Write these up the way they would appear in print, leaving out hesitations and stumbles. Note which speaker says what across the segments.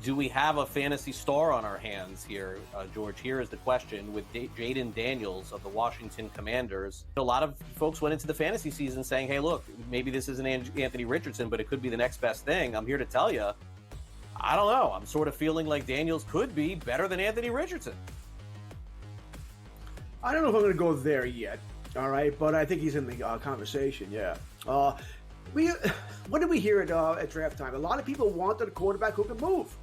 Speaker 1: do we have a fantasy star on our hands here, George? Here is the question with Jaden Daniels of the Washington Commanders. A lot of folks went into the fantasy season saying, hey, look, maybe this isn't Anthony Richardson, but it could be the next best thing. I'm here to tell you, I don't know. I'm sort of feeling like Daniels could be better than Anthony Richardson.
Speaker 2: I don't know if I'm going to go there yet, all right, but I think he's in the conversation, yeah. What did we hear at draft time? A lot of people wanted a quarterback who can move,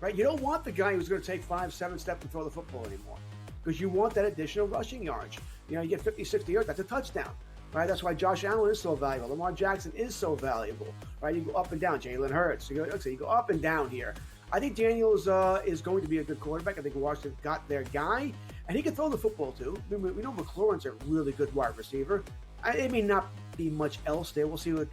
Speaker 2: right? You don't want the guy who's going to take 5-7 steps and throw the football anymore because you want that additional rushing yards. You know, you get 50, 60 yards, that's a touchdown, right? That's why Josh Allen is so valuable. Lamar Jackson is so valuable, right? You go up and down. Jalen Hurts. You go up and down here. I think Daniels is going to be a good quarterback. I think Washington got their guy, and he can throw the football too. We know McLaurin's a really good wide receiver. It may not be much else there. We'll see what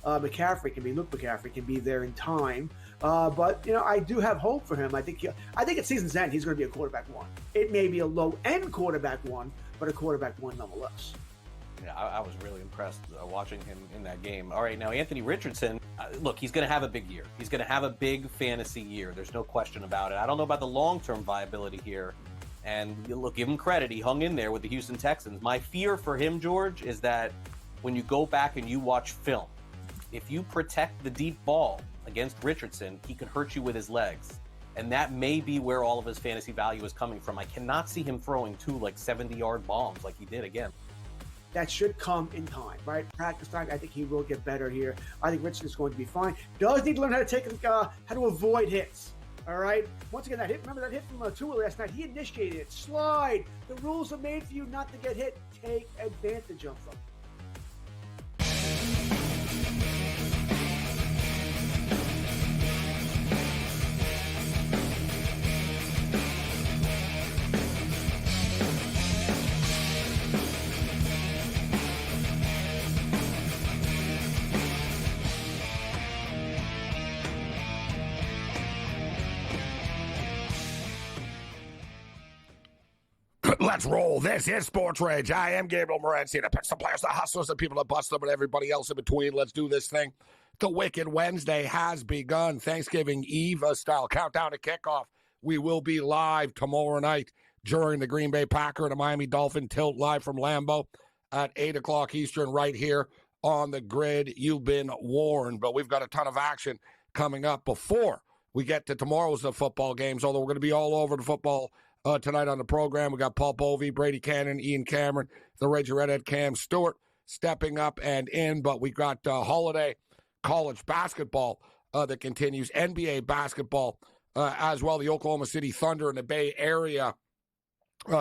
Speaker 2: McCaffrey can be. Luke McCaffrey can be there in time. But, you know, I do have hope for him. I think at season's end, he's going to be a quarterback one. It may be a low-end quarterback one, but a quarterback one nonetheless.
Speaker 1: Yeah, I was really impressed watching him in that game. All right, now Anthony Richardson, look, he's going to have a big year. He's going to have a big fantasy year. There's no question about it. I don't know about the long-term viability here. And look, give him credit. He hung in there with the Houston Texans. My fear for him, George, is that when you go back and you watch film, if you protect the deep ball against Richardson, he could hurt you with his legs. And that may be where all of his fantasy value is coming from. I cannot see him throwing 2 70-yard bombs like he did again.
Speaker 2: That should come in time, right? Practice time. I think he will get better here. I think Richardson's going to be fine. Does need to learn how to avoid hits. All right. Once again, that hit. Remember that hit from Tua last night? He initiated it. Slide. The rules are made for you not to get hit. Take advantage of them.
Speaker 3: Let's roll. This is Sports Rage. I am Gabriel Morency. The players, the hustlers, the people that bust them, and everybody else in between. Let's do this thing. The Wicked Wednesday has begun. Thanksgiving Eve style countdown to kickoff. We will be live tomorrow night during the Green Bay Packer and the Miami Dolphin tilt live from Lambeau at 8 o'clock Eastern right here on the grid. You've been warned, but we've got a ton of action coming up before we get to tomorrow's football games, although we're going to be all over the football tonight on the program. We got Paul Bovey, Brady Cannon, Ian Cameron, the Raging Redhead Cam Stewart stepping up and in, but we got holiday college basketball that continues, NBA basketball as well. The Oklahoma City Thunder in the Bay Area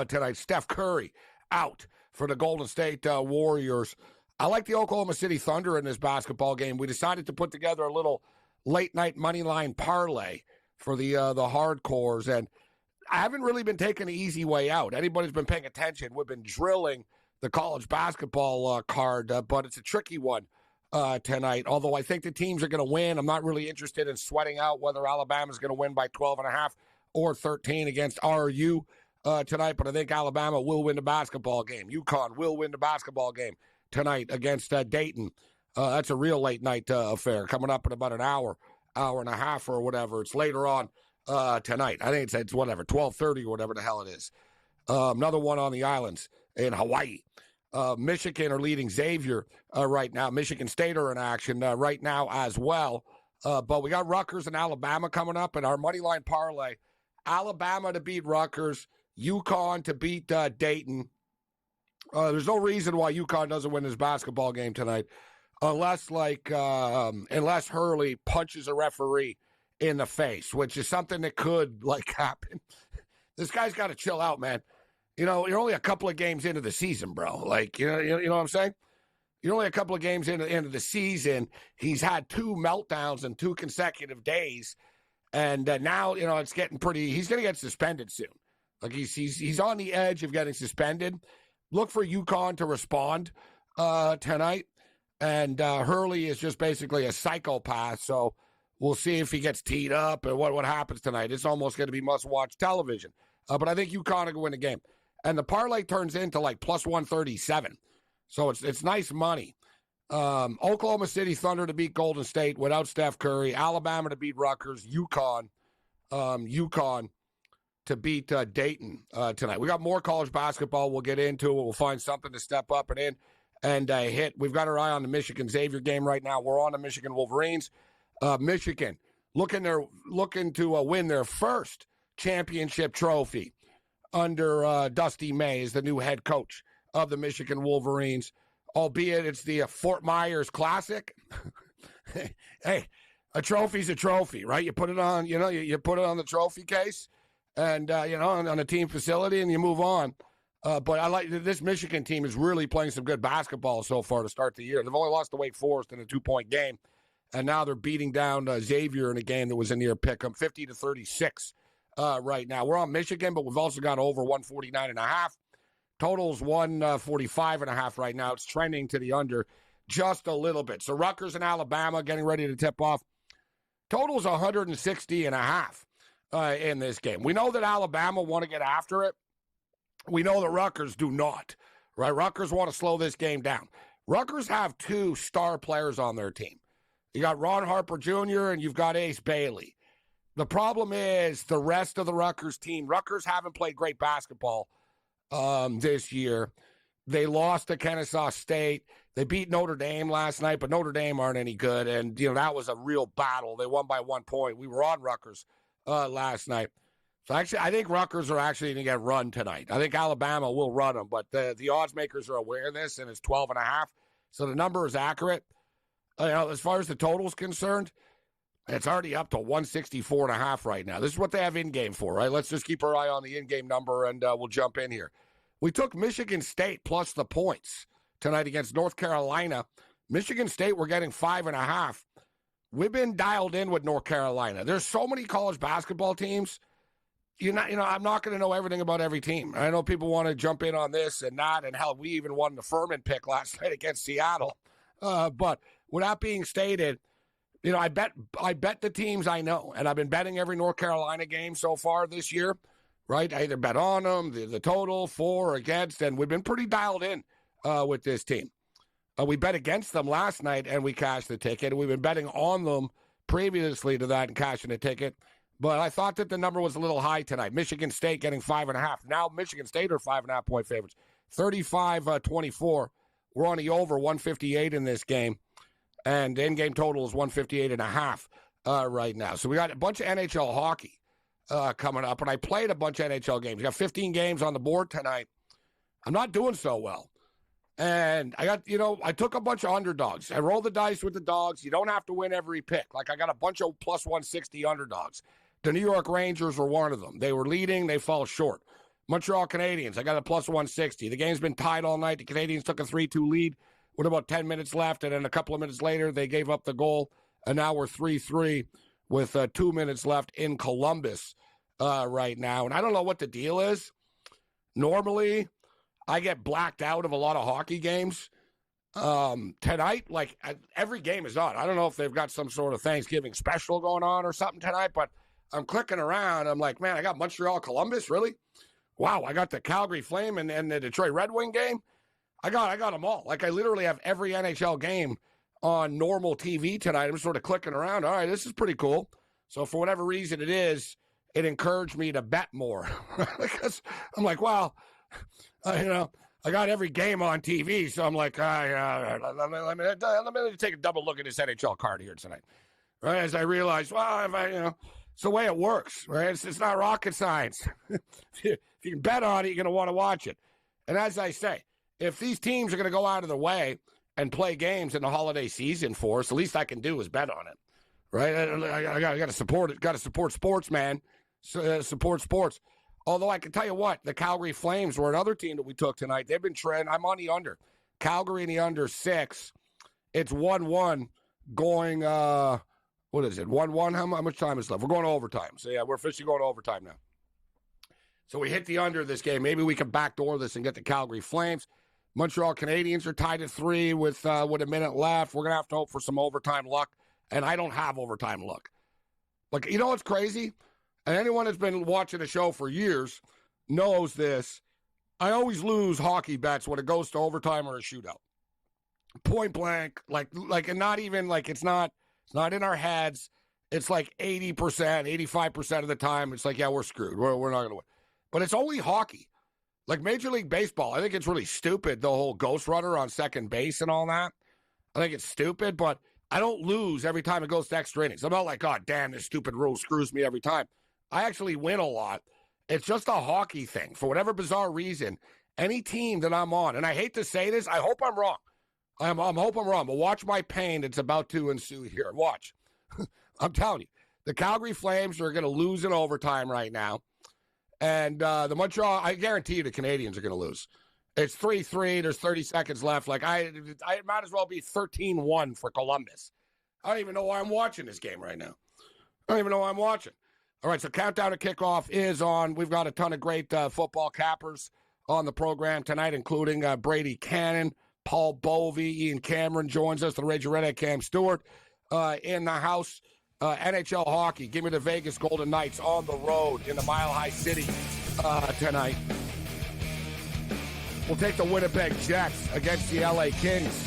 Speaker 3: tonight. Steph Curry out for the Golden State Warriors. I like the Oklahoma City Thunder in this basketball game. We decided to put together a little late night money line parlay for the hardcores, and I haven't really been taking the easy way out. Anybody's been paying attention, we've been drilling the college basketball card, but it's a tricky one tonight. Although I think the teams are going to win. I'm not really interested in sweating out whether Alabama's going to win by 12.5 or 13 against RU tonight, but I think Alabama will win the basketball game. UConn will win the basketball game tonight against Dayton. That's a real late night affair coming up in about an hour and a half or whatever. It's later on tonight. I think it's whatever, 12:30 or whatever the hell it is. Another one on the islands in Hawaii. Michigan are leading Xavier right now. Michigan State are in action right now as well. But we got Rutgers and Alabama coming up in our moneyline parlay. Alabama to beat Rutgers, UConn to beat Dayton. There's no reason why UConn doesn't win this basketball game tonight, unless Hurley punches a referee in the face, which is something that could happen. This guy's got to chill out, man. You know, you're only a couple of games into the season, bro. You know what I'm saying? You're only a couple of games into the season. He's had 2 meltdowns in 2 consecutive days, and now it's getting pretty. He's going to get suspended soon. He's on the edge of getting suspended. Look for UConn to respond tonight, and Hurley is just basically a psychopath. So we'll see if he gets teed up and what happens tonight. It's almost going to be must-watch television. But I think UConn will win the game. And the parlay turns into plus 137. So it's nice money. Oklahoma City Thunder to beat Golden State without Steph Curry. Alabama to beat Rutgers. UConn UConn to beat Dayton tonight. We got more college basketball we'll get into. We'll find something to step up and in and hit. We've got our eye on the Michigan Xavier game right now. We're on the Michigan Wolverines. Michigan looking to win their first championship trophy under Dusty May as the new head coach of the Michigan Wolverines, albeit it's the Fort Myers Classic. Hey, a trophy's a trophy, right? You put it on, you put it on the trophy case and, on a team facility and you move on. But I like this Michigan team is really playing some good basketball so far to start the year. They've only lost to Wake Forest in a 2-point game, and now they're beating down Xavier in a game that was a near pick-em, 50-36 right now. We're on Michigan, but we've also got over 149.5. Total's 145.5 right now. It's trending to the under just a little bit. So Rutgers and Alabama getting ready to tip off. Total's 160.5 in this game. We know that Alabama want to get after it. We know that Rutgers do not, right? Rutgers want to slow this game down. Rutgers have 2 star players on their team. You got Ron Harper Jr. and you've got Ace Bailey. The problem is the rest of the Rutgers team. Rutgers haven't played great basketball this year. They lost to Kennesaw State. They beat Notre Dame last night, but Notre Dame aren't any good. And, that was a real battle. They won by 1 point. We were on Rutgers last night. So, actually, I think Rutgers are actually going to get run tonight. I think Alabama will run them, but the odds makers are aware of this, and it's 12.5. So the number is accurate. As far as the total is concerned, it's already up to 164.5 right now. This is what they have in-game for, right? Let's just keep our eye on the in-game number, and we'll jump in here. We took Michigan State plus the points tonight against North Carolina. Michigan State, we're getting 5.5. We've been dialed in with North Carolina. There's so many college basketball teams. I'm not going to know everything about every team. I know people want to jump in on this and that, and hell, we even won the Furman pick last night against Seattle. But with that being stated, I bet the teams I know, and I've been betting every North Carolina game so far this year, right? I either bet on them, the total, for or against, and we've been pretty dialed in with this team. We bet against them last night, and we cashed the ticket. We've been betting on them previously to that and cashing the ticket. But I thought that the number was a little high tonight. Michigan State getting 5.5. Now Michigan State are 5.5-point favorites. 35-24. We're on the over 158 in this game. And the in-game total is 158.5 right now. So we got a bunch of NHL hockey coming up. And I played a bunch of NHL games. We got 15 games on the board tonight. I'm not doing so well. And I got, I took a bunch of underdogs. I rolled the dice with the dogs. You don't have to win every pick. Like I got a bunch of plus 160 underdogs. The New York Rangers were one of them. They were leading. They fell short. Montreal Canadiens, I got a plus 160. The game's been tied all night. The Canadiens took a 3-2 lead with about 10 minutes left, and then a couple of minutes later, they gave up the goal, and now we're 3-3 with 2 minutes left in Columbus right now. And I don't know what the deal is. Normally, I get blacked out of a lot of hockey games. Tonight, every game is on. I don't know if they've got some sort of Thanksgiving special going on or something tonight, but I'm clicking around. I'm like, man, I got Montreal, Columbus, really? Wow, I got the Calgary Flame and the Detroit Red Wing game. I got them all. Like, I literally have every NHL game on normal TV tonight. I'm sort of clicking around. All right, this is pretty cool. So for whatever reason it encouraged me to bet more. Because I'm like, wow, I got every game on TV. So I'm like, let me take a double look at this NHL card here tonight. Right, as I realized, well, it's the way it works, right? It's not rocket science. If you can bet on it, you're going to want to watch it. And as I say, if these teams are going to go out of their way and play games in the holiday season for us, the least I can do is bet on it, right? I got to support it. Got to support sports, man. Support sports. Although I can tell you what, the Calgary Flames were another team that we took tonight. They've been trending. I'm on the under. Calgary in the under 6. It's 1-1 going, what is it, 1-1? How much time is left? We're going to overtime. So, yeah, we're officially going to overtime now. So we hit the under this game. Maybe we can backdoor this and get the Calgary Flames. Montreal Canadiens are tied at 3 with a minute left. We're going to have to hope for some overtime luck, and I don't have overtime luck. Like, you know what's crazy? And anyone that's been watching the show for years knows this. I always lose hockey bets when it goes to overtime or a shootout. Point blank, and not even, it's not in our heads. it's like 80%, 85% of the time, it's like, yeah, we're screwed. We're not going to win. But it's only hockey. Like Major League Baseball, I think it's really stupid, the whole ghost runner on second base and all that. I think it's stupid, but I don't lose every time it goes to extra innings. I'm not like, God damn, this stupid rule screws me every time. I actually win a lot. It's just a hockey thing. For whatever bizarre reason, any team that I'm on, and I hate to say this, I hope I'm wrong. I hope I'm wrong, but watch my pain that's about to ensue here. Watch. I'm telling you, the Calgary Flames are going to lose in overtime right now. And the Montreal, I guarantee you the Canadians are going to lose. It's 3-3. There's 30 seconds left. Like, I might as well be 13-1 for Columbus. I don't even know why I'm watching this game right now. I don't even know why I'm watching. All right, so countdown to kickoff is on. We've got a ton of great football cappers on the program tonight, including Brady Cannon, Paul Bovey, Ian Cameron joins us, the Ranger Redhead Cam Stewart in the house. NHL hockey, give me the Vegas Golden Knights on the road in the Mile High City tonight. We'll take the Winnipeg Jets against the LA Kings.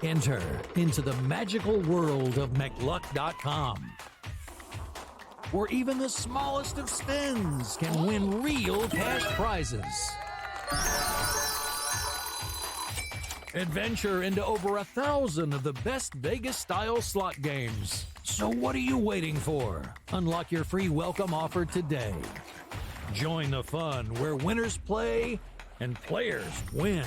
Speaker 4: Enter into the magical world of McLuck.com, where even the smallest of spins can win real cash prizes. Adventure into over 1,000 of the best Vegas-style slot games. So what are you waiting for? Unlock your free welcome offer today. Join the fun where winners play and players win.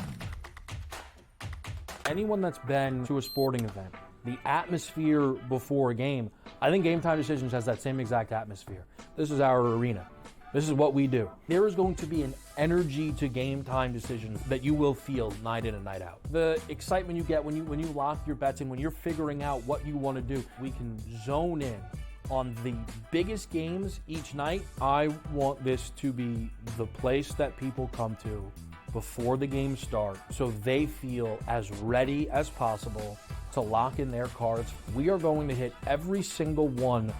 Speaker 5: Anyone that's been to a sporting event, the atmosphere before a game, I think Game Time Decisions has that same exact atmosphere. This is our arena. This is what we do. There is going to be an energy to Game Time Decisions that you will feel night in and night out. The excitement you get when you lock your bets in, when you're figuring out what you want to do, we can zone in on the biggest games each night. I want this to be the place that people come to before the games start so they feel as ready as possible to lock in their cards. We are going to hit every single one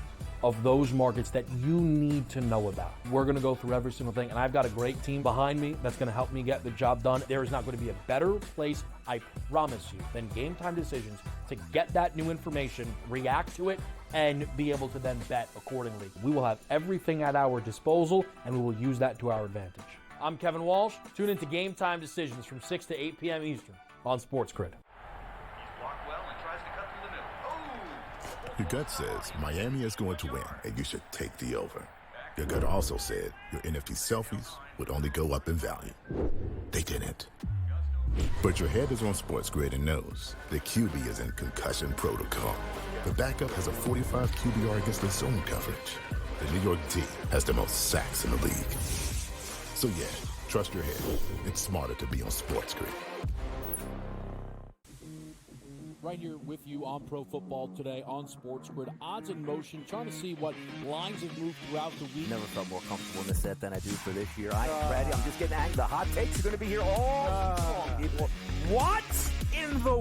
Speaker 5: of those markets that you need to know about. We're going to go through every single thing, and I've got a great team behind me that's going to help me get the job done. There is not going to be a better place, I promise you, than Game Time Decisions to get that new information, react to it, and be able to then bet accordingly. We will have everything at our disposal, and we will use that to our advantage. I'm Kevin Walsh. Tune into Game Time Decisions from 6 to 8 p.m. Eastern on SportsGrid.
Speaker 6: Your gut says Miami is going to win, and you should take the over. Your gut also said your NFT selfies would only go up in value. They didn't. But your head is on SportsGrid and knows the QB is in concussion protocol. The backup has a 45 QBR against the zone coverage. The New York D has the most sacks in the league. So yeah, trust your head. It's smarter to be on SportsGrid.
Speaker 7: Right here with you on Pro Football Today on SportsGrid. Odds in motion, trying to see what lines have moved throughout the week.
Speaker 8: Never felt more comfortable in this set than I do for this year. I am ready. I'm just getting angry. The hot takes are going to be here all long, people. What in the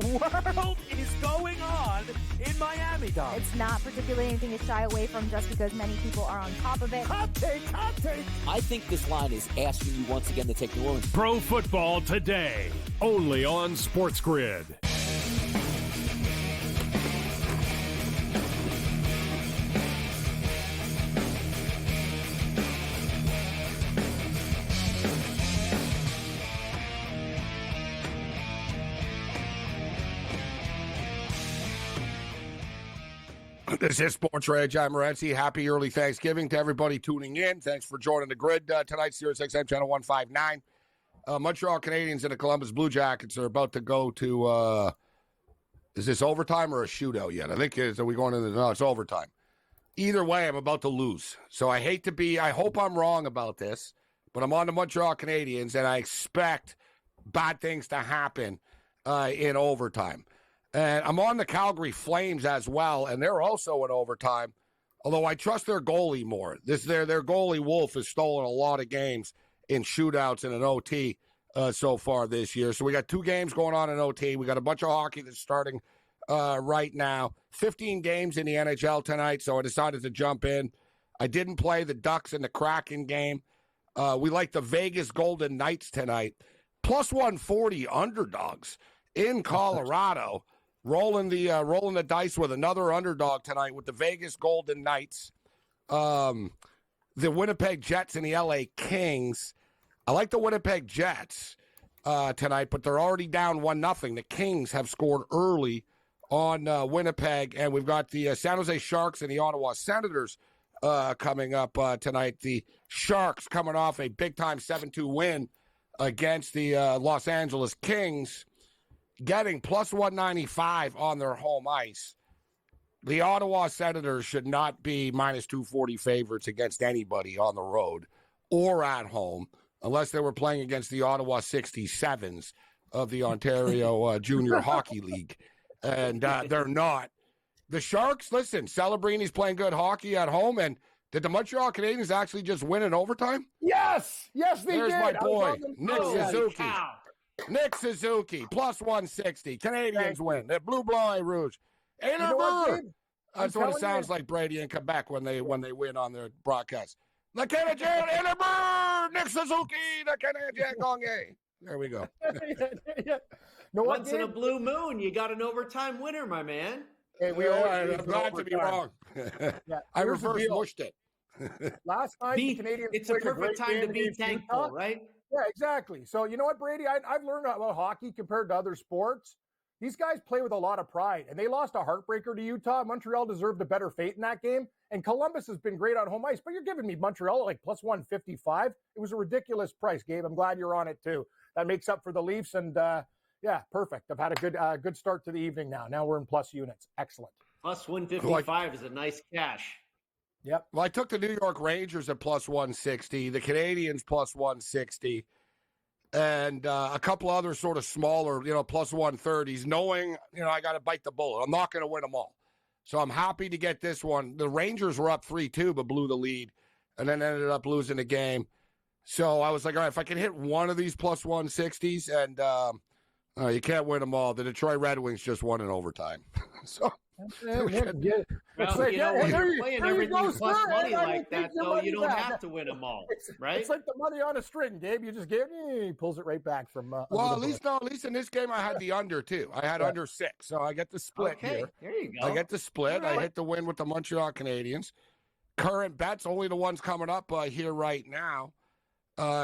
Speaker 8: world is going on in Miami, Dom?
Speaker 9: It's not particularly anything to shy away from just because many people are on top of it.
Speaker 8: Hot take, hot take.
Speaker 7: I think this line is asking you once again to take New Orleans.
Speaker 10: Pro Football Today, only on SportsGrid.
Speaker 3: This is SportsRage. I'm Morency. Happy early Thanksgiving to everybody tuning in. Thanks for joining the grid tonight. Sirius XM Channel 159. Montreal Canadiens and the Columbus Blue Jackets are about to go to, is this overtime or a shootout yet? I think are we going to no, it's overtime. Either way, I'm about to lose. So I hope I'm wrong about this, but I'm on the Montreal Canadiens, and I expect bad things to happen in overtime. And I'm on the Calgary Flames as well, and they're also in overtime, although I trust their goalie more. Their goalie, Wolf, has stolen a lot of games in shootouts and an OT so far this year. So we got 2 games going on in OT. We got a bunch of hockey that's starting right now. 15 games in the NHL tonight, so I decided to jump in. I didn't play the Ducks and the Kraken game. We like the Vegas Golden Knights tonight. Plus 140 underdogs in Colorado. Rolling the dice with another underdog tonight with the Vegas Golden Knights. The Winnipeg Jets and the LA Kings. I like the Winnipeg Jets tonight, but they're already down 1-0. The Kings have scored early on Winnipeg, and we've got the San Jose Sharks and the Ottawa Senators coming up tonight. The Sharks coming off a big-time 7-2 win against the Los Angeles Kings, getting plus 195 on their home ice. The Ottawa Senators should not be minus 240 favorites against anybody on the road or at home, unless they were playing against the Ottawa 67s of the Ontario Junior Hockey League. And they're not. The Sharks, listen, Celebrini playing good hockey at home. And did the Montreal Canadiens actually just win in overtime?
Speaker 11: Yes, they
Speaker 3: There's
Speaker 11: did.
Speaker 3: my boy, Nick Suzuki.
Speaker 11: Cow.
Speaker 3: Nick Suzuki, plus 160. Canadians win. The Blue Blanc Rouge.
Speaker 11: You know what, Gabe?
Speaker 3: That's what it sounds like, Brady, in Quebec when they win on their broadcast. Le Canadien Innerberg, Nick Suzuki, the Canadien Gagné. There we go.
Speaker 11: No,
Speaker 12: Once in a blue moon, you got an overtime winner, my man.
Speaker 11: Hey,
Speaker 3: I'm glad to be wrong. I reverse mushed it.
Speaker 11: Last time the Canadians
Speaker 12: it's a perfect time to be thankful, right?
Speaker 11: Yeah, exactly. So you know what, Brady? I've learned about hockey compared to other sports. These guys play with a lot of pride, and they lost a heartbreaker to Utah. Montreal deserved a better fate in that game, and Columbus has been great on home ice. But you're giving me Montreal at like plus 155. It was a ridiculous price, Gabe. I'm glad you're on it too. That makes up for the Leafs, and yeah, perfect. I've had a good start to the evening now. Now we're in plus units. Excellent.
Speaker 12: Plus 155 is a nice cash.
Speaker 11: Yep.
Speaker 3: Well, I took the New York Rangers at plus 160, the Canadians plus 160, and a couple other sort of smaller, plus 130s, knowing, I got to bite the bullet. I'm not going to win them all. So I'm happy to get this one. The Rangers were up 3-2, but blew the lead, and then ended up losing the game. So I was like, all right, if I can hit one of these plus 160s, and you can't win them all. The Detroit Red Wings just won in overtime. So...
Speaker 12: Well, when you're playing everything plus money like that, though, you don't have to win them all, right?
Speaker 11: It's like the money on a string, Gabe. You just give he pulls it right back from.
Speaker 3: Well, at least in this game I had the under too. I had under 6, so I get the split here.
Speaker 12: There you go.
Speaker 3: I get the split.
Speaker 12: Right.
Speaker 3: I hit the win with the Montreal Canadiens. Current bets, only the ones coming up here right now.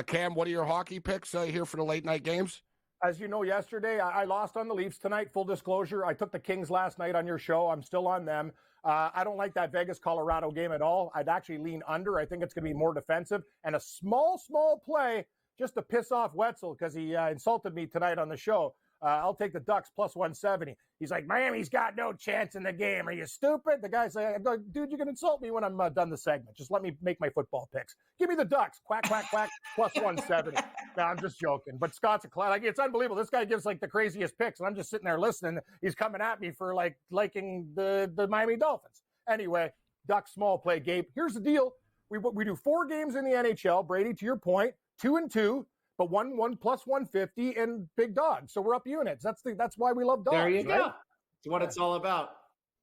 Speaker 3: Cam, what are your hockey picks here for the late night games?
Speaker 11: As you know, yesterday, I lost on the Leafs tonight. Full disclosure, I took the Kings last night on your show. I'm still on them. I don't like that Vegas-Colorado game at all. I'd actually lean under. I think it's going to be more defensive. And a small play just to piss off Wetzel because he insulted me tonight on the show. I'll take the Ducks plus 170. He's like, Miami's got no chance in the game. Are you stupid? The guy's like, dude, you can insult me when I'm done the segment. Just let me make my football picks. Give me the Ducks. Quack, quack, quack, plus 170. No, I'm just joking. But Scott's a class. Like, it's unbelievable. This guy gives like the craziest picks, and I'm just sitting there listening. He's coming at me for liking the Miami Dolphins. Anyway, Ducks small play, Gabe. Here's the deal. We do 4 games in the NHL. Brady, to your point, 2-2. But 1 plus 150 and big dogs. So we're up units. That's why we love dogs.
Speaker 12: There you
Speaker 11: right?
Speaker 12: go. It's what it's all about.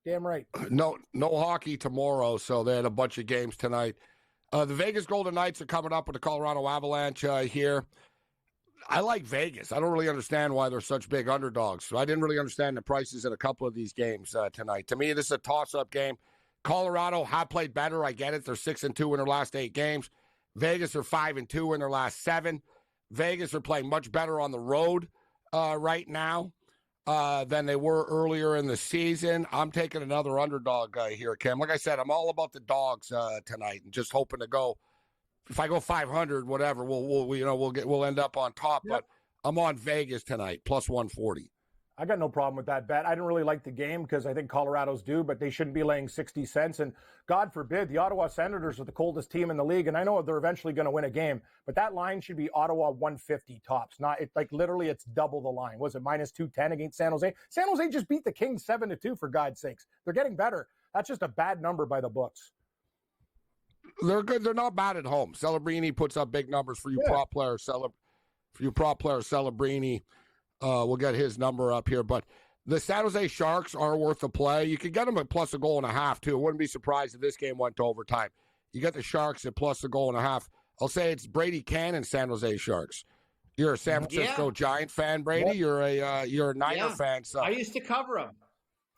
Speaker 11: Damn right.
Speaker 3: No hockey tomorrow, so they had a bunch of games tonight. The Vegas Golden Knights are coming up with the Colorado Avalanche here. I like Vegas. I don't really understand why they're such big underdogs. So I didn't really understand the prices in a couple of these games tonight. To me, this is a toss-up game. Colorado have played better. I get it. They're 6-2 in their last 8 games. Vegas are 5-2 in their last 7. Vegas are playing much better on the road right now than they were earlier in the season. I'm taking another underdog here, Cam. Like I said, I'm all about the dogs tonight, and just hoping to go. If I go 500, whatever, we'll end up on top. Yep. But I'm on Vegas tonight, plus 140.
Speaker 11: I got no problem with that bet. I didn't really like the game because I think Colorado's due, but they shouldn't be laying 60 cents. And God forbid, the Ottawa Senators are the coldest team in the league, and I know they're eventually going to win a game, but that line should be Ottawa 150 tops. Not literally, it's double the line. Was it minus 210 against San Jose? San Jose just beat the Kings 7-2 for God's sakes. They're getting better. That's just a bad number by the books.
Speaker 3: They're good. They're not bad at home. Celebrini puts up big numbers for you prop players. for you prop players, Celebrini. We'll get his number up here. But the San Jose Sharks are worth a play. You could get them at plus a goal and a half, too. I wouldn't be surprised if this game went to overtime. You get the Sharks at plus a goal and a half. I'll say it's Brady Cannon, San Jose Sharks. You're a San Francisco Giant fan, Brady. Yep. You're a Niner fan. So
Speaker 12: I used to cover them.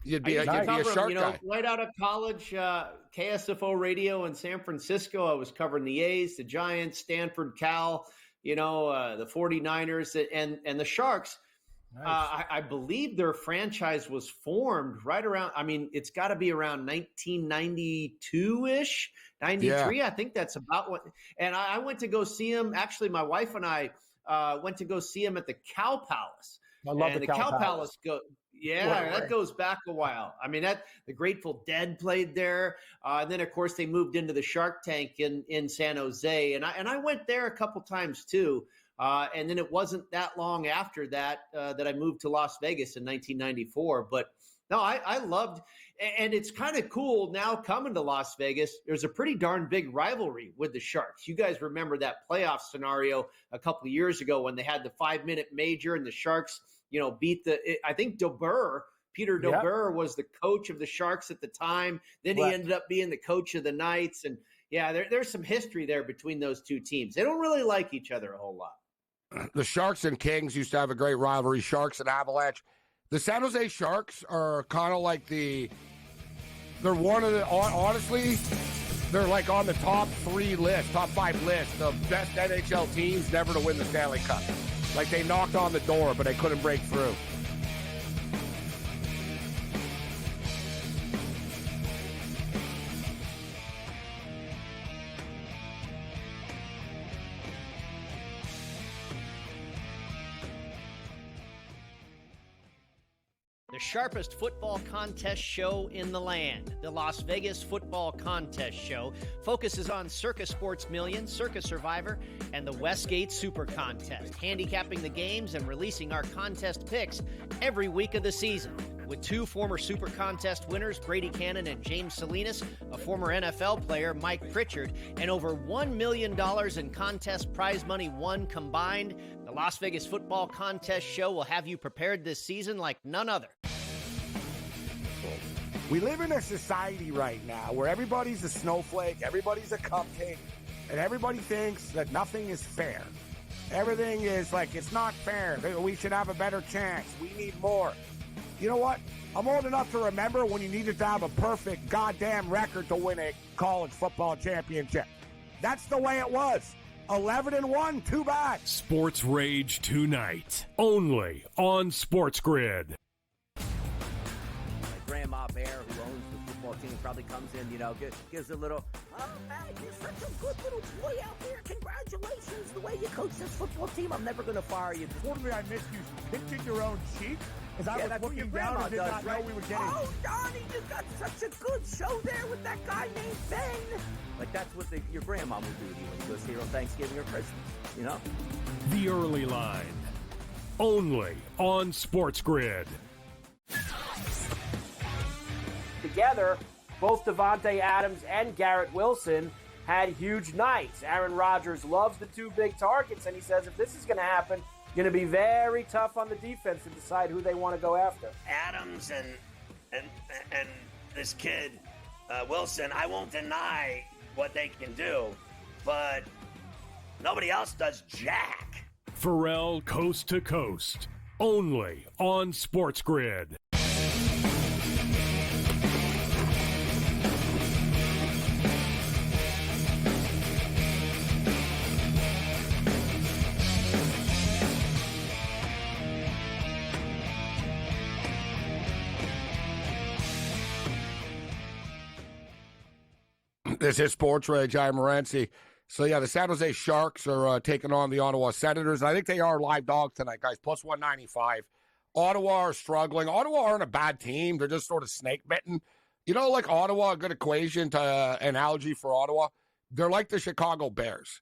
Speaker 3: You'd be a Shark guy.
Speaker 12: Right out of college, KSFO radio in San Francisco. I was covering the A's, the Giants, Stanford, Cal, the 49ers, and the Sharks. Nice. I believe their franchise was formed right around, it's got to be around 1992-ish, 93. Yeah. I think that's about what. And I went to go see him. Actually, my wife and I went to go see him at the Cow Palace.
Speaker 11: I love the Cow
Speaker 12: Palace. That goes back a while. The Grateful Dead played there. And then, of course, they moved into the Shark Tank in San Jose. And I went there a couple times, too. And then it wasn't that long after that that I moved to Las Vegas in 1994. But, no, I loved – and it's kind of cool now coming to Las Vegas. There's a pretty darn big rivalry with the Sharks. You guys remember that playoff scenario a couple of years ago when they had the 5-minute major and the Sharks – beat I think Peter Dober was the coach of the Sharks at the time. Then he ended up being the coach of the Knights. And, there's some history there between those two teams. They don't really like each other a whole lot.
Speaker 3: The Sharks and Kings used to have a great rivalry, Sharks and Avalanche. The San Jose Sharks are kind of like they're one of the, honestly, they're like on the top 5 list of best NHL teams never to win the Stanley Cup. Like they knocked on the door, but they couldn't break through.
Speaker 13: The sharpest football contest show in the land, the Las Vegas Football Contest Show, focuses on Circus Sports Million, Circus Survivor, and the Westgate Super Contest, handicapping the games and releasing our contest picks every week of the season. With 2 former Super Contest winners, Brady Cannon and James Salinas, a former NFL player, Mike Pritchard, and over $1 million in contest prize money won combined, the Las Vegas Football Contest Show will have you prepared this season like none other.
Speaker 3: We live in a society right now where everybody's a snowflake, everybody's a cupcake, and everybody thinks that nothing is fair. Everything is like, it's not fair. We should have a better chance. We need more. You know what? I'm old enough to remember when you needed to have a perfect goddamn record to win a college football championship. That's the way it was. 11-1, too bad.
Speaker 10: Sports Rage tonight, only on SportsGrid.
Speaker 8: Grandma Bear, who owns the football team, probably comes in, gives a little, oh, man, you're such a good little boy out there. Congratulations, the way you coach this football team. I'm never going to fire you.
Speaker 11: Totally, I missed you pinching your own cheek as I was looking down and did not know we were getting.
Speaker 8: Oh, Donnie, you got such a good show there with that guy named Ben. Like, that's what your grandma would do to you when you go see her on Thanksgiving or Christmas,
Speaker 10: The Early Line, only on SportsGrid.
Speaker 5: Together, both Devontae Adams and Garrett Wilson had huge nights. Aaron Rodgers loves the 2 big targets, and he says if this is going to happen, going to be very tough on the defense to decide who they want to go after.
Speaker 14: Adams and this kid, Wilson, I won't deny what they can do, but nobody else does jack.
Speaker 10: Pharrell Coast to Coast, only on SportsGrid.
Speaker 3: This is SportsRage. I'm Morency. So, the San Jose Sharks are taking on the Ottawa Senators. I think they are live dogs tonight, guys, plus 195. Ottawa are struggling. Ottawa aren't a bad team. They're just sort of snake-bitten. Like Ottawa, a good equation to analogy for Ottawa, they're like the Chicago Bears.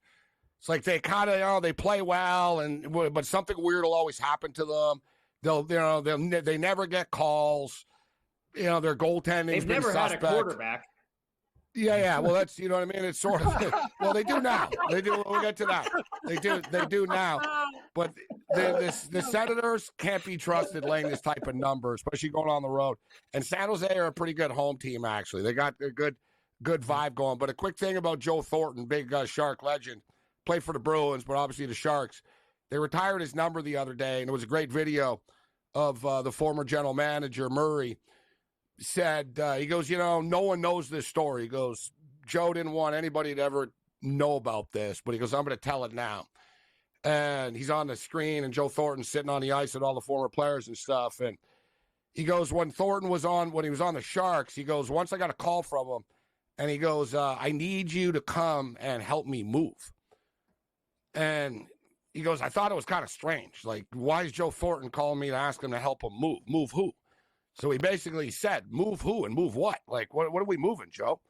Speaker 3: It's like they kind of, they play well, but something weird will always happen to them. They never get calls. Their goaltending's been suspect.
Speaker 12: They've never had a quarterback.
Speaker 3: Yeah. Well, that's, you know what I mean? It's sort of, well, they do now. They do. We'll get to that. They do now. But the Senators can't be trusted laying this type of number, especially going on the road. And San Jose are a pretty good home team, actually. They got a good vibe going. But a quick thing about Joe Thornton, big Shark legend, played for the Bruins, but obviously the Sharks. They retired his number the other day, and it was a great video of the former general manager, Murray, said, he goes, no one knows this story. He goes, Joe didn't want anybody to ever know about this, but he goes, I'm going to tell it now. And he's on the screen, and Joe Thornton's sitting on the ice with all the former players and stuff. And he goes, when he was on the Sharks, he goes, once I got a call from him, and he goes, I need you to come and help me move. And he goes, I thought it was kind of strange. Like, why is Joe Thornton calling me to ask him to help him move? Move who? So he basically said, move who and move what? Like, what are we moving, Joe?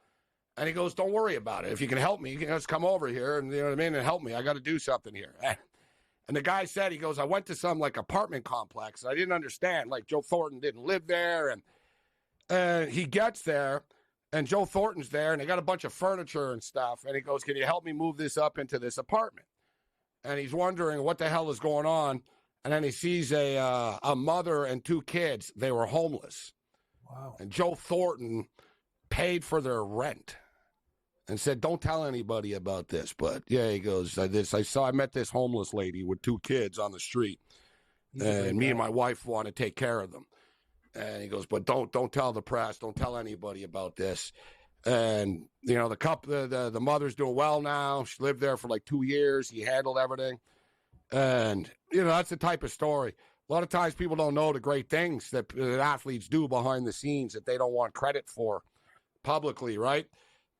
Speaker 3: And he goes, don't worry about it. If you can help me, you can just come over here and, you know what I mean, and help me. I got to do something here. And the guy said, he goes, I went to some, like, apartment complex. I didn't understand. Like, Joe Thornton didn't live there. And he gets there, and Joe Thornton's there, and they got a bunch of furniture and stuff. And he goes, can you help me move this up into this apartment? And he's wondering what the hell is going on. And then he sees a mother and two kids. They were homeless.
Speaker 2: Wow.
Speaker 3: And Joe Thornton paid for their rent and said, don't tell anybody about this. But, yeah, he goes, I met this homeless lady with two kids on the street. And me and my wife want to take care of them. And he goes, but don't tell the press. Don't tell anybody about this. And, the mother's doing well now. She lived there for like 2 years. He handled everything. And, that's the type of story. A lot of times people don't know the great things that athletes do behind the scenes that they don't want credit for publicly, right?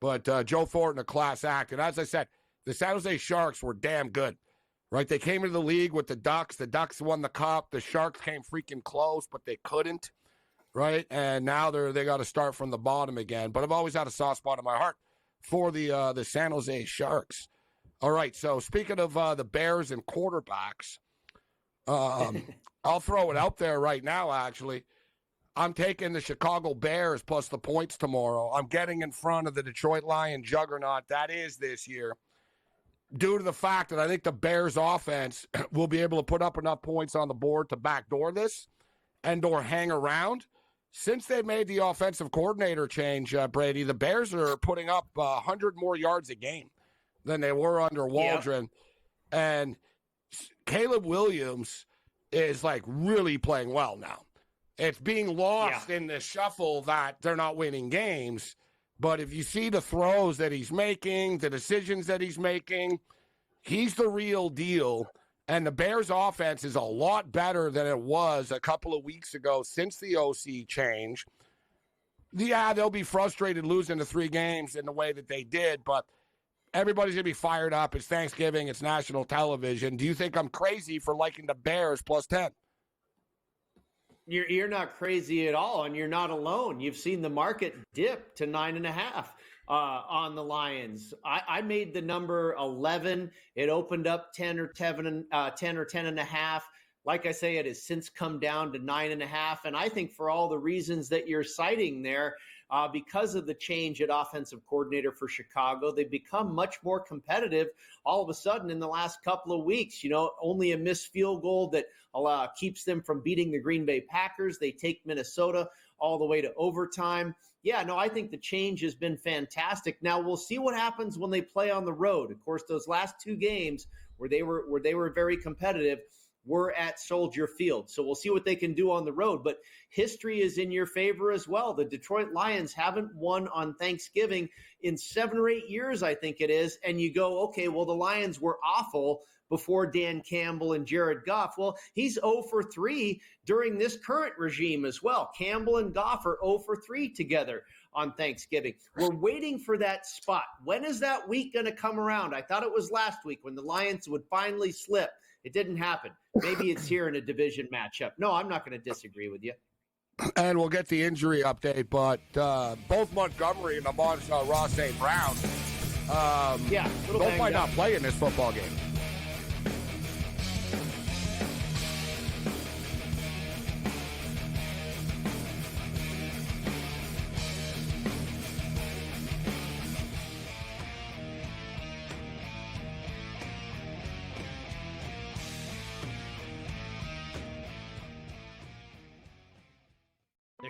Speaker 3: But Joe Thornton, a class act. And as I said, the San Jose Sharks were damn good, right? They came into the league with the Ducks. The Ducks won the Cup. The Sharks came freaking close, but they couldn't. Right, and now they got to start from the bottom again. But I've always had a soft spot in my heart for the San Jose Sharks. All right, so speaking of the Bears and quarterbacks, I'll throw it out there right now, actually. I'm taking the Chicago Bears plus the points tomorrow. I'm getting in front of the Detroit Lions juggernaut that is this year due to the fact that I think the Bears offense will be able to put up enough points on the board to backdoor this and or hang around. Since they made the offensive coordinator change, Brady, the Bears are putting up 100 more yards a game than they were under Waldron. Yep. And Caleb Williams is, like, really playing well now. It's being lost in the shuffle that they're not winning games. But if you see the throws that he's making, the decisions that he's making, he's the real deal. And the Bears' offense is a lot better than it was a couple of weeks ago since the OC change. Yeah, they'll be frustrated losing the 3 games in the way that they did, but everybody's going to be fired up. It's Thanksgiving. It's national television. Do you think I'm crazy for liking the Bears plus 10?
Speaker 12: You're not crazy at all, and you're not alone. You've seen the market dip to 9.5. On the Lions. I made the number 11. It opened up 10 or 10.5. Like I say, it has since come down to 9.5. And I think for all the reasons that you're citing there, because of the change at offensive coordinator for Chicago, they've become much more competitive all of a sudden in the last couple of weeks. Only a missed field goal that keeps them from beating the Green Bay Packers. They take Minnesota all the way to overtime. Yeah, no, I think the change has been fantastic. Now we'll see what happens when they play on the road. Of course, those last 2 games where they were very competitive were at Soldier Field. So we'll see what they can do on the road. But history is in your favor as well. The Detroit Lions haven't won on Thanksgiving in 7 or 8 years, I think it is. And you go, okay, well, the Lions were awful before Dan Campbell and Jared Goff. Well, he's 0 for 3 during this current regime as well. Campbell and Goff are 0 for 3 together on Thanksgiving. We're waiting for that spot. When is that week going to come around? I thought it was last week when the Lions would finally slip. It didn't happen. Maybe it's here in a division matchup. No, I'm not going to disagree with you.
Speaker 3: And we'll get the injury update, but both Montgomery and Ross St. Brown both might not play in this football game.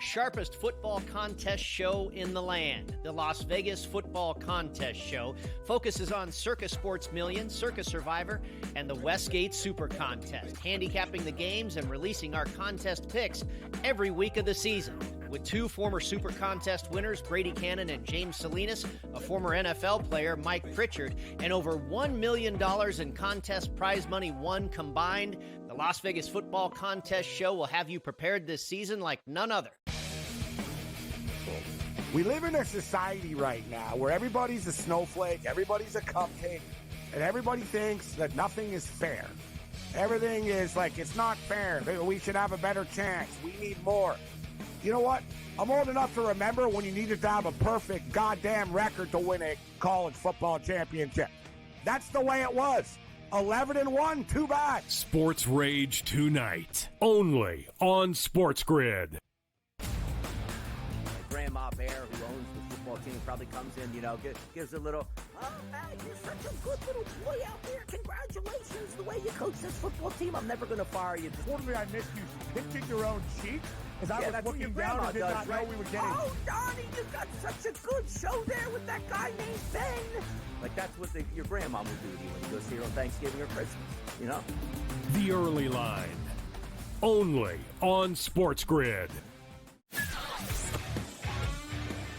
Speaker 13: the sharpest football contest show in the land. The Las Vegas Football Contest Show focuses on Circa Sports Million, Circa Survivor, and the Westgate Super Contest, handicapping the games and releasing our contest picks every week of the season. With two former Super Contest winners, Brady Cannon and James Salinas, a former NFL player, Mike Pritchard, and over $1 million in contest prize money won combined, the Las Vegas Football Contest Show will have you prepared this season like none other.
Speaker 3: We live in a society right now where everybody's a snowflake, everybody's a cupcake, and everybody thinks that nothing is fair. Everything is like, it's not fair. We should have a better chance. We need more. You know what? I'm old enough to remember when you needed to have a perfect goddamn record to win a college football championship. That's the way it was. 11-1, too bad.
Speaker 10: Sports Rage tonight, only on SportsGrid.
Speaker 8: Grandma Bear, who owns the football team, probably comes in, gives a little, oh, man, you're such a good little boy out there. Congratulations, the way you coach this football team. I'm never going to fire you.
Speaker 11: Totally, I missed you pinching your own cheek. As I was looking down and did not know we were getting.
Speaker 8: Oh, Donnie, you got such a good show there with that guy named Ben. Like, that's what your grandma would do to you when you go see her on Thanksgiving or Christmas,
Speaker 10: The Early Line, only on SportsGrid.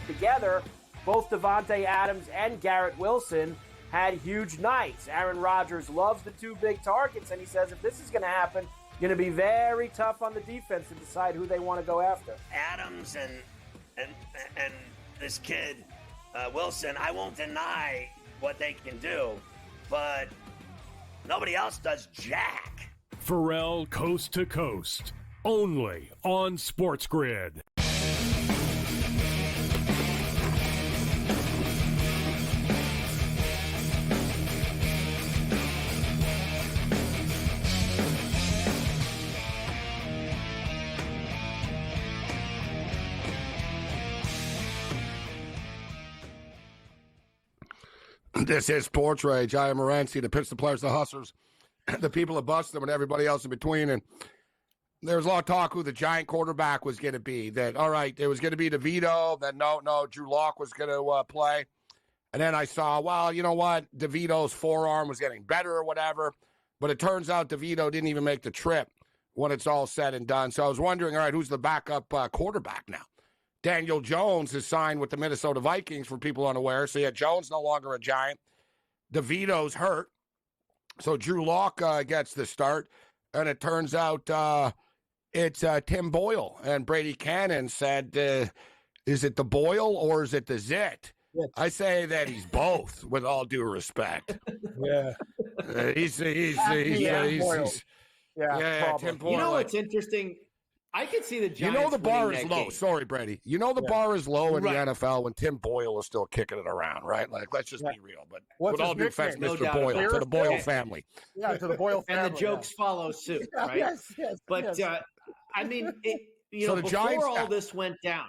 Speaker 5: Together, both Devontae Adams and Garrett Wilson had huge nights. Aaron Rodgers loves the two big targets, and he says if this is going to happen, going to be very tough on the defense to decide who they want to go after.
Speaker 14: Adams and this kid Wilson, I won't deny what they can do, but nobody else does jack.
Speaker 10: Pharrell Coast to Coast, only on SportsGrid.
Speaker 3: This is Sports Rage. I am Morency, the pitch, the players, the hustlers, the people that bust them, and everybody else in between. And there's a lot of talk who the Giant quarterback was going to be. That, all right, it was going to be DeVito. Then, no, Drew Lock was going to play. And then I saw, well, you know what? DeVito's forearm was getting better or whatever. But it turns out DeVito didn't even make the trip when it's all said and done. So I was wondering, all right, who's the backup quarterback now? Daniel Jones is signed with the Minnesota Vikings, for people unaware. So, yeah, Jones no longer a Giant. DeVito's hurt. So Drew Lock gets the start. And it turns out it's Tim Boyle. And Brady Cannon said, is it the Boyle or is it the Zit? Yeah. I say that he's both, with all due respect.
Speaker 11: Yeah.
Speaker 3: He's Tim Boyle.
Speaker 12: You know what's interesting? I could see the Giants.
Speaker 3: The bar is low.
Speaker 12: Game.
Speaker 3: Sorry, Brady. The bar is low in the NFL when Tim Boyle is still kicking it around, right? Like, let's just be real. But with all due respect, Mr. Boyle, to the Boyle family.
Speaker 11: Yeah, to the Boyle family.
Speaker 12: And the jokes follow suit, right?
Speaker 11: Yes.
Speaker 12: But, I mean,
Speaker 3: so the
Speaker 12: before
Speaker 3: Giants,
Speaker 12: all this went down,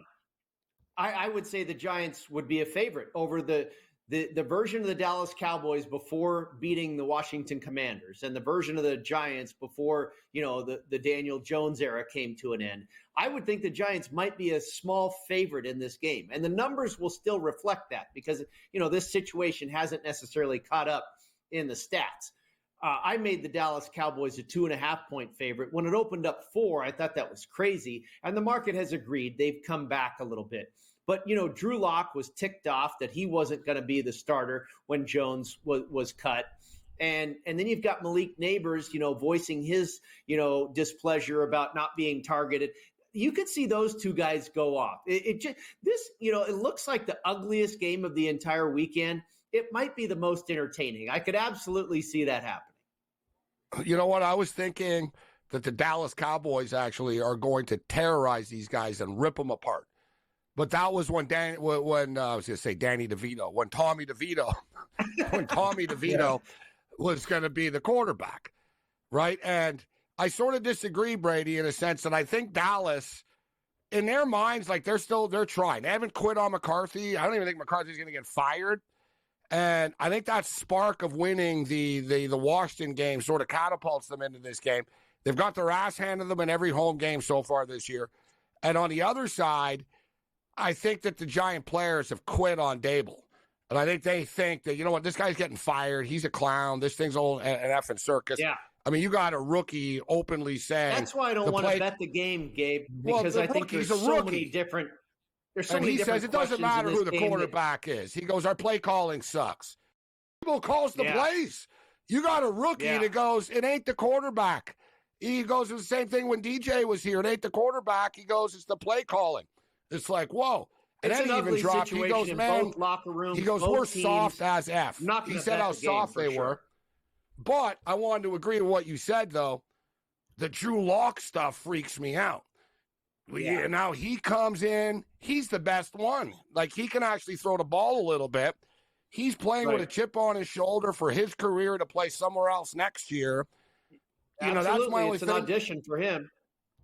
Speaker 12: I would say the Giants would be a favorite over the version of the Dallas Cowboys before beating the Washington Commanders and the version of the Giants before, the Daniel Jones era came to an end. I would think the Giants might be a small favorite in this game. And the numbers will still reflect that because, this situation hasn't necessarily caught up in the stats. I made the Dallas Cowboys a 2.5-point favorite. When it opened up 4, I thought that was crazy. And the market has agreed. They've come back a little bit. But, Drew Lock was ticked off that he wasn't going to be the starter when Jones was cut. And then you've got Malik Neighbors, voicing his, displeasure about not being targeted. You could see those two guys go off. It looks like the ugliest game of the entire weekend. It might be the most entertaining. I could absolutely see that happening.
Speaker 3: You know what? I was thinking that the Dallas Cowboys actually are going to terrorize these guys and rip them apart. But that was when I was going to say Danny DeVito, when Tommy DeVito was going to be the quarterback, right? And I sort of disagree, Brady, in a sense that I think Dallas, in their minds, like they're trying. They haven't quit on McCarthy. I don't even think McCarthy's going to get fired. And I think that spark of winning the Washington game sort of catapults them into this game. They've got their ass handed to them in every home game so far this year. And on the other side, I think that the Giant players have quit on Dable. And I think they think that, you know what, this guy's getting fired. He's a clown. This thing's all an effing circus.
Speaker 12: Yeah.
Speaker 3: I mean, you got a rookie openly saying.
Speaker 12: That's why I don't want to bet the game, Gabe, because I think there's so many different. There's so many different.
Speaker 3: He says it doesn't matter who the quarterback is. He goes, our play calling sucks. People calls the plays. You got a rookie that goes, it ain't the quarterback. He goes, it was the same thing when DJ was here. It ain't the quarterback. He goes, it's the play calling. It's like, whoa. And
Speaker 12: it's
Speaker 3: then he even dropped. He goes, man.
Speaker 12: Both locker rooms,
Speaker 3: he goes, we're
Speaker 12: teams.
Speaker 3: soft as F.
Speaker 12: He
Speaker 3: said how soft they were. But I wanted to agree with what you said, though. The Drew Lock stuff freaks me out. Now he comes in. He's the best one. Like, he can actually throw the ball a little bit. He's playing with a chip on his shoulder for his career to play somewhere else next year.
Speaker 12: Absolutely.
Speaker 3: That's my only
Speaker 12: it's an
Speaker 3: thing.
Speaker 12: audition for him.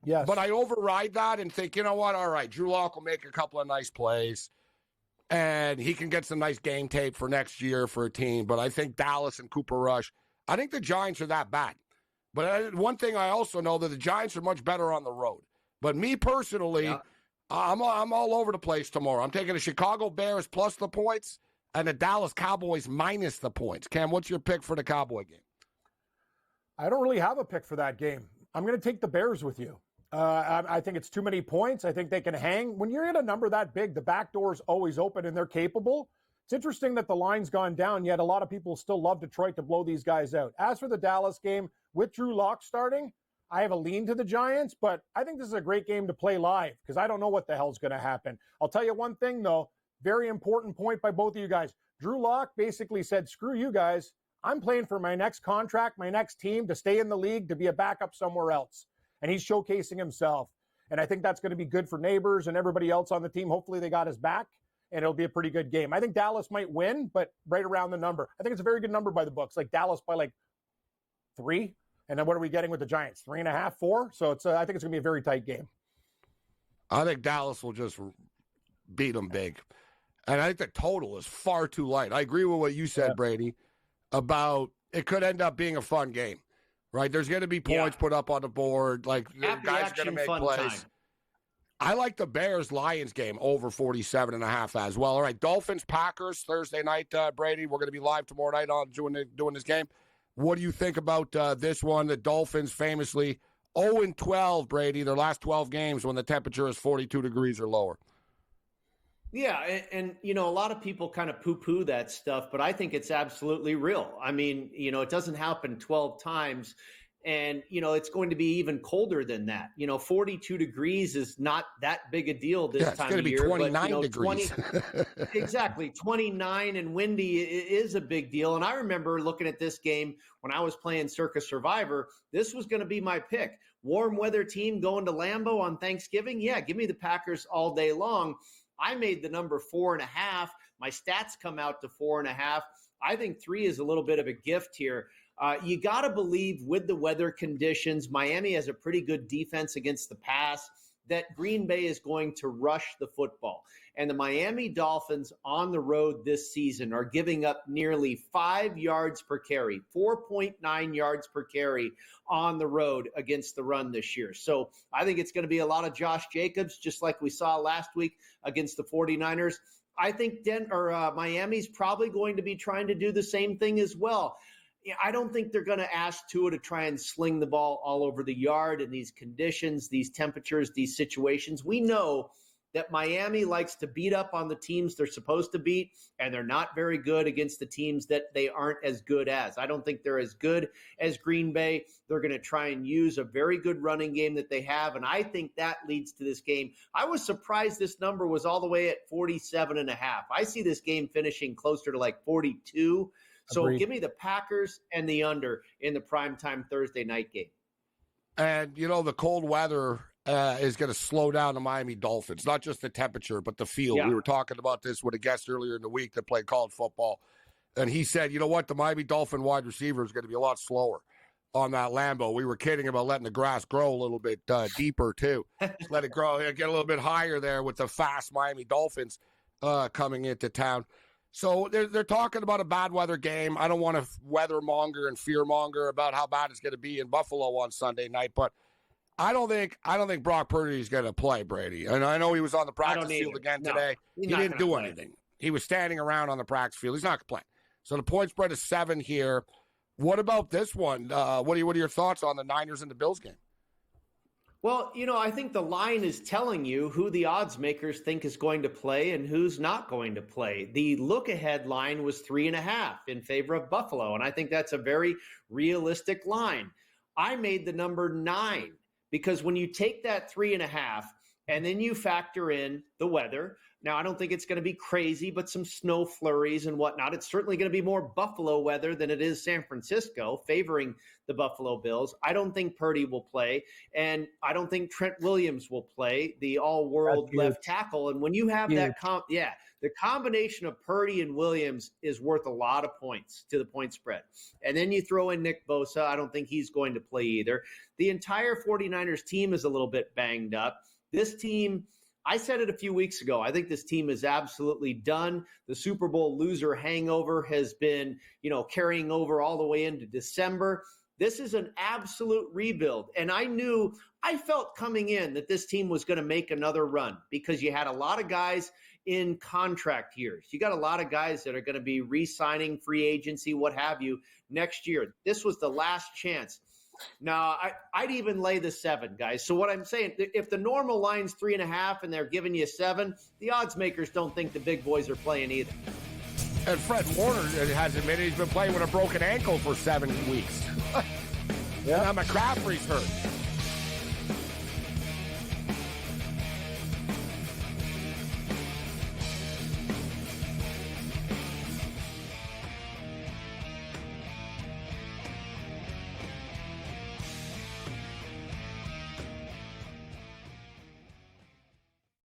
Speaker 3: Yes. But I override that and think, you know what? All right, Drew Lock will make a couple of nice plays, and he can get some nice game tape for next year for a team. But I think Dallas and Cooper Rush, I think the Giants are that bad. But one thing I also know that the Giants are much better on the road. But me personally, I'm all over the place tomorrow. I'm taking the Chicago Bears plus the points and the Dallas Cowboys minus the points. Cam, what's your pick for the Cowboy game?
Speaker 11: I don't really have a pick for that game. I'm going to take the Bears with you. I think it's too many points. I think they can hang. When you're in a number that big, the back door's always open and they're capable. It's interesting that the line's gone down, yet a lot of people still love Detroit to blow these guys out. As for the Dallas game, with Drew Lock starting, I have a lean to the Giants, but I think this is a great game to play live because I don't know what the hell's going to happen. I'll tell you one thing, though. Very important point by both of you guys. Drew Lock basically said, screw you guys. I'm playing for my next contract, my next team, to stay in the league, to be a backup somewhere else. And he's showcasing himself. And I think that's going to be good for Neighbors and everybody else on the team. Hopefully they got his back, and it'll be a pretty good game. I think Dallas might win, but right around the number. I think it's a very good number by the books, like Dallas by like 3. And then what are we getting with the Giants? 3.5, 4? So it's I think it's going to be a very tight game.
Speaker 3: I think Dallas will just beat them big. And I think the total is far too light. I agree with what you said, Brady, about it could end up being a fun game, right? There's going to be points put up on the board. Like, guys are going to make plays.
Speaker 12: Time.
Speaker 3: I like the Bears-Lions game over 47.5 as well. All right, Dolphins-Packers Thursday night, Brady. We're going to be live tomorrow night on doing this game. What do you think about this one? The Dolphins famously 0-12, Brady, their last 12 games when the temperature is 42 degrees or lower.
Speaker 12: Yeah, and you know, a lot of people kind of poo-poo that stuff, but I think it's absolutely real. I mean, you know, it doesn't happen 12 times, and, you know, it's going to be even colder than that. You know, 42 degrees is not that big a deal this time of year.
Speaker 3: It's going to be 29 degrees.
Speaker 12: Exactly, 29 and windy is a big deal. And I remember looking at this game when I was playing Circus Survivor. This was going to be my pick. Warm weather team going to Lambeau on Thanksgiving. Yeah, give me the Packers all day long. I made the number 4.5. My stats come out to 4.5. I think 3 is a little bit of a gift here. You got to believe with the weather conditions, Miami has a pretty good defense against the pass, that Green Bay is going to rush the football. And the Miami Dolphins on the road this season are giving up nearly 5 yards per carry, 4.9 yards per carry on the road against the run this year. So I think it's going to be a lot of Josh Jacobs, just like we saw last week against the 49ers. I think Miami's probably going to be trying to do the same thing as well. I don't think they're going to ask Tua to try and sling the ball all over the yard in these conditions, these temperatures, these situations. We know that Miami likes to beat up on the teams they're supposed to beat, and they're not very good against the teams that they aren't as good as. I don't think they're as good as Green Bay. They're going to try and use a very good running game that they have, and I think that leads to this game. I was surprised this number was all the way at 47.5. I see this game finishing closer to like 42. So
Speaker 3: Agreed.
Speaker 12: Give me the Packers and the under in the primetime Thursday night game.
Speaker 3: And, you know, the cold weather is going to slow down the Miami Dolphins, not just the temperature, but the field.
Speaker 12: Yeah.
Speaker 3: We were talking about this with a guest earlier in the week that played college football. And he said, you know what, the Miami Dolphin wide receiver is going to be a lot slower on that Lambeau. We were kidding about letting the grass grow a little bit deeper, too. Just let it grow, get a little bit higher there with the fast Miami Dolphins coming into town. So they're talking about a bad weather game. I don't want to weather monger and fear monger about how bad it's going to be in Buffalo on Sunday night, but I don't think Brock Purdy is going to play, Brady. And I know he was on the practice field again today. He didn't do anything. He was standing around on the practice field. He's not going to play. So the point spread is 7 here. What about this one? What are your thoughts on the Niners and the Bills game?
Speaker 12: Well, I think the line is telling you who the odds makers think is going to play and who's not going to play. The look-ahead line was 3.5 in favor of Buffalo, and I think that's a very realistic line. I made the number 9 because when you take that 3.5 and then you factor in the weather, now I don't think it's going to be crazy, but some snow flurries and whatnot. It's certainly going to be more Buffalo weather than it is San Francisco, favoring the Buffalo Bills. I don't think Purdy will play, and I don't think Trent Williams will play, the all-world left tackle. And when you have that, the combination of Purdy and Williams is worth a lot of points to the point spread. And then you throw in Nick Bosa. I don't think he's going to play either. The entire 49ers team is a little bit banged up. This team, I said it a few weeks ago, I think this team is absolutely done. The Super Bowl loser hangover has been, carrying over all the way into December. This is an absolute rebuild. And I felt coming in that this team was going to make another run because you had a lot of guys in contract years. You got a lot of guys that are going to be re-signing, free agency, what have you, next year. This was the last chance. Now, I'd even lay the 7, guys. So what I'm saying, if the normal line's 3.5 and they're giving you 7, the odds makers don't think the big boys are playing either.
Speaker 3: And Fred Warner has admitted he's been playing with a broken ankle for 7 weeks. Yeah, McCaffrey's hurt.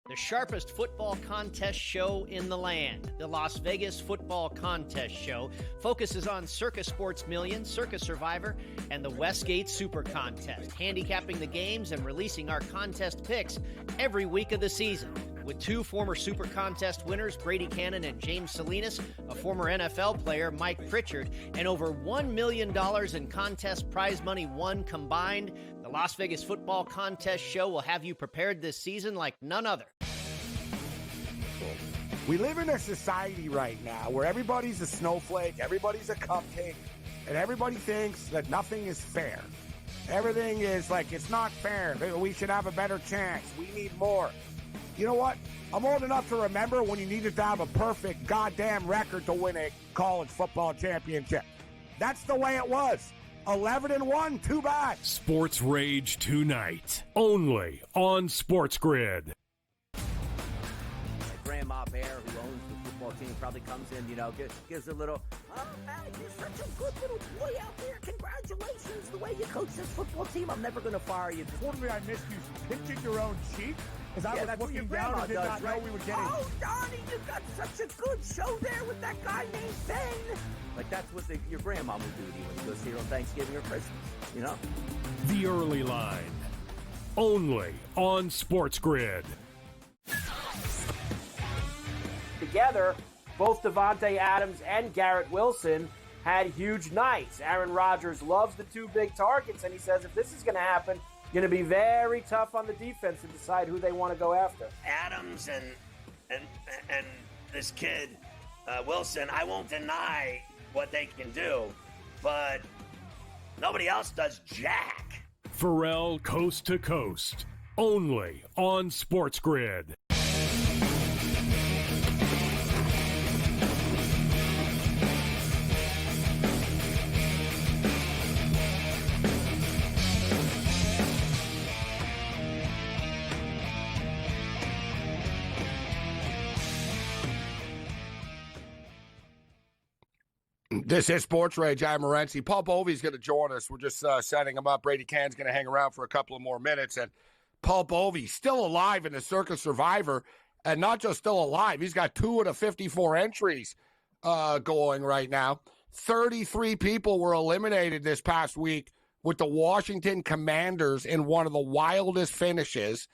Speaker 13: The sharpest football contest show in the land, the Las Vegas Football Contest Show, focuses on Circus Sports Million, Circus Survivor, and the Westgate Super Contest, handicapping the games and releasing our contest picks every week of the season. With 2 former Super Contest winners, Brady Cannon and James Salinas, a former NFL player, Mike Pritchard, and over $1 million in contest prize money won combined, the Las Vegas Football Contest Show will have you prepared this season like none other.
Speaker 3: We live in a society right now where everybody's a snowflake, everybody's a cupcake, and everybody thinks that nothing is fair. Everything is like, it's not fair. We should have a better chance. We need more. You know what? I'm old enough to remember when you needed to have a perfect goddamn record to win a college football championship. That's the way it was. 11-1, too bad.
Speaker 10: Sports Rage tonight, only on SportsGrid.
Speaker 8: Grandma Bear, who owns the football team, probably comes in, gives a little, oh, man, you're such a good little boy out there. Congratulations, the way you coach this football team. I'm never going to fire you.
Speaker 11: Told me I missed you pinching your own cheek? Because I was looking down and did not know we were getting...
Speaker 8: Oh, Donnie, you got such a good show there with that guy named Ben. Like, that's what your grandma would do to you when you go see her on Thanksgiving or Christmas,
Speaker 10: The early line, only on SportsGrid.
Speaker 15: Together, both Devontae Adams and Garrett Wilson had huge nights. Aaron Rodgers loves the 2 big targets, and he says if this is going to happen, going to be very tough on the defense to decide who they want to go after.
Speaker 14: Adams and this kid, Wilson, I won't deny what they can do, but nobody else does jack.
Speaker 10: Pharrell Coast to Coast, only on SportsGrid.
Speaker 3: This is Sports Rage. I'm Morency. Paul Bovey's going to join us. We're just setting him up. Brady Cannon's going to hang around for a couple of more minutes. And Paul Bovey still alive in the Circus Survivor. And not just still alive. He's got 2 of the 54 entries going right now. 33 people were eliminated this past week with the Washington Commanders in one of the wildest finishes.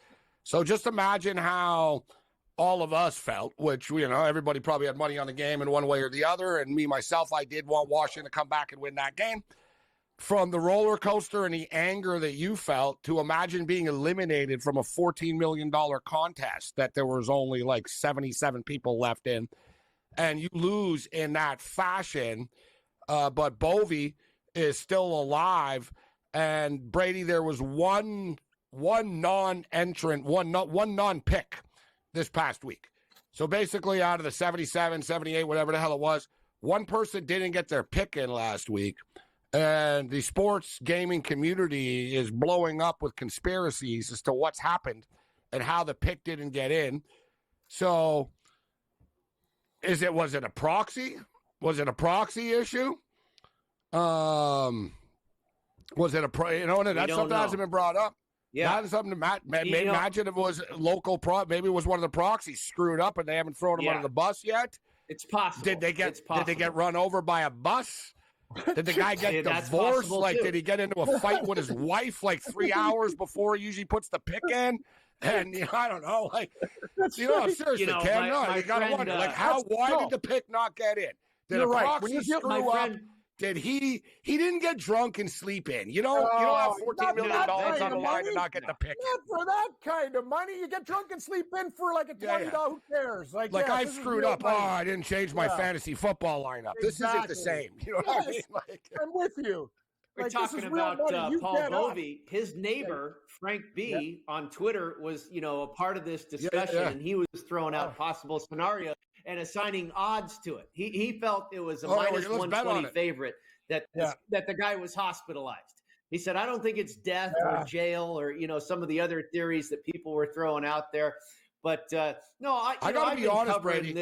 Speaker 3: So just imagine how all of us felt, which, everybody probably had money on the game in one way or the other. And me, myself, I did want Washington to come back and win that game. from the roller coaster and the anger that you felt to imagine being eliminated from a $14 million contest that there was only like 77 people left in, and you lose in that fashion. But Bovey is still alive. And Brady, there was one non-entrant, one non-pick this past week. So basically out of the 77, 78, whatever the hell it was, one person didn't get their pick in last week. And the sports gaming community is blowing up with conspiracies as to what's happened and how the pick didn't get in. So was it a proxy? Was it a proxy issue? Was it that's something that hasn't been brought up. Yeah. That's something to imagine if it was local maybe it was one of the proxies screwed up and they haven't thrown him under the bus yet.
Speaker 12: It's possible.
Speaker 3: Did they get run over by a bus? Did the guy get divorced? Like, did he get into a fight with his wife like 3 hours before he usually puts the pick in? And I don't know, like, seriously, Cam, you gotta wonder, like, why did the pick not get in? Did a proxy screw up? Did he didn't get drunk and sleep in? You don't have $14 million on the line to not get the pick.
Speaker 11: Not for that kind of money. You get drunk and sleep in for like a $20. Who cares? Like
Speaker 3: I screwed up. Money. I didn't change my fantasy football lineup. Exactly. This isn't the same. You know what I mean? Like,
Speaker 11: I'm with you.
Speaker 12: We're talking about Paul Bovey. His neighbor, Frank B, on Twitter was, a part of this discussion, and he was throwing out possible scenarios and assigning odds to it. He felt it was a minus 120 favorite that the guy was hospitalized. He said, I don't think it's death or jail or, some of the other theories that people were throwing out there. But no, I got to be honest, Brady.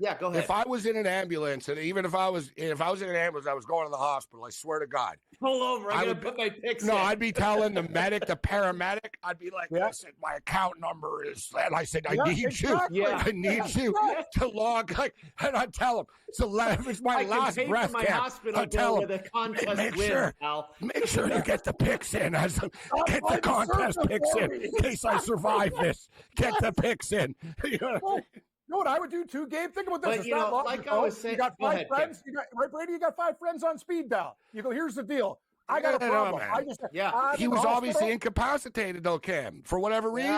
Speaker 12: Yeah, go ahead.
Speaker 3: If I was in an ambulance, and even if I was in an ambulance, I was going to the hospital. I swear to God.
Speaker 12: Pull over. I'm going to put my picks in.
Speaker 3: No, I'd be telling the paramedic. I'd be like, listen, my account number is, and I said, I need you. Yeah. I need you to log. And I tell him, it's my last breath.
Speaker 12: My hospital bill with a contest win, Al.
Speaker 3: Make sure you get the picks in. Get the contest picks in case I survive this. Get the picks in.
Speaker 11: You know what I would do too, Gabe? Think about this.
Speaker 12: But,
Speaker 11: it's not long
Speaker 12: like
Speaker 11: ago.
Speaker 12: I was saying,
Speaker 11: you got five friends. Brady, you got 5 friends on speed dial. You go, here's the deal. I got a problem.
Speaker 3: He was obviously incapacitated, though, Cam, for whatever reason.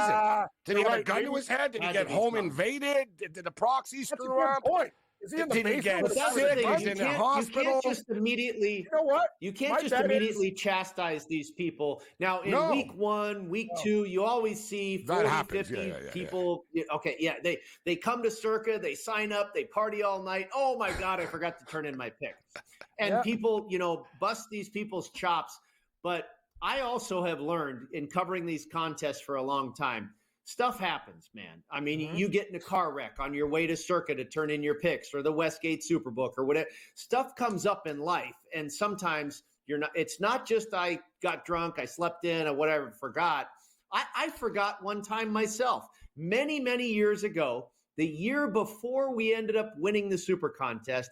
Speaker 3: Did he have a gun to his head? Did he get home invaded? Did the proxy screw up?
Speaker 11: Point. Is he in the
Speaker 3: Did he get sick? Was in the hospital?
Speaker 12: You can't just immediately.
Speaker 11: You know what?
Speaker 12: You can't just immediately chastise these people. Now, in week 1, week 2, you always see 40, 50 people. Okay, they come to Circa, they sign up, they party all night. Oh my God, I forgot to turn in my pick. And people, bust these people's chops. But I also have learned in covering these contests for a long time. Stuff happens, man. I mean, you get in a car wreck on your way to Circa to turn in your picks or the Westgate Superbook or whatever. Stuff comes up in life, and sometimes it's not just I got drunk, I slept in, or whatever, forgot. I forgot one time myself. Many, many years ago, the year before we ended up winning the Super Contest,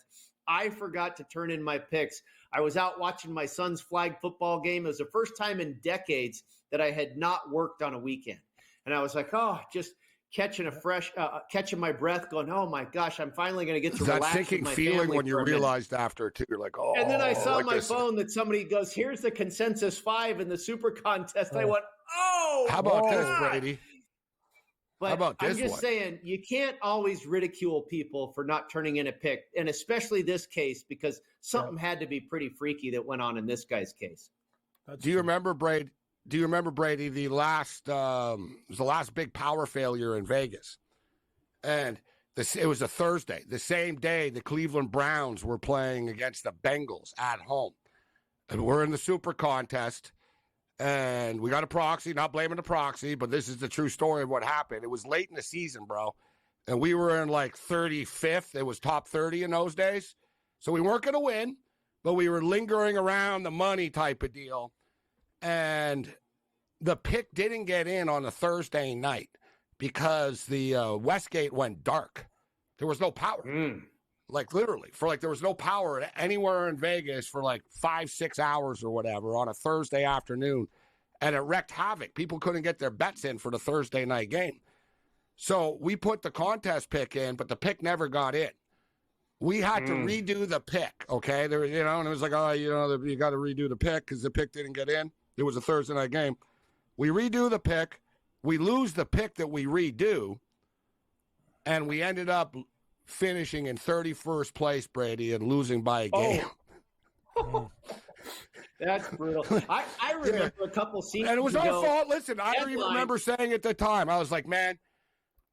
Speaker 12: I forgot to turn in my picks. I was out watching my son's flag football game. It was the first time in decades that I had not worked on a weekend. And I was like, just catching my breath, going, oh my gosh, I'm finally going to get to relax.
Speaker 3: That sinking feeling when you realized after too, you're like, oh.
Speaker 12: And then I saw my phone that somebody goes, here's the consensus 5 in the Super Contest. I went,
Speaker 3: how about this, Brady?
Speaker 12: But
Speaker 3: how about this
Speaker 12: I'm just saying, you can't always ridicule people for not turning in a pick, and especially this case, because something had to be pretty freaky that went on in this guy's case.
Speaker 3: Do you remember, Brady? The last big power failure in Vegas, and it was a Thursday. The same day, the Cleveland Browns were playing against the Bengals at home, and we're in the Super Contest, and we got a proxy. Not blaming the proxy, but this is the true story of what happened. It was late in the season, bro, and we were in like 35th. It was top 30 in those days, so we weren't going to win, but we were lingering around the money type of deal. And the pick didn't get in on a Thursday night because the Westgate went dark. There was no power. Like literally there was no power anywhere in Vegas for like 5-6 hours or whatever on a Thursday afternoon. And it wreaked havoc. People couldn't get their bets in for the Thursday night game. So we put the contest pick in, but the pick never got in. We had to redo the pick, okay? There, and it was like, you got to redo the pick because the pick didn't get in. It was a Thursday night game. We redo the pick. We lose the pick that we redo, and we ended up finishing in 31st place, Brady, and losing by a game.
Speaker 12: Oh. That's brutal. I remember a couple seasons
Speaker 3: and it was
Speaker 12: ago,
Speaker 3: our fault. Listen, I even remember saying at the time, I was like, man,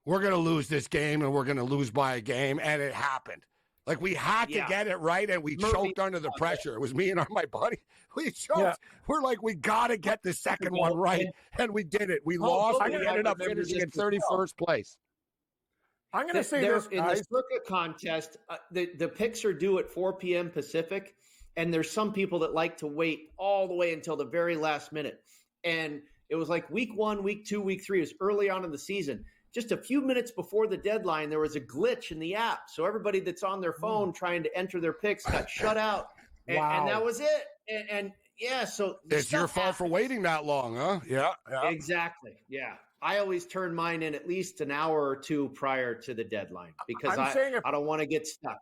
Speaker 3: we're going to lose this game, and we're going to lose by a game, and it happened. Like, we had to get it right, and we choked under the pressure. It was me and my buddy. We choked. Yeah. We're like, we got to get the second one right, and we did it. We lost, and we ended up finishing in 31st place.
Speaker 11: I'm going to say this,
Speaker 12: in the circuit contest, the picks are due at 4 p.m. Pacific, and there's some people that like to wait all the way until the very last minute. And it was like week 1, week 2, week 3. It was early on in the season. Just a few minutes before the deadline, there was a glitch in the app. So everybody that's on their phone trying to enter their picks got shut out. And, and that was it. And so
Speaker 3: it's your fault for waiting that long, huh? Yeah.
Speaker 12: Exactly. Yeah. I always turn mine in at least an hour or two prior to the deadline because I don't want to get stuck.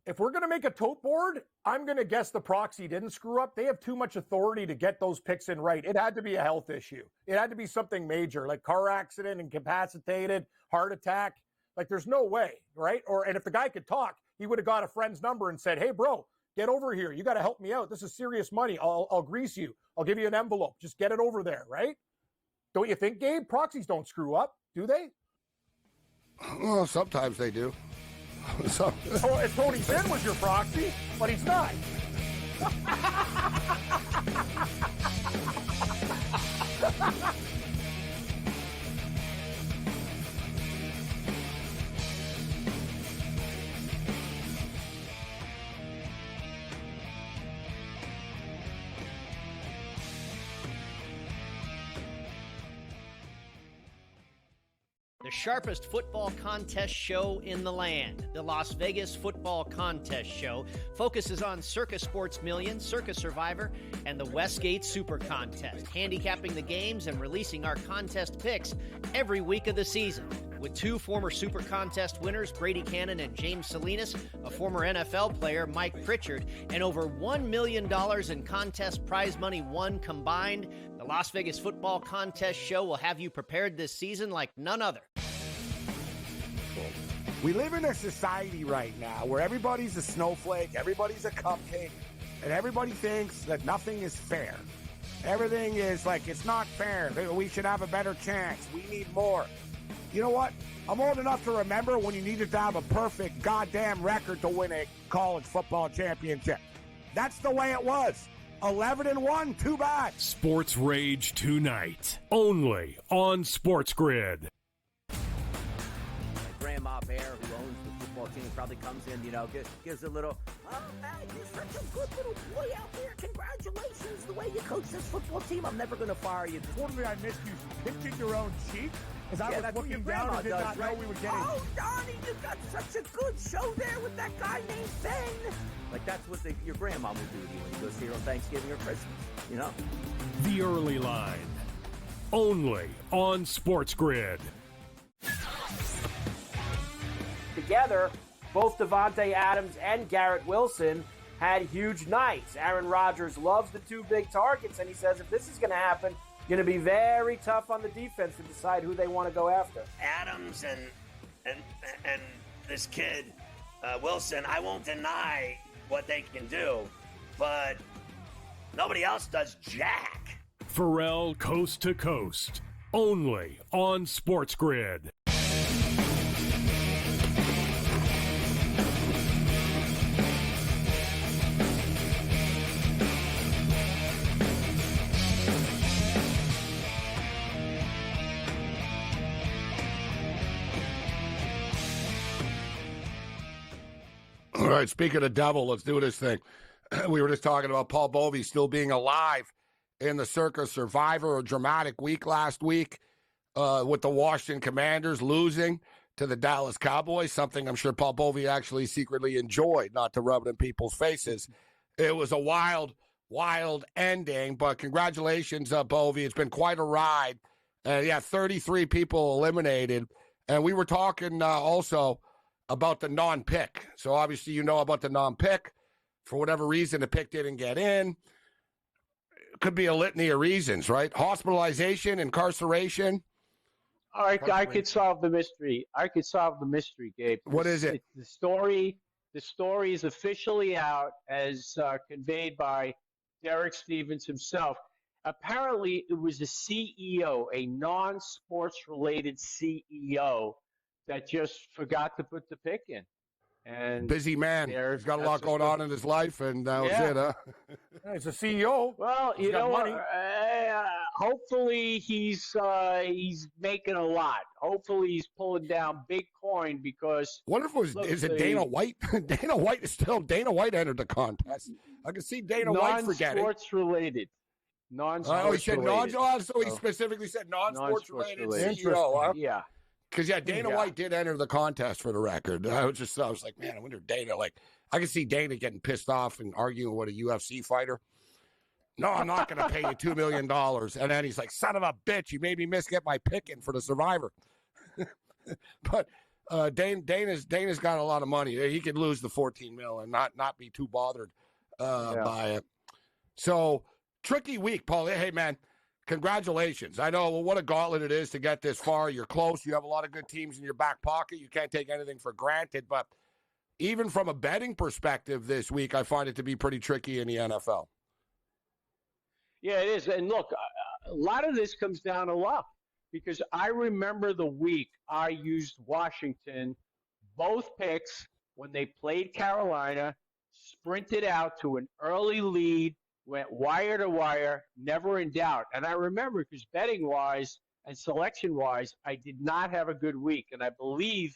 Speaker 11: If we're going to make a tote board, I'm going to guess the proxy didn't screw up. They have too much authority to get those picks in right. It had to be a health issue. It had to be something major, like car accident, incapacitated, heart attack. Like, there's no way, right? And if the guy could talk, he would have got a friend's number and said, hey, bro, get over here. You got to help me out. This is serious money. I'll grease you. I'll give you an envelope. Just get it over there, right? Don't you think, Gabe? Proxies don't screw up, do they?
Speaker 3: Well, sometimes they do. So,
Speaker 11: if Tony Finn was your proxy, but he's not.
Speaker 13: The sharpest football contest show in the land, the Las Vegas Football Contest Show, focuses on Circus Sports Million, Circus Survivor, and the Westgate Super Contest, handicapping the games and releasing our contest picks every week of the season. With 2 former Super Contest winners, Brady Cannon and James Salinas, a former NFL player, Mike Pritchard, and over $1 million in contest prize money won combined, the Las Vegas Football Contest Show will have you prepared this season like none other.
Speaker 3: We live in a society right now where everybody's a snowflake, everybody's a cupcake, and everybody thinks that nothing is fair. Everything is like, it's not fair. We should have a better chance. We need more. You know what? I'm old enough to remember when you needed to have a perfect goddamn record to win a college football championship. That's the way it was. 11-1, too bad.
Speaker 10: Sports Rage tonight, only on SportsGrid.
Speaker 8: Grandma Bear, who owns the football team, probably comes in, gives a little, oh, man, you're such a good little boy out there. Congratulations, the way you coach this football team. I'm never going to fire you.
Speaker 16: Totally, I missed you. You picked your own cheek? As I was looking down and did not know we were getting.
Speaker 8: Oh, Donnie, you got such a good show there with that guy named Ben. Like, that's what your grandma will do to you when you go see her on Thanksgiving or Christmas,
Speaker 10: The Early Line, only on SportsGrid.
Speaker 15: Together, both Davante Adams and Garrett Wilson had huge nights. Aaron Rodgers loves the 2 big targets, and he says if this is going to happen, going to be very tough on the defense to decide who they want to go after.
Speaker 14: Adams and this kid, Wilson, I won't deny what they can do, but nobody else does jack.
Speaker 10: Pharrell Coast to Coast, only on SportsGrid.
Speaker 3: All right, speaking of devil, let's do this thing. We were just talking about Paul Bovey still being alive in the Circus Survivor, a dramatic week last week with the Washington Commanders losing to the Dallas Cowboys, something I'm sure Paul Bovey actually secretly enjoyed, not to rub it in people's faces. It was a wild, wild ending, but congratulations, Bovey. It's been quite a ride. 33 people eliminated. And we were talking also about the non-pick. So obviously you know about the non-pick. For whatever reason, the pick didn't get in. It could be a litany of reasons, right? Hospitalization, incarceration.
Speaker 17: I could solve the mystery. Gabe.
Speaker 3: What is it?
Speaker 17: The story is officially out as conveyed by Derek Stevens himself. Apparently, it was a CEO, a non-sports related CEO, that just forgot to put the pick in. And
Speaker 3: busy man. He's got a lot going on in his life, and that was it, huh?
Speaker 11: He's a CEO.
Speaker 17: Well, you know what? Hopefully he's making a lot. Hopefully he's pulling down big coin because.
Speaker 3: Wonder if it was is it Dana White? Dana White entered the contest. I can see Dana White forgetting.
Speaker 17: Non-sports related.
Speaker 3: He said non-sports. So he specifically said non-sports related CEO. Huh?
Speaker 17: Yeah.
Speaker 3: Because Dana White did enter the contest for the record. I was like, man, I wonder Dana. Like, I can see Dana getting pissed off and arguing with a UFC fighter. No, I'm not going to pay you $2 million. And then he's like, son of a bitch, you made me get my pick in for the Survivor. But Dana's got a lot of money. He could lose the $14 million and not be too bothered by it. So tricky week, Paul. Hey, man. Congratulations. I know what a gauntlet it is to get this far. You're close. You have a lot of good teams in your back pocket. You can't take anything for granted. But even from a betting perspective this week, I find it to be pretty tricky in the NFL.
Speaker 17: Yeah, it is. And look, a lot of this comes down to luck because I remember the week I used Washington, both picks, when they played Carolina, sprinted out to an early lead, went wire to wire, never in doubt. And I remember because betting-wise and selection-wise, I did not have a good week. And I believe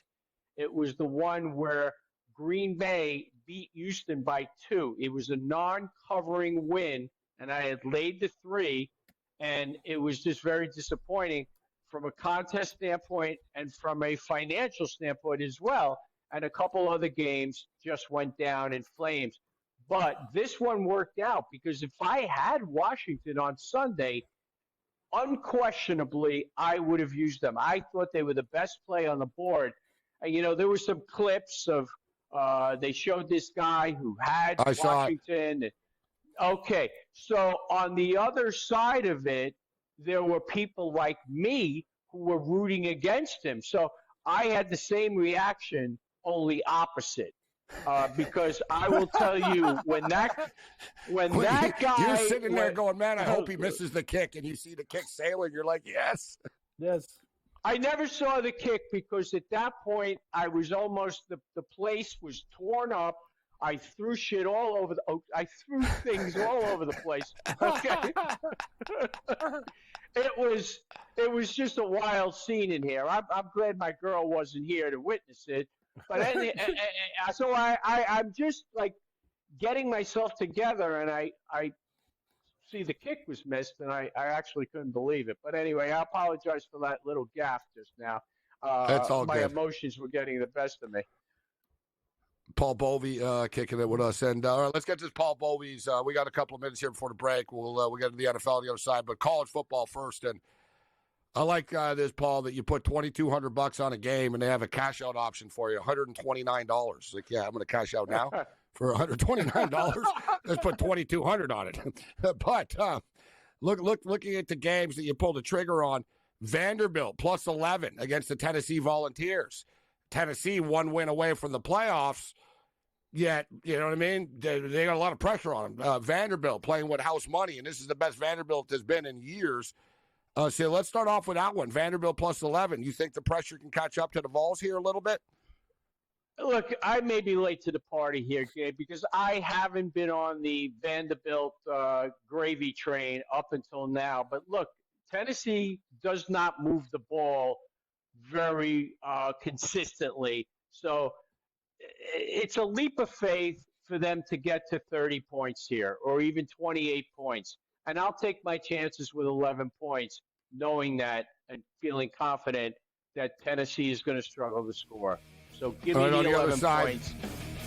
Speaker 17: it was the one where Green Bay beat Houston by 2. It was a non-covering win, and I had laid the 3, and it was just very disappointing from a contest standpoint and from a financial standpoint as well. And a couple other games just went down in flames. But this one worked out because if I had Washington on Sunday, unquestionably, I would have used them. I thought they were the best play on the board. And, you know, there were some clips of they showed this guy who had Washington. Okay, so on the other side of it, there were people like me who were rooting against him. So I had the same reaction, only opposite. Because I will tell you, when that guy,
Speaker 3: you're sitting there going, man, I hope he misses the kick, and you see the kick sailing, you're like, yes.
Speaker 17: I never saw the kick because at that point I was almost the place was torn up. I threw shit all over I threw things all over the place. Okay, it was just a wild scene in here. I'm glad my girl wasn't here to witness it. But so I'm just like getting myself together, and I see the kick was missed, and I actually couldn't believe it. But anyway, I apologize for that little gaffe just now.
Speaker 3: That's all
Speaker 17: my
Speaker 3: good.
Speaker 17: emotions were getting the best of me.
Speaker 3: Paul Bovey kicking it with us. And all right, let's get to Paul Bovey's. We got a couple of minutes here before the break. We'll get to the NFL on the other side, but college football first. And I like this, Paul, that you put $2,200 on a game and they have a cash out option for you, $129. Like, yeah, I'm going to cash out now for $129. Let's put $2,200 on it. But looking at the games that you pulled the trigger on, Vanderbilt plus 11 against the Tennessee Volunteers. Tennessee 1 win away from the playoffs. Yet, you know what I mean? They got a lot of pressure on them. Vanderbilt playing with house money, and this is the best Vanderbilt has been in years. So let's start off with that one. Vanderbilt plus 11. You think the pressure can catch up to the Vols here a little bit?
Speaker 17: Look, I may be late to the party here, Gabe, because I haven't been on the Vanderbilt gravy train up until now. But look, Tennessee does not move the ball very consistently. So it's a leap of faith for them to get to 30 points here or even 28 points. And I'll take my chances with 11 points, knowing that and feeling confident that Tennessee is going to struggle to score. So give me the 11 points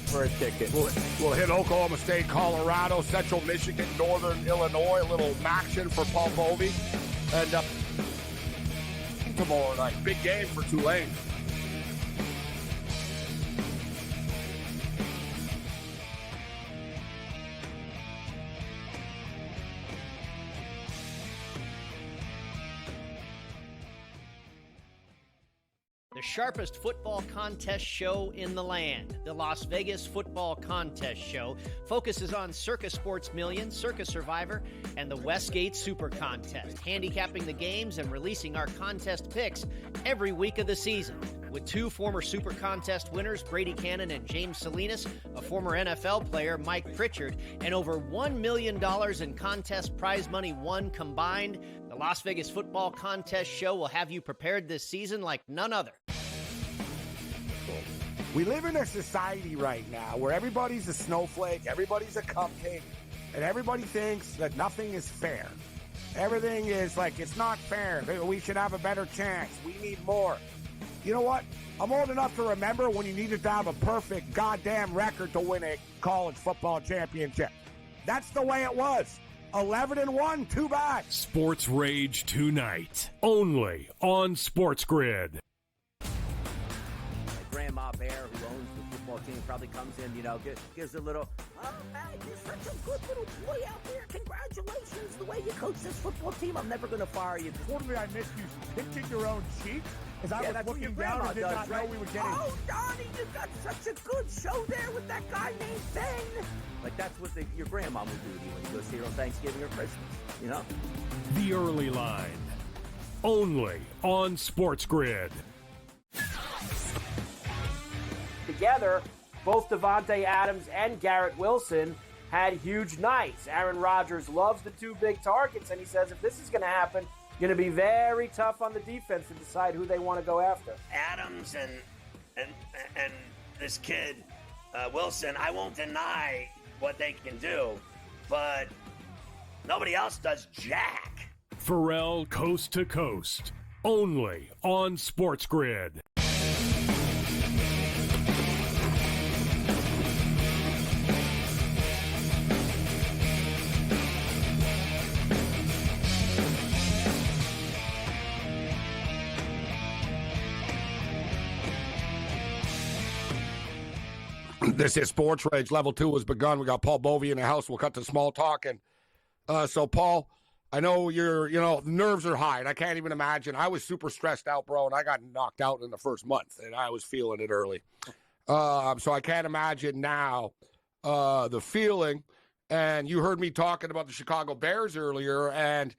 Speaker 17: for a ticket.
Speaker 3: We'll hit Oklahoma State, Colorado, Central Michigan, Northern Illinois. A little action for Paul Bovey. And tomorrow night, big game for Tulane.
Speaker 13: the sharpest football contest show in the land. The Las Vegas Football Contest Show focuses on Circus Sports Million, Circus Survivor, and the Westgate Super Contest, handicapping the games and releasing our contest picks every week of the season. With two former Super Contest winners, Brady Cannon and James Salinas, a former NFL player, Mike Pritchard, and over $1 million in contest prize money won combined, the Las Vegas Football Contest Show will have you prepared this season like none other.
Speaker 3: We live in a society right now where everybody's a snowflake, everybody's a cupcake, and everybody thinks that nothing is fair. Everything is like, it's not fair. We should have a better chance. We need more. You know what? I'm old enough to remember when you needed to have a perfect goddamn record to win a college football championship. That's the way it was. 11-1, too bad.
Speaker 10: Sports Rage tonight, only on SportsGrid.
Speaker 8: Grandma Bear, who owns the football team, probably comes in, gives a little, oh, man, you're such a good little boy out there. Congratulations, the way you coach this football team. I'm never going to fire you.
Speaker 16: Totally, I missed you pinching your own cheek as I was looking down and did not know we were getting.
Speaker 8: Oh, Donnie, you got such a good show there with that guy named Ben. Like, that's what your grandma would do to you when you go see her on Thanksgiving or Christmas,
Speaker 10: The Early Line, only on SportsGrid.
Speaker 15: Together, both Davante Adams and Garrett Wilson had huge nights. Aaron Rodgers loves the two big targets, and he says if this is going to happen, going to be very tough on the defense to decide who they want to go after.
Speaker 14: Adams and this kid Wilson, I won't deny what they can do, but nobody else does jack.
Speaker 10: Pharrell Coast to Coast, only on SportsGrid.
Speaker 3: This is Sports Rage. Level 2 has begun. We got Paul Bovey in the house. We'll cut to small talking. So, Paul, I know the nerves are high, and I can't even imagine. I was super stressed out, bro, and I got knocked out in the first month, and I was feeling it early. So I can't imagine now the feeling. And you heard me talking about the Chicago Bears earlier, and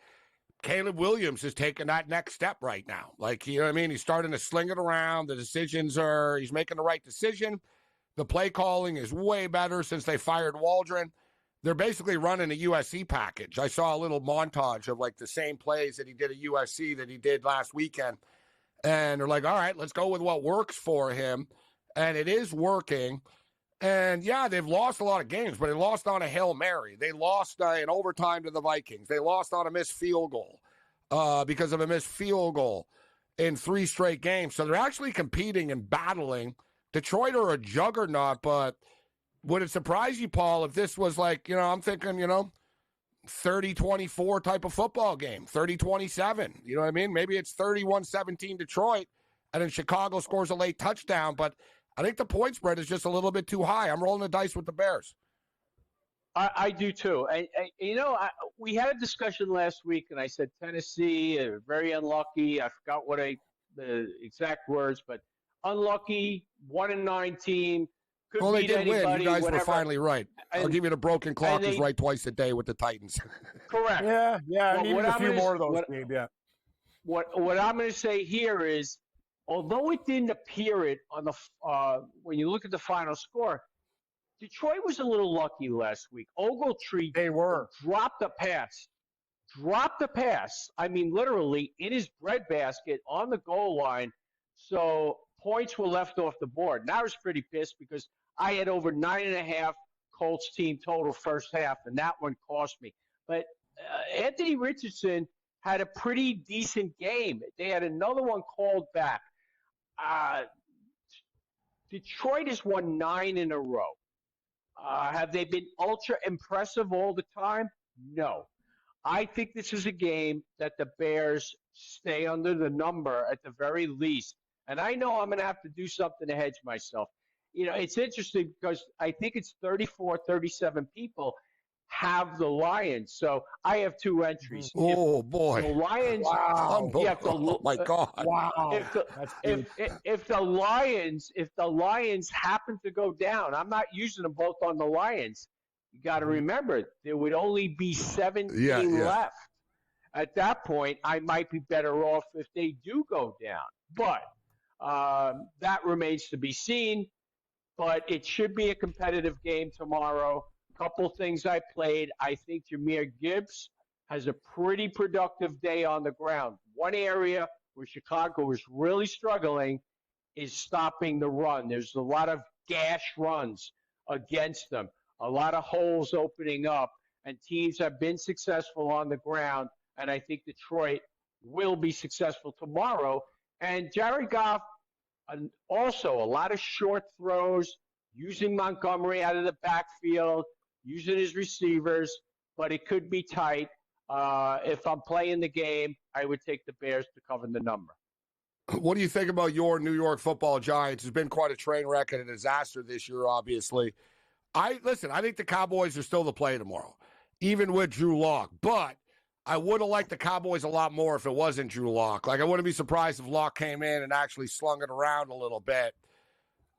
Speaker 3: Caleb Williams is taking that next step right now. Like, you know what I mean? He's starting to sling it around. He's making the right decision. The play calling is way better since they fired Waldron. They're basically running a USC package. I saw a little montage of like the same plays that he did at USC that he did last weekend. And they're like, all right, let's go with what works for him. And it is working. And yeah, they've lost a lot of games, but they lost on a Hail Mary. They lost in overtime to the Vikings. They lost on a missed field goal because of a missed field goal in 3 straight games. So they're actually competing and battling. Detroit are a juggernaut, but would it surprise you, Paul, if this was like, I'm thinking, 30-24 type of football game, 30-27, you know what I mean? Maybe it's 31-17 Detroit, and then Chicago scores a late touchdown, but I think the point spread is just a little bit too high. I'm rolling the dice with the Bears.
Speaker 17: I do too. We had a discussion last week, and I said Tennessee, very unlucky. I forgot the exact words, but unlucky, 1-9 team.
Speaker 3: Well, they did win. You guys
Speaker 17: whatever.
Speaker 3: were finally right. I'll give you the broken clock is right twice a day with the Titans.
Speaker 17: Correct.
Speaker 11: Yeah. I needed a few more of those games, yeah.
Speaker 17: What I'm going to say here is, although it didn't appear it on the when you look at the final score, Detroit was a little lucky last week. Ogletree dropped the pass. I mean, literally in his breadbasket on the goal line. So points were left off the board. And I was pretty pissed because I had over 9.5 Colts team total first half, and that one cost me. But Anthony Richardson had a pretty decent game. They had another one called back. Detroit has won 9 in a row. Have they been ultra impressive all the time? No. I think this is a game that the Bears stay under the number at the very least. And I know I'm going to have to do something to hedge myself. It's interesting because I think it's 34, 37 people have the Lions. So I have two entries.
Speaker 3: Oh boy!
Speaker 17: The Lions.
Speaker 3: Wow! Oh my God!
Speaker 11: Wow!
Speaker 17: If the Lions happen to go down, I'm not using them both on the Lions. You got to remember there would only be 17 left. At that point, I might be better off if they do go down. But that remains to be seen. But it should be a competitive game tomorrow. Couple things I played. I think Jahmyr Gibbs has a pretty productive day on the ground. One area where Chicago is really struggling is stopping the run. There's a lot of gash runs against them, a lot of holes opening up, and teams have been successful on the ground, and I think Detroit will be successful tomorrow. And Jared Goff, also a lot of short throws, using Montgomery out of the backfield, using his receivers, but it could be tight. If I'm playing the game, I would take the Bears to cover the number.
Speaker 3: What do you think about your New York Football Giants? It's been quite a train wreck and a disaster this year, obviously. I think the Cowboys are still the play tomorrow, even with Drew Lock. But I would have liked the Cowboys a lot more if it wasn't Drew Lock. Like, I wouldn't be surprised if Lock came in and actually slung it around a little bit.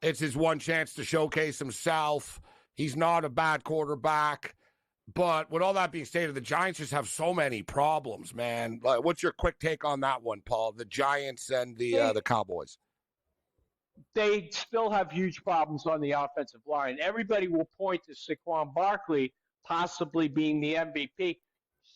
Speaker 3: It's his one chance to showcase himself. He's not a bad quarterback. But with all that being stated, the Giants just have so many problems, man. Like, what's your quick take on that one, Paul? The Giants and the Cowboys.
Speaker 17: They still have huge problems on the offensive line. Everybody will point to Saquon Barkley possibly being the MVP.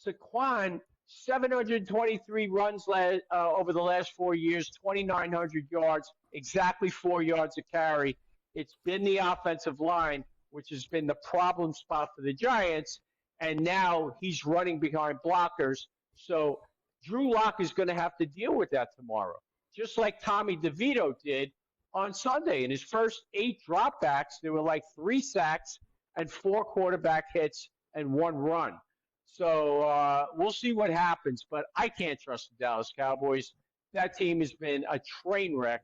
Speaker 17: Saquon, 723 runs over the last 4 years, 2,900 yards, exactly 4 yards a carry. It's been the offensive line, which has been the problem spot for the Giants, and now he's running behind blockers. So Drew Lock is going to have to deal with that tomorrow, just like Tommy DeVito did on Sunday. In his first 8 dropbacks, there were like 3 sacks and 4 quarterback hits and 1 run. So we'll see what happens, but I can't trust the Dallas Cowboys. That team has been a train wreck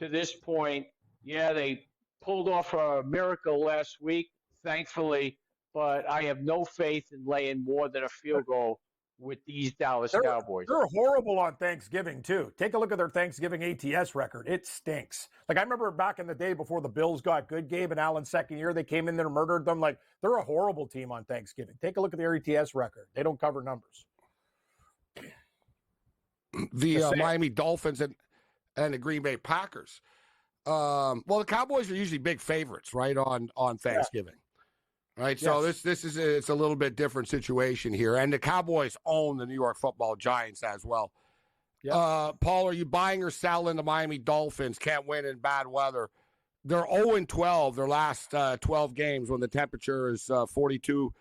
Speaker 17: to this point. Yeah, they pulled off a miracle last week, thankfully, but I have no faith in laying more than a field goal with these Dallas Cowboys.
Speaker 11: They're horrible on Thanksgiving, too. Take a look at their Thanksgiving ATS record. It stinks. Like, I remember back in the day before the Bills got good, Gabe and Allen's second year, they came in there and murdered them. Like, they're a horrible team on Thanksgiving. Take a look at their ATS record. They don't cover numbers.
Speaker 3: The Miami Dolphins and the Green Bay Packers. Well, the Cowboys are usually big favorites, right, on Thanksgiving. Right, yes. So this is it's a little bit different situation here, and the Cowboys own the New York Football Giants as well. Yep. Paul, are you buying or selling the Miami Dolphins? Can't win in bad weather. They're 0-12 their last 12 games when the temperature is 42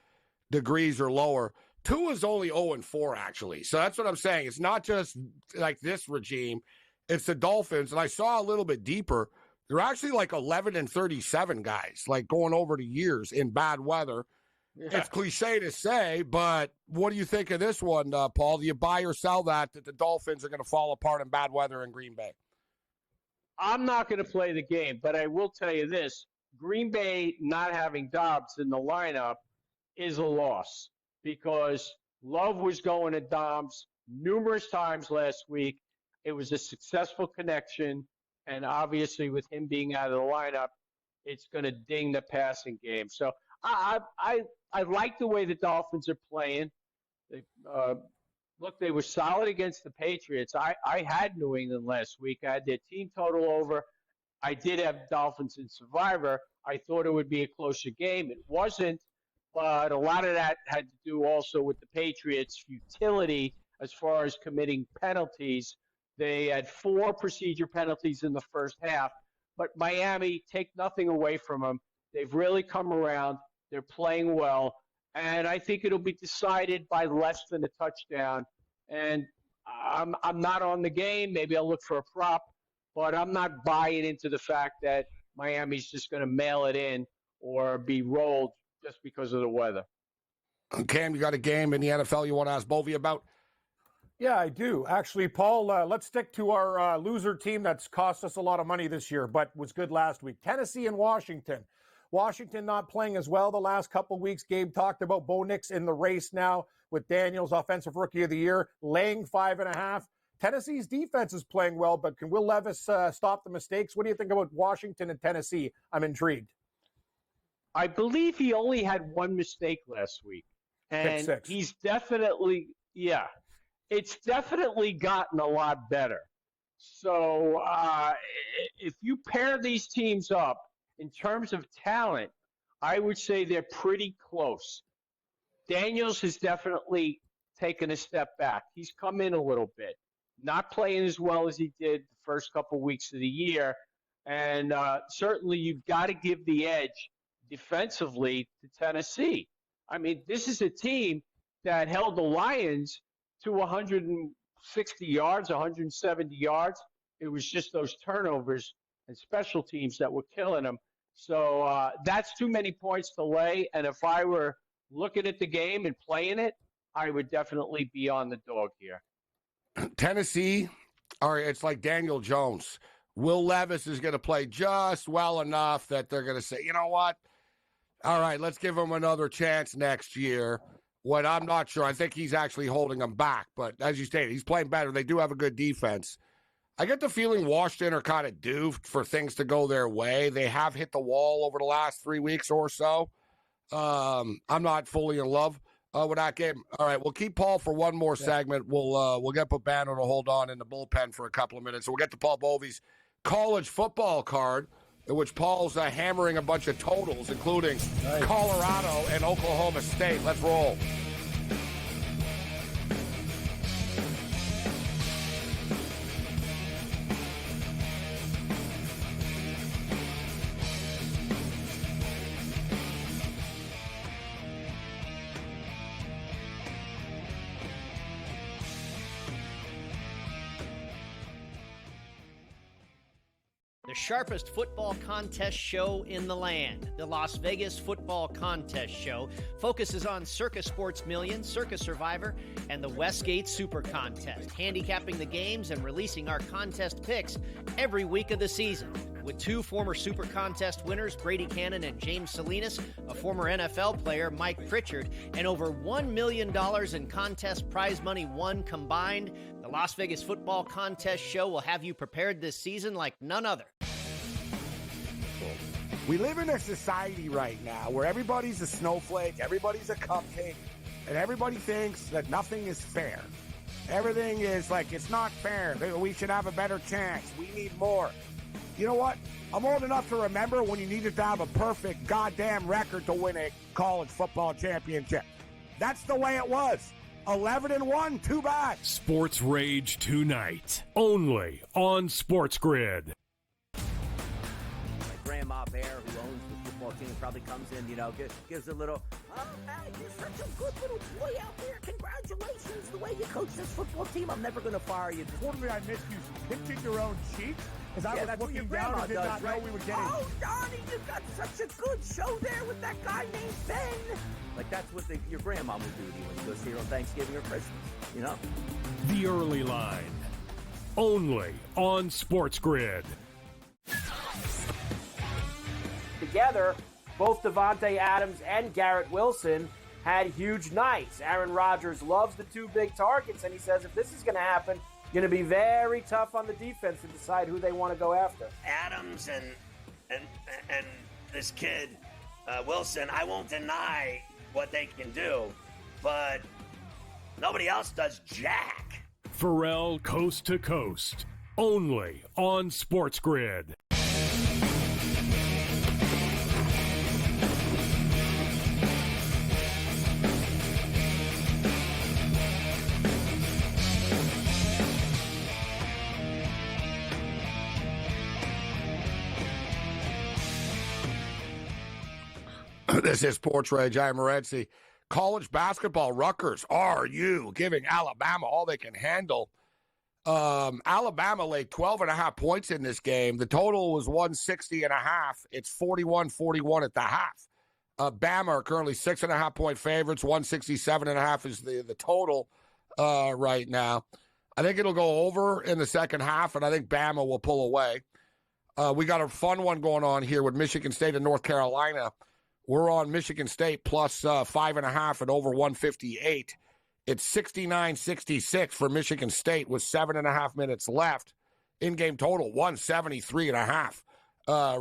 Speaker 3: degrees or lower. Tua is only 0-4 actually, so that's what I'm saying. It's not just like this regime; it's the Dolphins, and I saw a little bit deeper. They're actually like 11-37 guys, like going over the years in bad weather. Yeah. It's cliche to say, but what do you think of this one, Paul? Do you buy or sell that the Dolphins are going to fall apart in bad weather in Green Bay?
Speaker 17: I'm not going to play the game, but I will tell you this. Green Bay not having Dobbs in the lineup is a loss because Love was going to Dobbs numerous times last week. It was a successful connection. And obviously, with him being out of the lineup, it's going to ding the passing game. So I like the way the Dolphins are playing. Look, they were solid against the Patriots. I had New England last week. I had their team total over. I did have Dolphins in Survivor. I thought it would be a closer game. It wasn't, but a lot of that had to do also with the Patriots' futility as far as committing penalties. They had 4 procedure penalties in the first half, but Miami, take nothing away from them. They've really come around. They're playing well, and I think it'll be decided by less than a touchdown. And I'm not on the game. Maybe I'll look for a prop, but I'm not buying into the fact that Miami's just going to mail it in or be rolled just because of the weather.
Speaker 3: Cam, you got a game in the NFL you want to ask Bovey about?
Speaker 11: Yeah, I do. Actually, Paul, let's stick to our loser team that's cost us a lot of money this year, but was good last week. Tennessee and Washington. Washington not playing as well the last couple of weeks. Gabe talked about Bo Nix in the race now with Daniels, Offensive Rookie of the Year, laying 5.5. Tennessee's defense is playing well, but can Will Levis stop the mistakes? What do you think about Washington and Tennessee? I'm intrigued.
Speaker 17: I believe he only had one mistake last week. And he's definitely, it's definitely gotten a lot better. So if you pair these teams up in terms of talent, I would say they're pretty close. Daniels has definitely taken a step back. He's come in a little bit, not playing as well as he did the first couple weeks of the year. And certainly you've got to give the edge defensively to Tennessee. I mean, this is a team that held the Lions to 160 yards, 170 yards. It was just those turnovers and special teams that were killing them. So that's too many points to lay. And if I were looking at the game and playing it, I would definitely be on the dog here.
Speaker 3: Tennessee, all right, it's like Daniel Jones. Will Levis is going to play just well enough that they're going to say, you know what? All right, let's give him another chance next year. What I'm not sure, I think he's actually holding them back. But as you stated, he's playing better. They do have a good defense. I get the feeling Washington are kind of due for things to go their way. They have hit the wall over the last 3 weeks or so. I'm not fully in love with that game. All right, we'll keep Paul for one more segment. We'll get Babano to hold on in the bullpen for a couple of minutes. We'll get to Paul Bovey's college football card, in which Paul's hammering a bunch of totals, including Colorado and Oklahoma State. Let's roll.
Speaker 13: The sharpest football contest show in the land, the Las Vegas Football Contest Show, focuses on Circus Sports Million, Circus Survivor, and the Westgate Super Contest, handicapping the games and releasing our contest picks every week of the season. With two former Super Contest winners, Brady Cannon and James Salinas, a former NFL player, Mike Pritchard, and over $1 million in contest prize money won combined, the Las Vegas Football Contest Show will have you prepared this season like none other.
Speaker 3: We live in a society right now where everybody's a snowflake, everybody's a cupcake, and everybody thinks that nothing is fair. Everything is like, it's not fair. We should have a better chance. We need more. You know what? I'm old enough to remember when you needed to have a perfect goddamn record to win a college football championship. That's the way it was. 11-1, too bad.
Speaker 10: Sports Rage tonight, only on SportsGrid.
Speaker 8: Grandma Bear, who owns the football team, probably comes in, gives a little, oh, man, you're such a good little boy out there. Congratulations, the way you coach this football team. I'm never going to fire you.
Speaker 16: Totally, I missed you pinching your own cheeks as I was looking down and did not know we were getting.
Speaker 8: Oh, Donnie, you got such a good show there with that guy named Ben. Like, that's what your grandma would do to you when you go see her on Thanksgiving or Christmas,
Speaker 10: The Early Line, only on SportsGrid.
Speaker 15: Together, both Davante Adams and Garrett Wilson had huge nights. Aaron Rodgers loves the two big targets, and he says if this is going to happen, going to be very tough on the defense to decide who they want to go after.
Speaker 14: Adams and this kid Wilson, I won't deny what they can do, but nobody else does jack.
Speaker 10: Pharrell Coast to Coast, only on SportsGrid.
Speaker 3: This is SportsRage. I'm Morency. College basketball, Rutgers, are you giving Alabama all they can handle? Alabama laid 12.5 points in this game. The total was 160.5. It's 41-41 at the half. Bama are currently 6.5 point favorites. 167.5 is the total right now. I think it'll go over in the second half, and I think Bama will pull away. We got a fun one going on here with Michigan State and North Carolina. We're on Michigan State plus 5.5 at over 158. It's 69-66 for Michigan State with 7.5 minutes left. In-game total, 173.5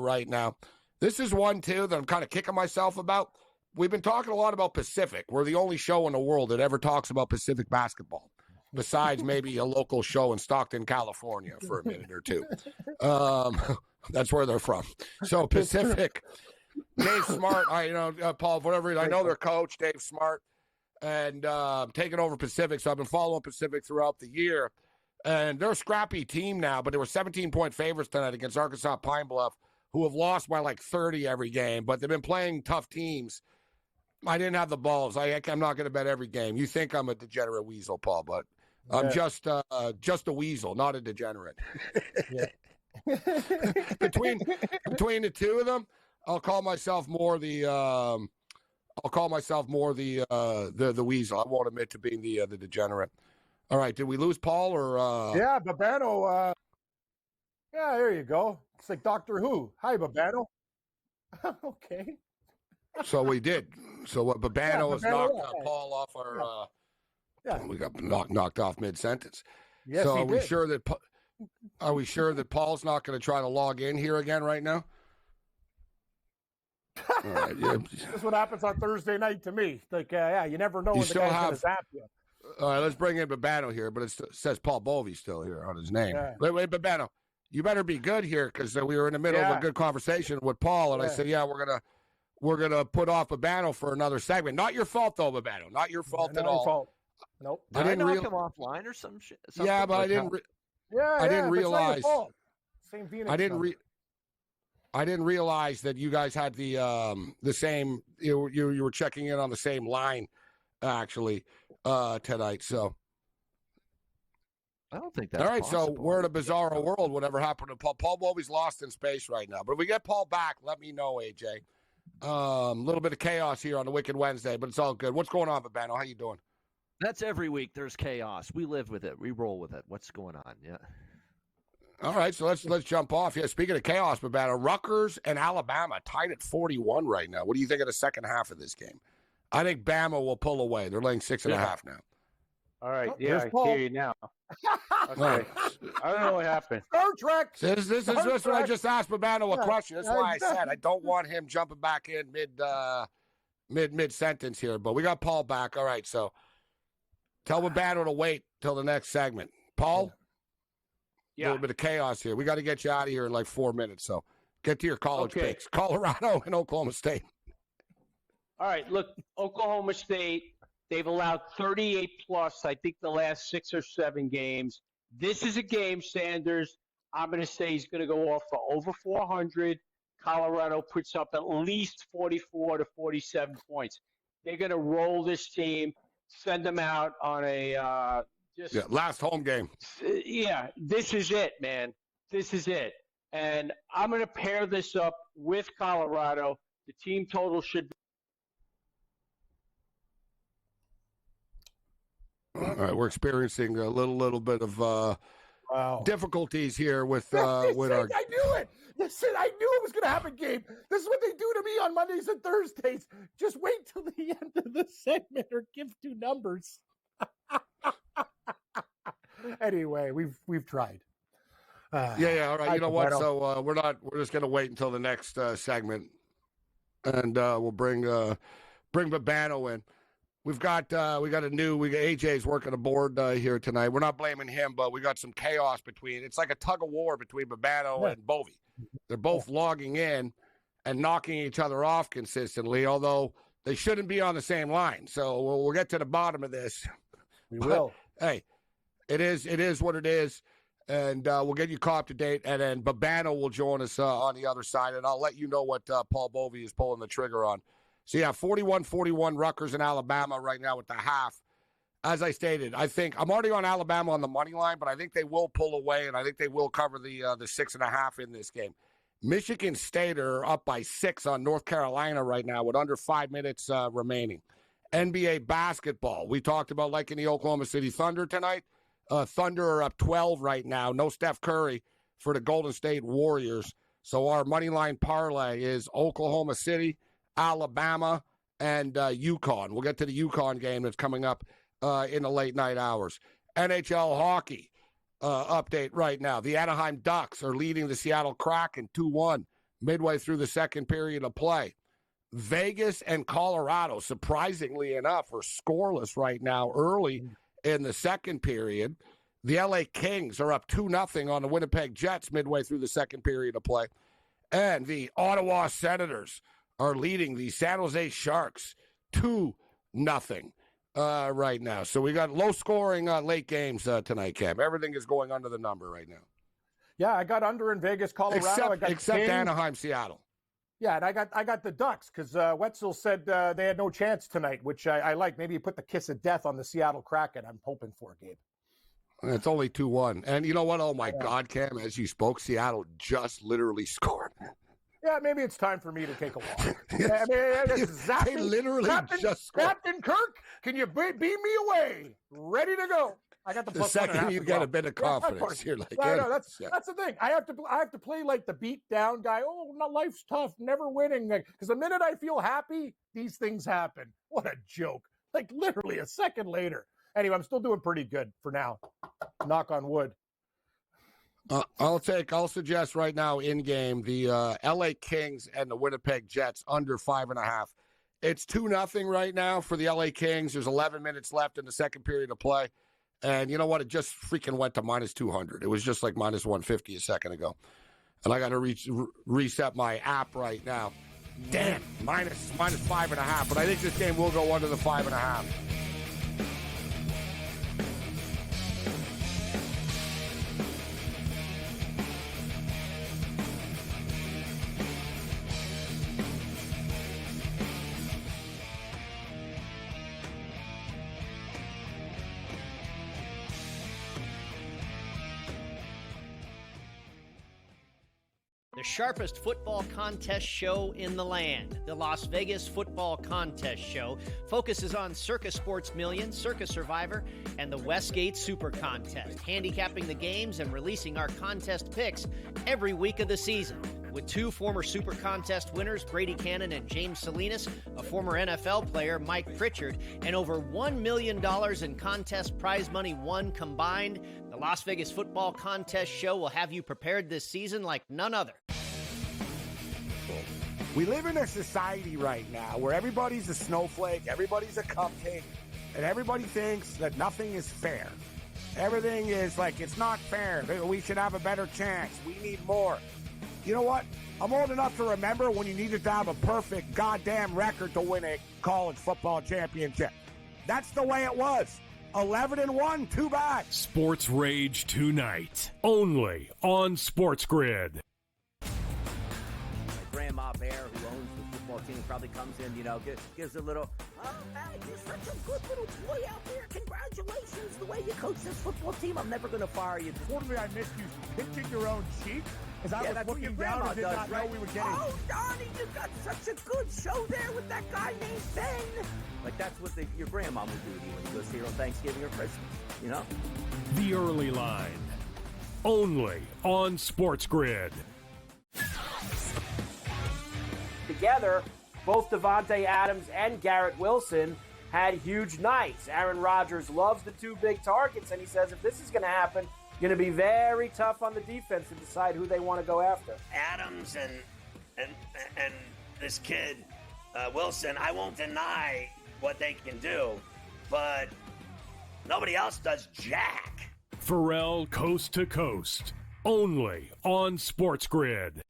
Speaker 3: right now. This is one, too, that I'm kind of kicking myself about. We've been talking a lot about Pacific. We're the only show in the world that ever talks about Pacific basketball, besides maybe a local show in Stockton, California for a minute or two. That's where they're from. So Pacific, Dave Smart, Paul, whatever, I know their coach, Dave Smart, and taking over Pacific. So I've been following Pacific throughout the year. And they're a scrappy team now, but they were 17-point favorites tonight against Arkansas Pine Bluff, who have lost by like 30 every game, but they've been playing tough teams. I didn't have the balls. I'm not going to bet every game. You think I'm a degenerate weasel, Paul, but I'm just a weasel, not a degenerate. between the two of them, I'll call myself more the weasel. I won't admit to being the degenerate. All right, did we lose Paul or?
Speaker 11: Yeah, Babano. Yeah, there you go. It's like Doctor Who. Hi, Babano. Okay.
Speaker 3: So we did. So Babano has knocked Paul off our. We got knocked off mid-sentence.
Speaker 11: Yes,
Speaker 3: so
Speaker 11: he
Speaker 3: are we
Speaker 11: did.
Speaker 3: sure that Paul's not going to try to log in here again right now? All right, yeah.
Speaker 11: That's what happens on Thursday night to me. Like, you never know when the guy's going to zap you.
Speaker 3: All right, let's bring in Babano here, but it says Paul Bovey still here on his name.
Speaker 11: Yeah.
Speaker 3: Wait, Babano, you better be good here because we were in the middle of a good conversation with Paul, and I said, we're gonna put off Babano for another segment. Not your fault though, Babano. Not your fault at all.
Speaker 11: Fault. Nope.
Speaker 18: Did I knock him offline or some shit?
Speaker 3: Yeah, but I didn't. I didn't realize.
Speaker 11: Same Phoenix.
Speaker 3: I didn't realize that you guys had the same. You were checking in on the same line, actually, tonight. So.
Speaker 18: I don't think that's
Speaker 3: all right.
Speaker 18: possible.
Speaker 3: So we're in a bizarre world. Whatever happened to Paul? Paul Bovey's lost in space right now. But if we get Paul back, let me know, AJ. A little bit of chaos here on the Wicked Wednesday, but it's all good. What's going on, Babano? How you doing?
Speaker 18: That's every week. There's chaos. We live with it. We roll with it. What's going on? Yeah.
Speaker 3: All right, so let's jump off. Yeah, speaking of chaos, Babano, Rutgers and Alabama tied at 41 right now. What do you think of the second half of this game? I think Bama will pull away. They're laying 6.5 now.
Speaker 17: All right,
Speaker 11: There's
Speaker 17: I
Speaker 11: Paul.
Speaker 17: hear you now. Okay. I don't know what happened.
Speaker 11: Star Trek.
Speaker 3: This is what I just asked Babano a question. That's why I said I don't want him jumping back in mid sentence here. But we got Paul back. All right, so tell Babano to wait till the next segment. Paul, a little bit of chaos here. We got to get you out of here in like 4 minutes. So get to your college picks. Colorado and Oklahoma State.
Speaker 17: All right, look, Oklahoma State, they've allowed 38 plus, I think, the last 6 or 7 games. This is a game, Sanders, I'm going to say he's going to go off for over 400. Colorado puts up at least 44 to 47 points. They're going to roll this team, send them out on a
Speaker 3: last home game.
Speaker 17: Yeah, this is it, man. This is it. And I'm going to pair this up with Colorado. The team total should be.
Speaker 3: All right, we're experiencing a little bit of difficulties here with our.
Speaker 11: I knew it. Listen, I knew it was going to happen, Gabe. This is what they do to me on Mondays and Thursdays. Just wait till the end of the segment or give 2 numbers. Anyway, we've tried.
Speaker 3: Yeah. All right. You know what? So we're just going to wait until the next segment, and we'll bring Babano in. We got AJ's working a board here tonight. We're not blaming him, but we got some chaos between. It's like a tug of war between Babano and Bovey. They're both logging in and knocking each other off consistently, although they shouldn't be on the same line. So we'll get to the bottom of this.
Speaker 11: We will.
Speaker 3: Hey, it is what it is, and we'll get you caught up to date, and then Babano will join us on the other side, and I'll let you know what Paul Bovey is pulling the trigger on. So, yeah, 41-41 Rutgers and Alabama right now with the half. As I stated, I think I'm already on Alabama on the money line, but I think they will pull away, and I think they will cover the 6.5 in this game. Michigan State are up by 6 on North Carolina right now with under 5 minutes remaining. NBA basketball, we talked about liking the Oklahoma City Thunder tonight. Thunder are up 12 right now. No Steph Curry for the Golden State Warriors. So our money line parlay is Oklahoma City, Alabama, and UConn. We'll get to the UConn game that's coming up in the late night hours. NHL hockey update right now. The Anaheim Ducks are leading the Seattle Kraken 2-1 midway through the second period of play. Vegas and Colorado, surprisingly enough, are scoreless right now early in the second period. The LA Kings are up 2-0 on the Winnipeg Jets midway through the second period of play. And the Ottawa Senators are leading the San Jose Sharks 2-0 right now. So we got low-scoring late games tonight, Cam. Everything is going under the number right now.
Speaker 11: Yeah, I got under in Vegas, Colorado.
Speaker 3: Except Anaheim, Seattle.
Speaker 11: Yeah, and I got the Ducks because Wetzel said they had no chance tonight, which I like. Maybe you put the kiss of death on the Seattle Kraken. I'm hoping for, Gabe.
Speaker 3: It's only 2-1. And you know what? Oh, my God, Cam, as you spoke, Seattle just literally scored.
Speaker 11: Yeah, maybe it's time for me to take a walk. Yeah, I mean,
Speaker 3: they literally just scored.
Speaker 11: Captain Kirk, can you beam me away? Ready to go. I got the
Speaker 3: second you get a bit of confidence. You're like,
Speaker 11: I know, that's the thing. I have to play like the beat down guy. Oh, no, life's tough, never winning. Because the minute I feel happy, these things happen. What a joke. Like literally a second later. Anyway, I'm still doing pretty good for now. Knock on wood.
Speaker 3: I'll suggest right now in game the LA Kings and the Winnipeg Jets under 5.5. It's 2-0 right now for the LA Kings. There's 11 minutes left in the second period of play. And you know what? It just freaking went to minus 200. It was just like minus 150 a second ago. And I got to reset my app right now. Damn, minus 5.5. But I think this game will go under the 5.5.
Speaker 13: The sharpest football contest show in the land, the Las Vegas Football Contest Show, focuses on Circus Sports Million, Circus Survivor, and the Westgate Super Contest, handicapping the games and releasing our contest picks every week of the season. With two former Super Contest winners, Brady Cannon and James Salinas, a former NFL player, Mike Pritchard, and over $1 million in contest prize money won combined, the Las Vegas Football Contest Show will have you prepared this season like none other.
Speaker 3: We live in a society right now where everybody's a snowflake, everybody's a cupcake, and everybody thinks that nothing is fair. Everything is like, it's not fair. We should have a better chance. We need more. You know what? I'm old enough to remember when you needed to have a perfect goddamn record to win a college football championship. That's the way it was. 11-1, too bad.
Speaker 10: Sports Rage tonight, only on SportsGrid.
Speaker 8: Grandma Bear, who owns the football team, probably comes in, gives a little, oh, man, you're such a good little boy out there. Congratulations, the way you coach this football team. I'm never going to fire you.
Speaker 16: Totally, I missed you pinching your own cheek. As I was looking down and did not know we were getting.
Speaker 8: Oh, Donnie, you got such a good show there with that guy named Ben. Like, that's what your grandma would do to you when you go see her on Thanksgiving or Christmas, you know?
Speaker 10: The Early Line, only on SportsGrid.
Speaker 15: Together, both Davante Adams and Garrett Wilson had huge nights. Aaron Rodgers loves the two big targets, and he says if this is going to happen, going to be very tough on the defense to decide who they want to go after.
Speaker 14: Adams and this kid Wilson, I won't deny what they can do, but nobody else does jack.
Speaker 10: Pharrell Coast to Coast, only on SportsGrid.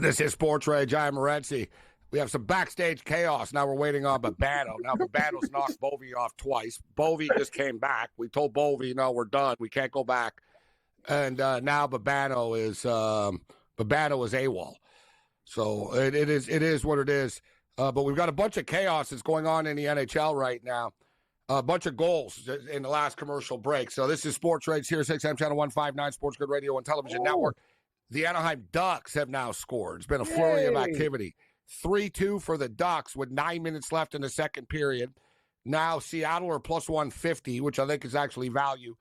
Speaker 3: This is SportsRage. I'm Morency. We have some backstage chaos. Now we're waiting on Babano. Now Babano's knocked Bovey off twice. Bovey just came back. We told Bovey, no, we're done. We can't go back. And now Babano is AWOL. So it is what it is. But we've got a bunch of chaos that's going on in the NHL right now. a bunch of goals in the last commercial break. So this is Sports Rage here, 6M Channel 159, SportsGrid Radio and Television Network. The Anaheim Ducks have now scored. It's been a flurry of activity. 3-2 for the Ducks with 9 minutes left in the second period. Now Seattle are plus 150, which I think is actually value.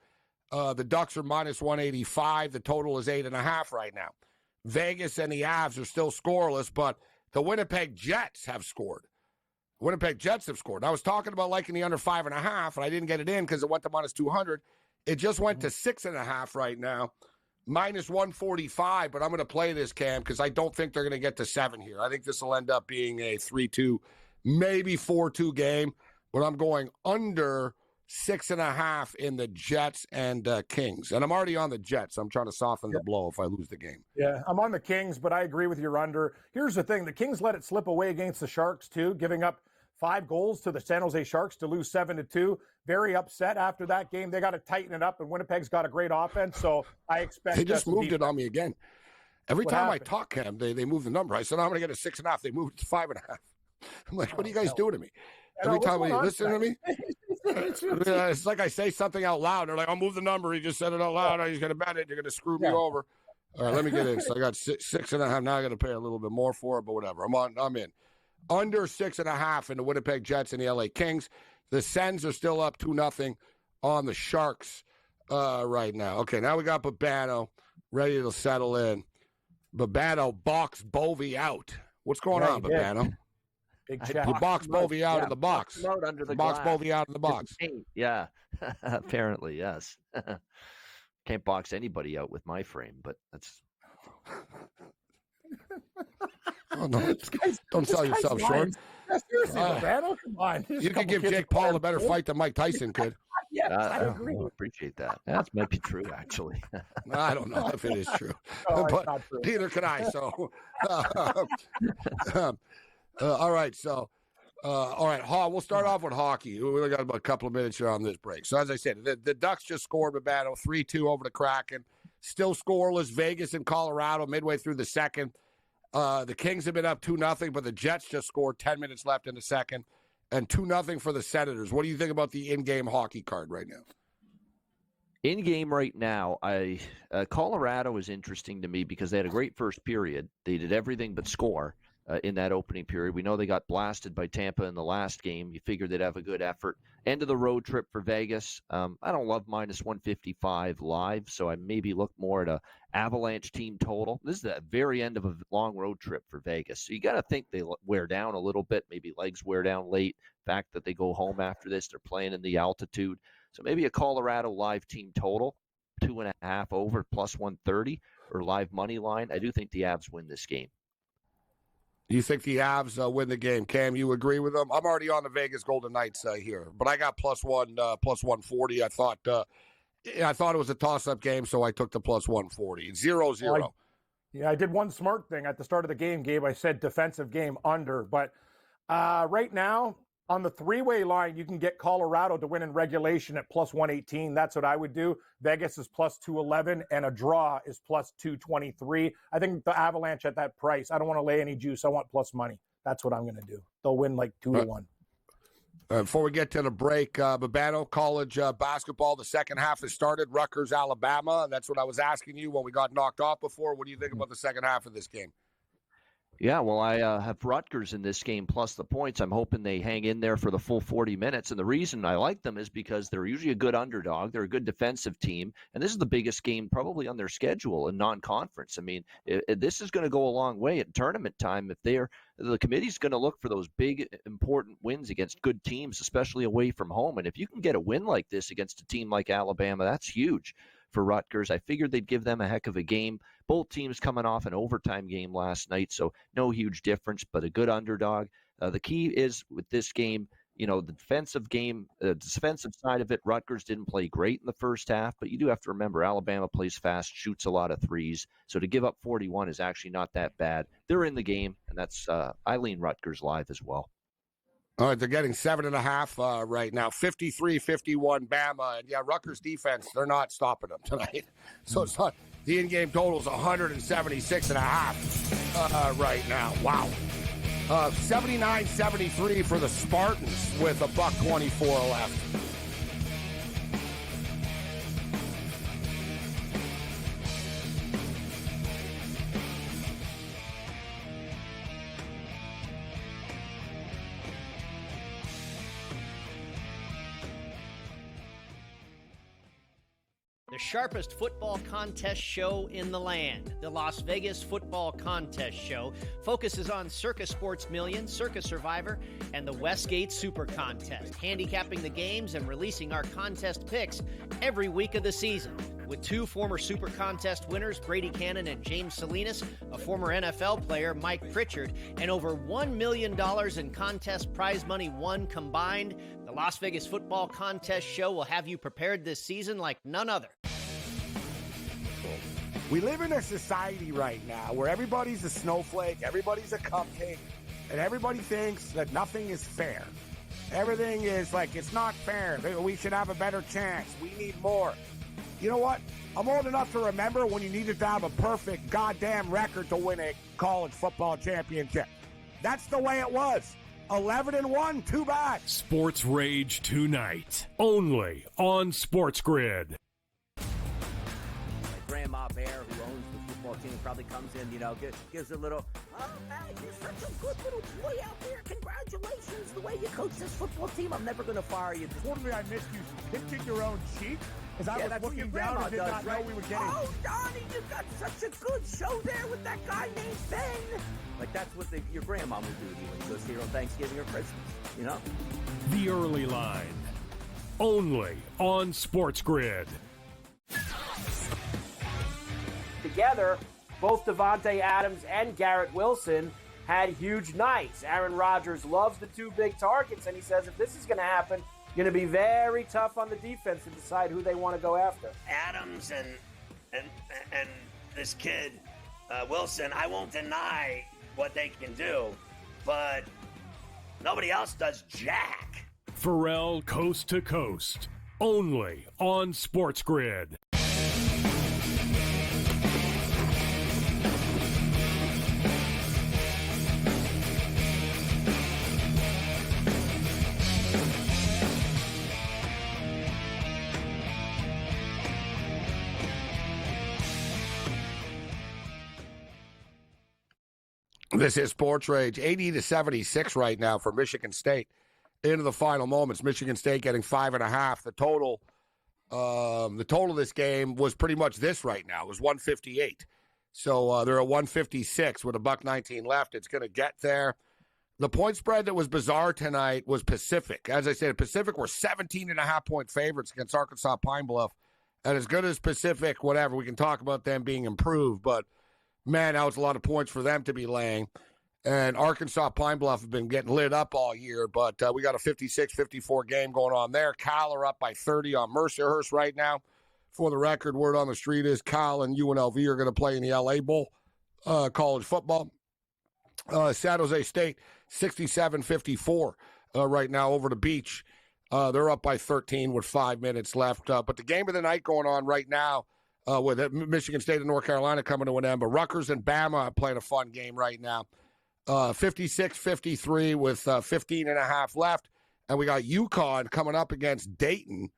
Speaker 3: The Ducks are minus 185. The total is 8.5 right now. Vegas and the Avs are still scoreless, but the Winnipeg Jets have scored. Winnipeg Jets have scored. I was talking about liking the under 5.5, and I didn't get it in because it went to minus 200. It just went to 6.5 right now. Minus 145, but I'm going to play this, Cam, because I don't think they're going to get to 7 here. I think this will end up being a 3-2, maybe 4-2 game, but I'm going under 6.5 in the Jets and Kings. And I'm already on the Jets. I'm trying to soften the blow if I lose the game.
Speaker 11: Yeah, I'm on the Kings, but I agree with your under. Here's the thing. The Kings let it slip away against the Sharks, too, giving up 5 goals to the San Jose Sharks to lose 7-2. Very upset after that game. They got to tighten it up, and Winnipeg's got a great offense, so I expect
Speaker 3: they just moved it on me again. Every
Speaker 11: What
Speaker 3: time
Speaker 11: happened?
Speaker 3: I talk, Cam, they move the number. I said, I'm going to get a 6.5. They moved it to 5.5. I'm like, what are you guys doing to me? Every time you listen to me, it's like I say something out loud. They're like, I'll move the number. He just said it out loud. He's going to bet it. You're going to screw me over. All right, let me get in. So I got 6.5. Now I got to pay a little bit more for it, but whatever. I'm in. Under 6.5 in the Winnipeg Jets and the LA Kings. The Sens are still up 2-0 on the Sharks right now. Okay, now we got Babano ready to settle in. Babano boxed Bovey out. What's going on, Babano?
Speaker 15: Big
Speaker 3: You boxed Bovey out of the box.
Speaker 18: Out under the
Speaker 3: box
Speaker 18: glass.
Speaker 3: Bovey out of the box.
Speaker 18: Yeah, apparently, yes. Can't box anybody out with my frame, but that's...
Speaker 3: Oh, no. Don't sell yourself short.
Speaker 11: Seriously, Babano, come on.
Speaker 3: You could give Jake Paul a better fight than Mike Tyson could.
Speaker 11: Yes, I agree.
Speaker 18: I appreciate that. That might be true, actually.
Speaker 3: I don't know if it is true, but neither can I. So, all right. So, all right. We'll start off with hockey. We only got about a couple of minutes here on this break. So, as I said, the Ducks just scored Babano 3-2 over the Kraken. Still scoreless. Vegas and Colorado midway through the second. The Kings have been up 2-0, but the Jets just scored 10 minutes left in the second. And 2-0 for the Senators. What do you think about the in-game hockey card right now?
Speaker 18: In game right now, Colorado is interesting to me because they had a great first period. They did everything but score in that opening period. We know they got blasted by Tampa in the last game. You figured they'd have a good effort. End of the road trip for Vegas. I don't love minus 155 live, so I maybe look more at a Avalanche team total. This is the very end of a long road trip for Vegas. So you got to think they wear down a little bit. Maybe legs wear down late. Fact that they go home after this, they're playing in the altitude. So maybe a Colorado live team total, 2.5 over plus 130 or live money line. I do think the Avs win this game.
Speaker 3: You think the Avs win the game? Cam, you agree with them? I'm already on the Vegas Golden Knights here, but I got plus 140. I thought it was a toss-up game, so I took the plus 140. 0-0.
Speaker 11: I did one smart thing at the start of the game, Gabe. I said defensive game under, but right now on the three-way line, you can get Colorado to win in regulation at plus 118. That's what I would do. Vegas is plus 211, and a draw is plus 223. I think the Avalanche at that price, I don't want to lay any juice. I want plus money. That's what I'm going to do. They'll win like 2-1.
Speaker 3: Before we get to the break, Babano, college basketball, the second half has started. Rutgers, Alabama. And that's what I was asking you when we got knocked off before. What do you think about the second half of this game?
Speaker 18: Yeah, well, I have Rutgers in this game plus the points. I'm hoping they hang in there for the full 40 minutes. And the reason I like them is because they're usually a good underdog. They're a good defensive team. And this is the biggest game probably on their schedule in non-conference. I mean, this is going to go a long way at tournament time. If the committee's going to look for those big, important wins against good teams, especially away from home. And if you can get a win like this against a team like Alabama, that's huge for Rutgers. I figured they'd give them a heck of a game. Both teams coming off an overtime game last night, so no huge difference, but a good underdog. The key is with this game, the defensive game, the defensive side of it, Rutgers didn't play great in the first half, but you do have to remember Alabama plays fast, shoots a lot of threes, so to give up 41 is actually not that bad. They're in the game, and that's I lean Rutgers live as well.
Speaker 3: All right, they're getting 7.5 right now, 53-51 Bama. And, yeah, Rutgers defense, they're not stopping them tonight. So it's not – the in-game total is 176.5 right now. Wow. 79-73 for the Spartans with $1:24 left.
Speaker 13: The sharpest football contest show in the land, the Las Vegas Football Contest Show, focuses on Circus Sports Million, Circus Survivor, and the Westgate Super Contest, handicapping the games and releasing our contest picks every week of the season. With two former Super Contest winners, Brady Cannon and James Salinas, a former NFL player, Mike Pritchard, and over $1 million in contest prize money won combined, the Las Vegas Football Contest Show will have you prepared this season like none other.
Speaker 3: We live in a society right now where everybody's a snowflake, everybody's a cupcake, and everybody thinks that nothing is fair. Everything is like, it's not fair. We should have a better chance. We need more. You know what? I'm old enough to remember when you needed to have a perfect goddamn record to win a college football championship. That's the way it was. 11-1, too bad.
Speaker 10: Sports Rage tonight, only on SportsGrid.
Speaker 8: Grandma Bear, who owns the football team, probably comes in, gives a little, oh, man, you're such a good little boy out there. Congratulations, the way you coach this football team. I'm never going to fire you.
Speaker 16: Totally, I missed you pinching your own cheek as I was looking down and did not know we were getting.
Speaker 8: Oh, Donnie, you got such a good show there with that guy named Ben. Like, that's what your grandma would do to you when she goes here on Thanksgiving or Christmas,
Speaker 10: The Early Line, only on SportsGrid.
Speaker 15: Together, both Davante Adams and Garrett Wilson had huge nights. Aaron Rodgers loves the two big targets, and he says if this is going to happen, going to be very tough on the defense to decide who they want to go after.
Speaker 14: Adams and this kid Wilson, I won't deny what they can do, but nobody else does jack.
Speaker 10: Pharrell Coast to Coast, only on SportsGrid.
Speaker 3: This is Sports Rage. 80-76 right now for Michigan State. Into the final moments. Michigan State getting 5.5. The total of this game was pretty much this right now. It was 158. So they're at 156 with $1:19 left. It's going to get there. The point spread that was bizarre tonight was Pacific. As I said, Pacific were 17.5-point favorites against Arkansas Pine Bluff. And as good as Pacific, whatever, we can talk about them being improved, but man, that was a lot of points for them to be laying. And Arkansas Pine Bluff have been getting lit up all year, but we got a 56-54 game going on there. Cal are up by 30 on Mercyhurst right now. For the record, word on the street is Cal and UNLV are going to play in the LA Bowl college football. San Jose State, 67-54 right now over the beach. They're up by 13 with 5 minutes left. But the game of the night going on right now, with Michigan State and North Carolina coming to an end, but Rutgers and Bama are playing a fun game right now. 56-53 with 15.5 left. And we got UConn coming up against Dayton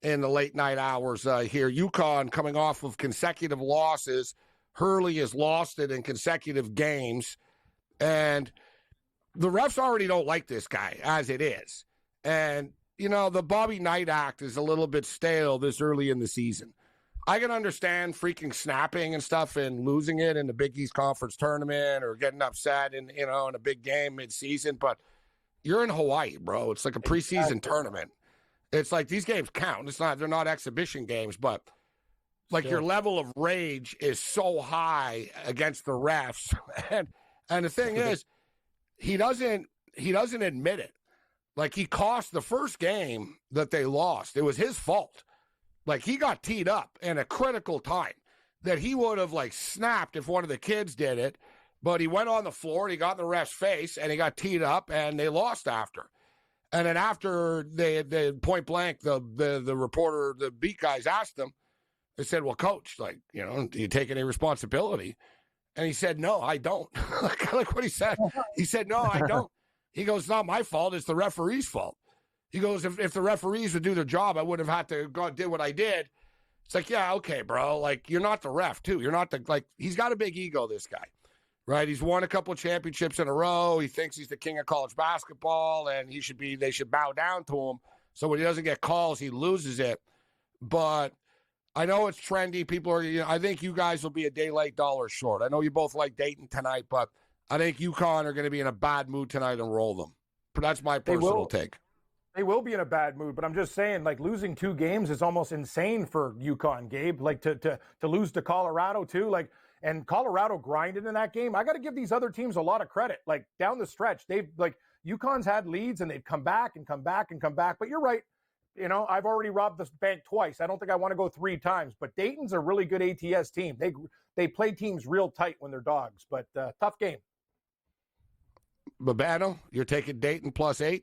Speaker 3: in the late night hours here. UConn coming off of consecutive losses. Hurley has lost it in consecutive games. And the refs already don't like this guy as it is. And, the Bobby Knight act is a little bit stale this early in the season. I can understand freaking snapping and stuff and losing it in the Big East Conference tournament or getting upset in a big game midseason, but you're in Hawaii, bro. It's like a preseason tournament. It's like these games count. They're not exhibition games, but like your level of rage is so high against the refs. And the thing is, he doesn't admit it. Like he cost the first game that they lost. It was his fault. Like, he got teed up in a critical time that he would have, snapped if one of the kids did it. But he went on the floor, and he got in the ref's face, and he got teed up, and they lost after. And then after they point blank, the reporter, the beat guys asked him, they said, well, coach, do you take any responsibility? And he said, no, I don't. Like what he said. He said, no, I don't. He goes, it's not my fault. It's the referee's fault. He goes, if the referees would do their job, I would have had to go did what I did. It's like, yeah, okay, bro. Like, you're not the ref, too. You're not he's got a big ego, this guy, right? He's won a couple of championships in a row. He thinks he's the king of college basketball, and they should bow down to him. So when he doesn't get calls, he loses it. But I know it's trendy. People are, I think you guys will be a day late, dollar short. I know you both like Dayton tonight, but I think UConn are going to be in a bad mood tonight and roll them. But that's my personal take.
Speaker 11: They will be in a bad mood, but I'm just saying, like, losing 2 games is almost insane for UConn, Gabe. Like, to lose to Colorado, too. Like, and Colorado grinded in that game. I got to give these other teams a lot of credit. Like, down the stretch, UConn's had leads, and they've come back and come back and come back. But you're right. I've already robbed this bank twice. I don't think I want to go 3 times. But Dayton's a really good ATS team. They play teams real tight when they're dogs. But tough game.
Speaker 3: Babano, you're taking Dayton +8?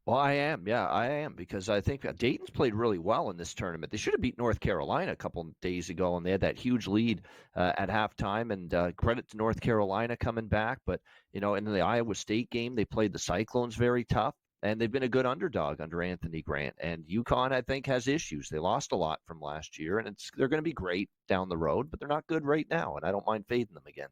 Speaker 18: Well, I am. Yeah, I am, because I think Dayton's played really well in this tournament. They should have beat North Carolina a couple of days ago, and they had that huge lead at halftime. And credit to North Carolina coming back. But, in the Iowa State game, they played the Cyclones very tough, and they've been a good underdog under Anthony Grant. And UConn, I think, has issues. They lost a lot from last year, and they're going to be great down the road, but they're not good right now, and I don't mind fading them again.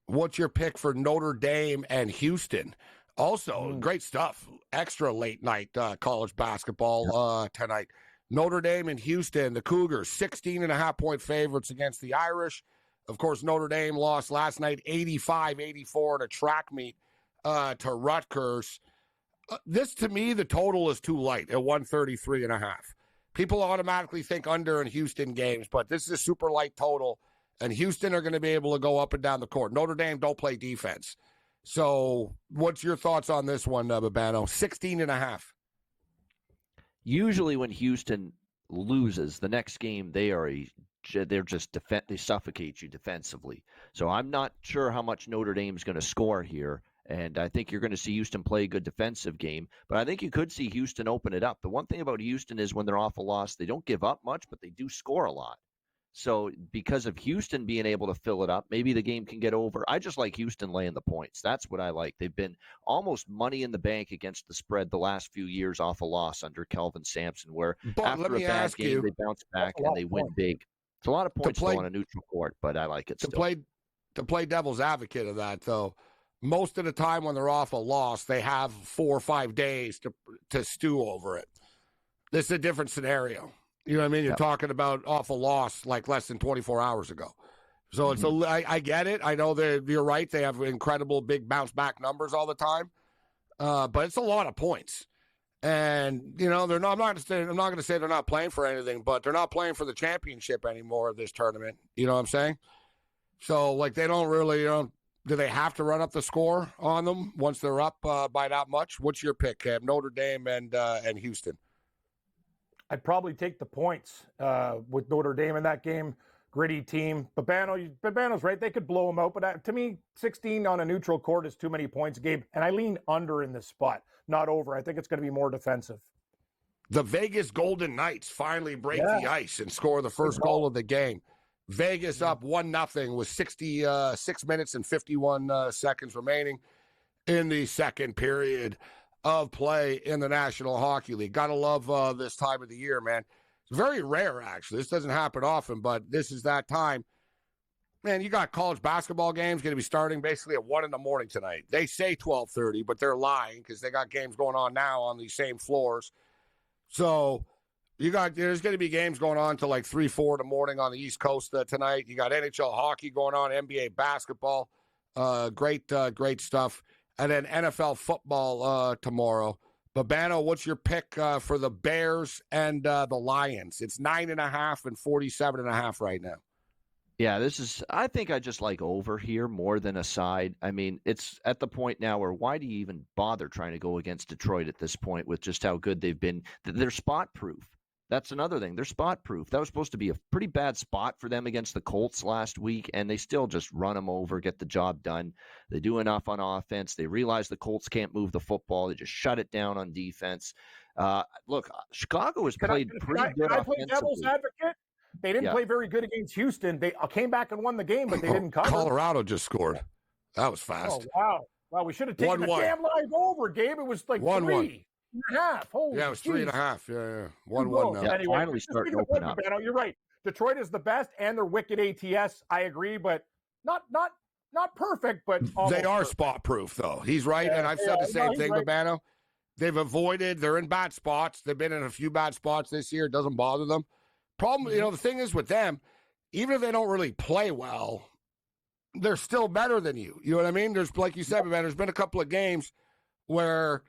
Speaker 3: What's your pick for Notre Dame and Houston? Also, great stuff. Extra late night college basketball tonight. Notre Dame and Houston, the Cougars, 16.5-point favorites against the Irish. Of course, Notre Dame lost last night 85-84 in a track meet to Rutgers. This, to me, the total is too light at 133.5. People automatically think under in Houston games, but this is a super light total, and Houston are going to be able to go up and down the court. Notre Dame don't play defense. So what's your thoughts on this one, Babano? 16.5.
Speaker 18: Usually when Houston loses, the next game they suffocate you defensively. So I'm not sure how much Notre Dame's going to score here, and I think you're going to see Houston play a good defensive game. But I think you could see Houston open it up. The one thing about Houston is when they're off a loss, they don't give up much, but they do score a lot. So because of Houston being able to fill it up, maybe the game can get over. I just like Houston laying the points. That's what I like. They've been almost money in the bank against the spread the last few years off a loss under Kelvin Sampson, where after a bad game, they bounce back and they win big. It's a lot of points on a neutral court, but I like it still.
Speaker 3: To play devil's advocate of that, though, most of the time when they're off a loss, they have 4 or 5 days to stew over it. This is a different scenario. You know what I mean? You're talking about off a loss like less than 24 hours ago. So I get it. I know that you're right. They have incredible big bounce back numbers all the time. But it's a lot of points. And, they're not, I'm not going to say they're not playing for anything, but they're not playing for the championship anymore of this tournament. You know what I'm saying? So, they don't really, do they have to run up the score on them once they're up by that much? What's your pick, Cam? Notre Dame and Houston?
Speaker 11: I'd probably take the points with Notre Dame in that game. Gritty team. Babano's right. They could blow them out. But to me, 16 on a neutral court is too many points, Gabe. And I lean under in this spot, not over. I think it's going to be more defensive.
Speaker 3: The Vegas Golden Knights finally break the ice and score the first goal of the game. Vegas up 1-0 with 66 minutes and 51 seconds remaining in the second period of play in the National Hockey League. Gotta love this time of the year, man. It's very rare, actually. This doesn't happen often, but this is that time. Man, you got college basketball games going to be starting basically at 1 a.m. tonight. They say 12:30, but they're lying because they got games going on now on these same floors. So there's going to be games going on till 3, 4 in the morning on the East Coast tonight. You got NHL hockey going on, NBA basketball. Great stuff. And then NFL football tomorrow. Babano, what's your pick for the Bears and the Lions? It's 9.5 and 47.5 right now.
Speaker 18: Yeah, I think I just like over here more than a side. I mean, it's at the point now where why do you even bother trying to go against Detroit at this point with just how good they've been? They're spot proof. That's another thing. They're spot proof. That was supposed to be a pretty bad spot for them against the Colts last week, and they still just run them over, get the job done. They do enough on offense. They realize the Colts can't move the football. They just shut it down on defense. Look, Chicago has played pretty good offensively.
Speaker 11: Can I play devil's advocate? They didn't play very good against Houston. They came back and won the game, but they didn't cover.
Speaker 3: Colorado just scored. That was fast.
Speaker 11: Oh, wow. Well, we should have taken the damn live over, Gabe. It was like 3.5. Holy
Speaker 3: it was 3.5. Yeah. 1-1 now.
Speaker 11: Yeah, anyway,
Speaker 18: finally starting to open up.
Speaker 11: You're right. Detroit is the best, and they're wicked ATS. I agree, but not perfect, but
Speaker 3: they are
Speaker 11: perfect.
Speaker 3: spot proof, though. He's right, and I've said the same thing, Babano. They're in bad spots. They've been in a few bad spots this year. It doesn't bother them. Problem, the thing is with them, even if they don't really play well, they're still better than you. You know what I mean? There's, like you said, man, there's been a couple of games where,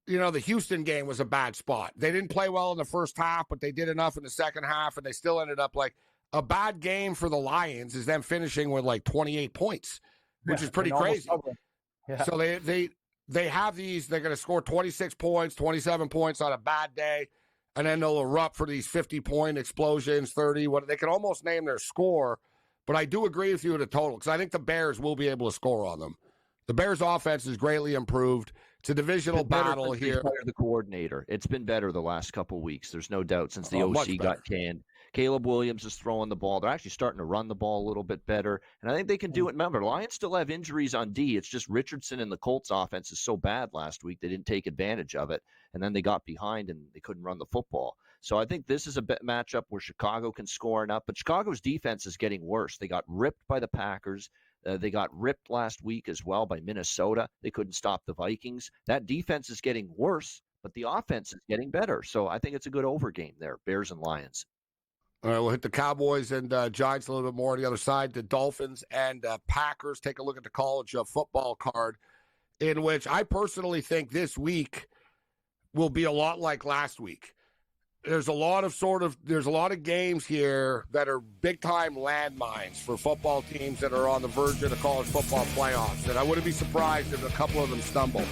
Speaker 3: the Houston game was a bad spot. They didn't play well in the first half, but they did enough in the second half, and they still ended up like a bad game for the Lions is them finishing with like 28 points, which is pretty crazy.
Speaker 11: Yeah.
Speaker 3: So they have these, they're going to score 26 points, 27 points on a bad day, and then they'll erupt for these 50-point explosions, 30. They can almost name their score. But I do agree with you in a total because I think the Bears will be able to score on them. The Bears' offense is greatly improved. It's a divisional battle here.
Speaker 18: The coordinator. It's been better the last couple of weeks. There's no doubt since the OC got canned. Caleb Williams is throwing the ball. They're actually starting to run the ball a little bit better. And I think they can do it. Remember, Lions still have injuries on D. It's just Richardson and the Colts offense is so bad last week. They didn't take advantage of it. And then they got behind and they couldn't run the football. So I think this is a matchup where Chicago can score enough. But Chicago's defense is getting worse. They got ripped by the Packers. They got ripped last week as well by Minnesota. They couldn't stop the Vikings. That defense is getting worse, but the offense is getting better. So I think it's a good over game there, Bears and Lions.
Speaker 3: All right, we'll hit the Cowboys and Giants a little bit more on the other side. The Dolphins and Packers. Take a look at the college football card, in which I personally think this week will be a lot like last week. There's a lot of games here that are big-time landmines for football teams that are on the verge of the college football playoffs, and I wouldn't be surprised if a couple of them stumble.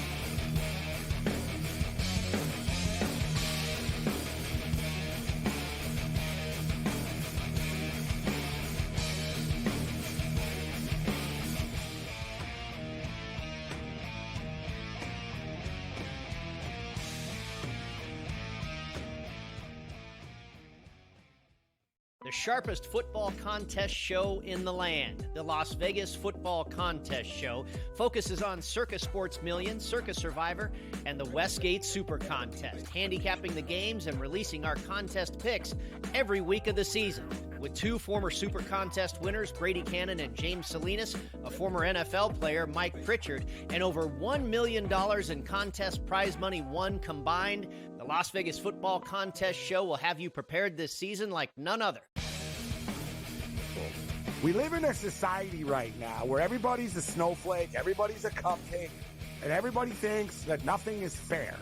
Speaker 13: The sharpest football contest show in the land, the Las Vegas Football Contest Show, focuses on Circus Sports Million, Circus Survivor, and the Westgate Super Contest, handicapping the games and releasing our contest picks every week of the season. With two former Super Contest winners, Brady Cannon and James Salinas, a former NFL player, Mike Pritchard, and over $1 million in contest prize money won combined, the Las Vegas Football Contest Show will have you prepared this season like none other.
Speaker 3: We live in a society right now where everybody's a snowflake, everybody's a cupcake, and everybody thinks that nothing is fair.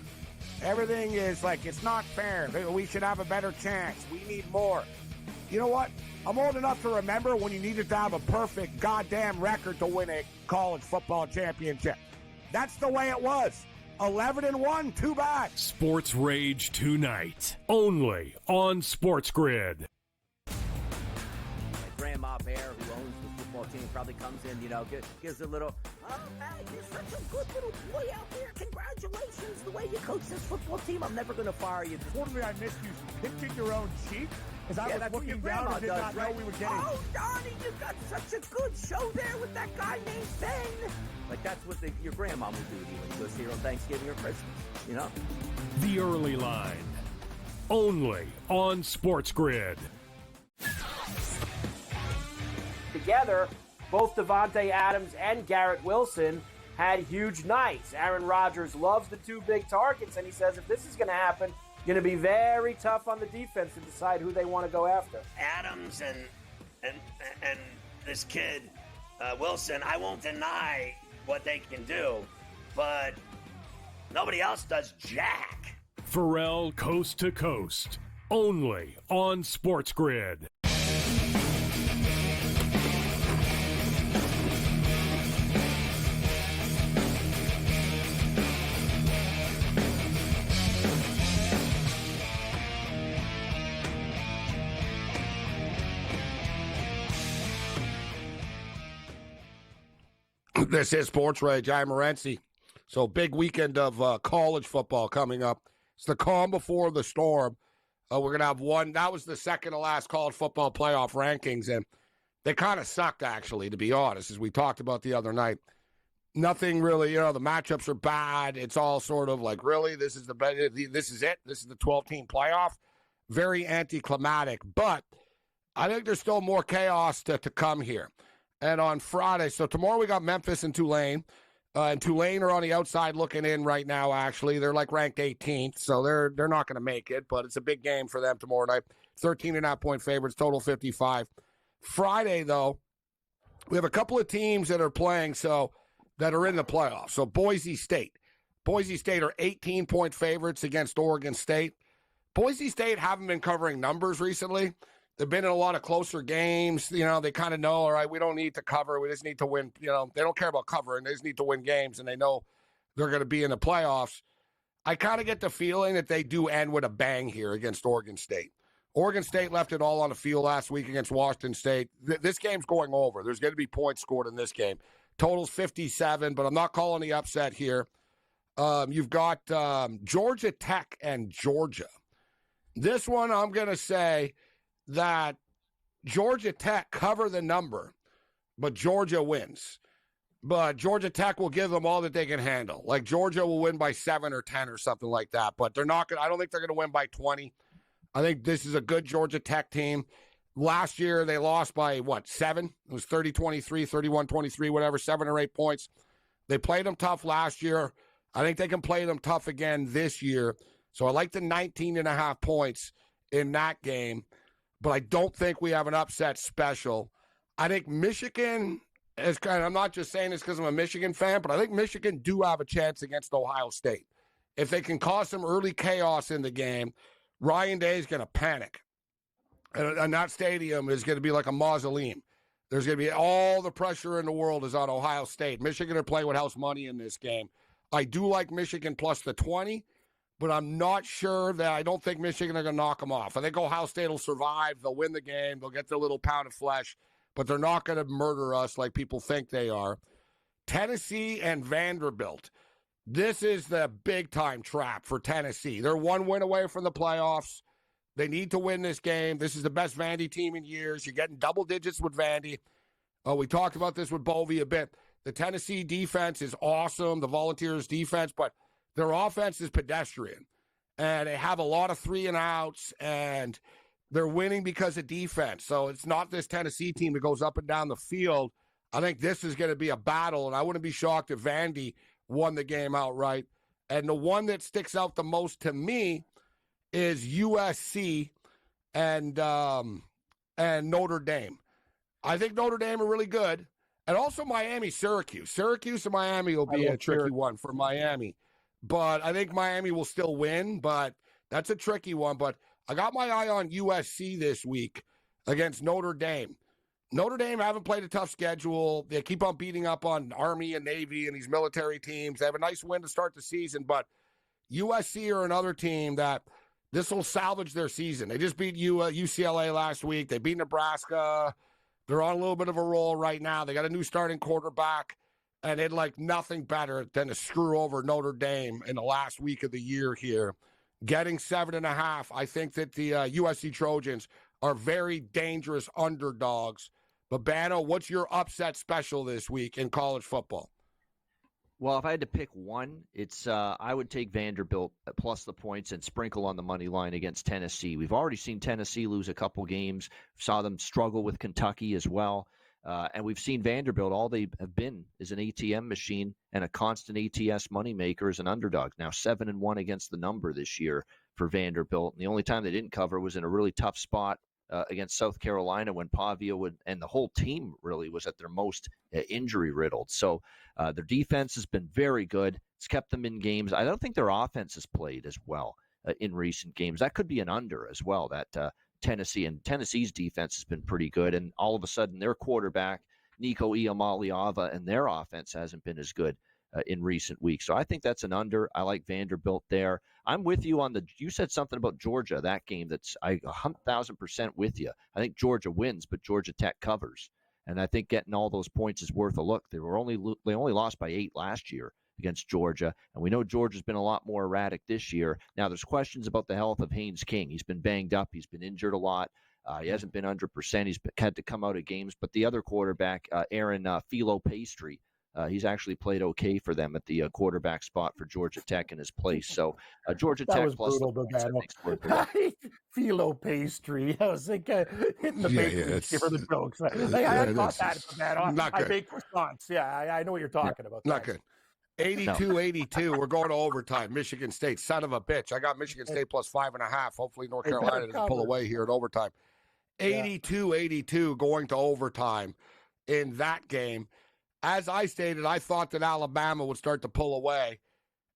Speaker 3: Everything is like, it's not fair. We should have a better chance. We need more. You know what? I'm old enough to remember when you needed to have a perfect goddamn record to win a college football championship. That's the way it was. 11-1, too bad.
Speaker 10: Sports Rage tonight, only on SportsGrid.
Speaker 8: Grandma Bear, who owns the football team, probably comes in, gives a little, oh, man, you're such a good little boy out there. Congratulations, the way you coach this football team. I'm never going to fire you.
Speaker 16: Totally, I missed you pinching your own cheek. As I was looking down and did not know we were getting.
Speaker 8: Oh, Donnie, you got such a good show there with that guy named Ben. Like, that's what your grandma would do to you when she was here on Thanksgiving or Christmas,
Speaker 10: The Early Line, only on SportsGrid.
Speaker 15: Together, both Davante Adams and Garrett Wilson had huge nights. Aaron Rodgers loves the two big targets, and he says if this is going to happen, going to be very tough on the defense to decide who they want to go after.
Speaker 14: Adams and this kid Wilson, I won't deny what they can do, but nobody else does jack.
Speaker 10: Pharrell Coast to Coast, only on SportsGrid.
Speaker 3: This is Sports Rage. I'm Morency. So big weekend of college football coming up. It's the calm before the storm. We're going to have one. That was the second to last college football playoff rankings, and they kind of sucked, actually, to be honest, as we talked about the other night. Nothing really, the matchups are bad. It's all sort of like, really, this is this is it? This is the 12-team playoff? Very anticlimactic, but I think there's still more chaos to come here. And on Friday, so tomorrow we got Memphis and Tulane. And Tulane are on the outside looking in right now, actually. They're like ranked 18th, so they're not going to make it, but it's a big game for them tomorrow night. 13.5-point favorites, total 55. Friday, though, we have a couple of teams that are playing that are in the playoffs. So Boise State. Boise State are 18-point favorites against Oregon State. Boise State haven't been covering numbers recently. They've been in a lot of closer games. They kind of know, all right, we don't need to cover. We just need to win. They don't care about covering. They just need to win games, and they know they're going to be in the playoffs. I kind of get the feeling that they do end with a bang here against Oregon State. Oregon State left it all on the field last week against Washington State. This game's going over. There's going to be points scored in this game. Total's 57, but I'm not calling the upset here. You've got Georgia Tech and Georgia. This one, I'm going to say that Georgia Tech cover the number, but Georgia wins. But Georgia Tech will give them all that they can handle. Like Georgia will win by 7 or 10 or something like that. But they're not going. I don't think they're going to win by 20. I think this is a good Georgia Tech team. Last year they lost by 7? It was 30-23, 31-23, whatever, 7 or 8 points. They played them tough last year. I think they can play them tough again this year. So I like the 19.5 points in that game. But I don't think we have an upset special. I think Michigan is I'm not just saying this because I'm a Michigan fan, but I think Michigan do have a chance against Ohio State. If they can cause some early chaos in the game, Ryan Day is going to panic. And that stadium is going to be like a mausoleum. There's going to be all the pressure in the world is on Ohio State. Michigan are playing with house money in this game. I do like Michigan plus the 20. But I'm not sure that I don't think Michigan are going to knock them off. I think Ohio State will survive. They'll win the game. They'll get their little pound of flesh. But they're not going to murder us like people think they are. Tennessee and Vanderbilt. This is the big-time trap for Tennessee. They're one win away from the playoffs. They need to win this game. This is the best Vandy team in years. You're getting double digits with Vandy. We talked about this with Bovey a bit. The Tennessee defense is awesome, the Volunteers defense, but their offense is pedestrian, and they have a lot of 3-and-outs, and they're winning because of defense. So it's not this Tennessee team that goes up and down the field. I think this is going to be a battle, and I wouldn't be shocked if Vandy won the game outright. And the one that sticks out the most to me is USC and Notre Dame. I think Notre Dame are really good, and also Miami-Syracuse. Syracuse and Miami will be a tricky one for Miami. But I think Miami will still win, but that's a tricky one. But I got my eye on USC this week against Notre Dame. Notre Dame haven't played a tough schedule. They keep on beating up on Army and Navy and these military teams. They have a nice win to start the season, but USC are another team that this will salvage their season. They just beat UCLA last week. They beat Nebraska. They're on a little bit of a roll right now. They got a new starting quarterback. And they'd like nothing better than to screw over Notre Dame in the last week of the year here. Getting 7.5, I think that the USC Trojans are very dangerous underdogs. But, Bano, what's your upset special this week in college football?
Speaker 18: Well, if I had to pick one, it's I would take Vanderbilt plus the points and sprinkle on the money line against Tennessee. We've already seen Tennessee lose a couple games. Saw them struggle with Kentucky as well. And we've seen Vanderbilt, all they have been is an ATM machine and a constant ATS moneymaker as an underdog. Now 7-1 against the number this year for Vanderbilt. And the only time they didn't cover was in a really tough spot against South Carolina when Pavia and the whole team really was at their most injury riddled. So their defense has been very good. It's kept them in games. I don't think their offense has played as well in recent games. That could be an under as well, that Tennessee's defense has been pretty good, and all of a sudden their quarterback Nico Iamaleava and their offense hasn't been as good in recent weeks. So I think that's an under. I like Vanderbilt there. I'm with you on you said something about Georgia, that game. That's 1,000% with you. I think Georgia wins, but Georgia Tech covers, and I think getting all those points is worth a look. They only lost by 8 last year against Georgia. And we know Georgia's been a lot more erratic this year. Now, there's questions about the health of Haynes King. He's been banged up. He's been injured a lot. He hasn't been 100%. He's had to come out of games. But the other quarterback, Aaron Philo Pastry, he's actually played okay for them at the quarterback spot for Georgia Tech in his place. So Georgia
Speaker 11: That
Speaker 18: Tech
Speaker 11: was
Speaker 18: plus
Speaker 11: brutal,
Speaker 18: the points, I
Speaker 11: Bobano.
Speaker 18: think, is worth it.
Speaker 11: Philo Pastry. I was like hitting the
Speaker 3: Yeah,
Speaker 11: bakery
Speaker 3: it's-
Speaker 11: for the jokes. I caught that, Bobano.
Speaker 3: Not
Speaker 11: I
Speaker 3: good.
Speaker 11: bake croissants. Yeah, I know what you're talking about.
Speaker 3: Not good. 82-82. We're going to overtime. Michigan State, son of a bitch. I got Michigan State plus 5.5. Hopefully North
Speaker 11: They better
Speaker 3: Carolina doesn't pull
Speaker 11: cover.
Speaker 3: away here in overtime. 82-82 going to overtime in that game. As I stated, I thought that Alabama would start to pull away.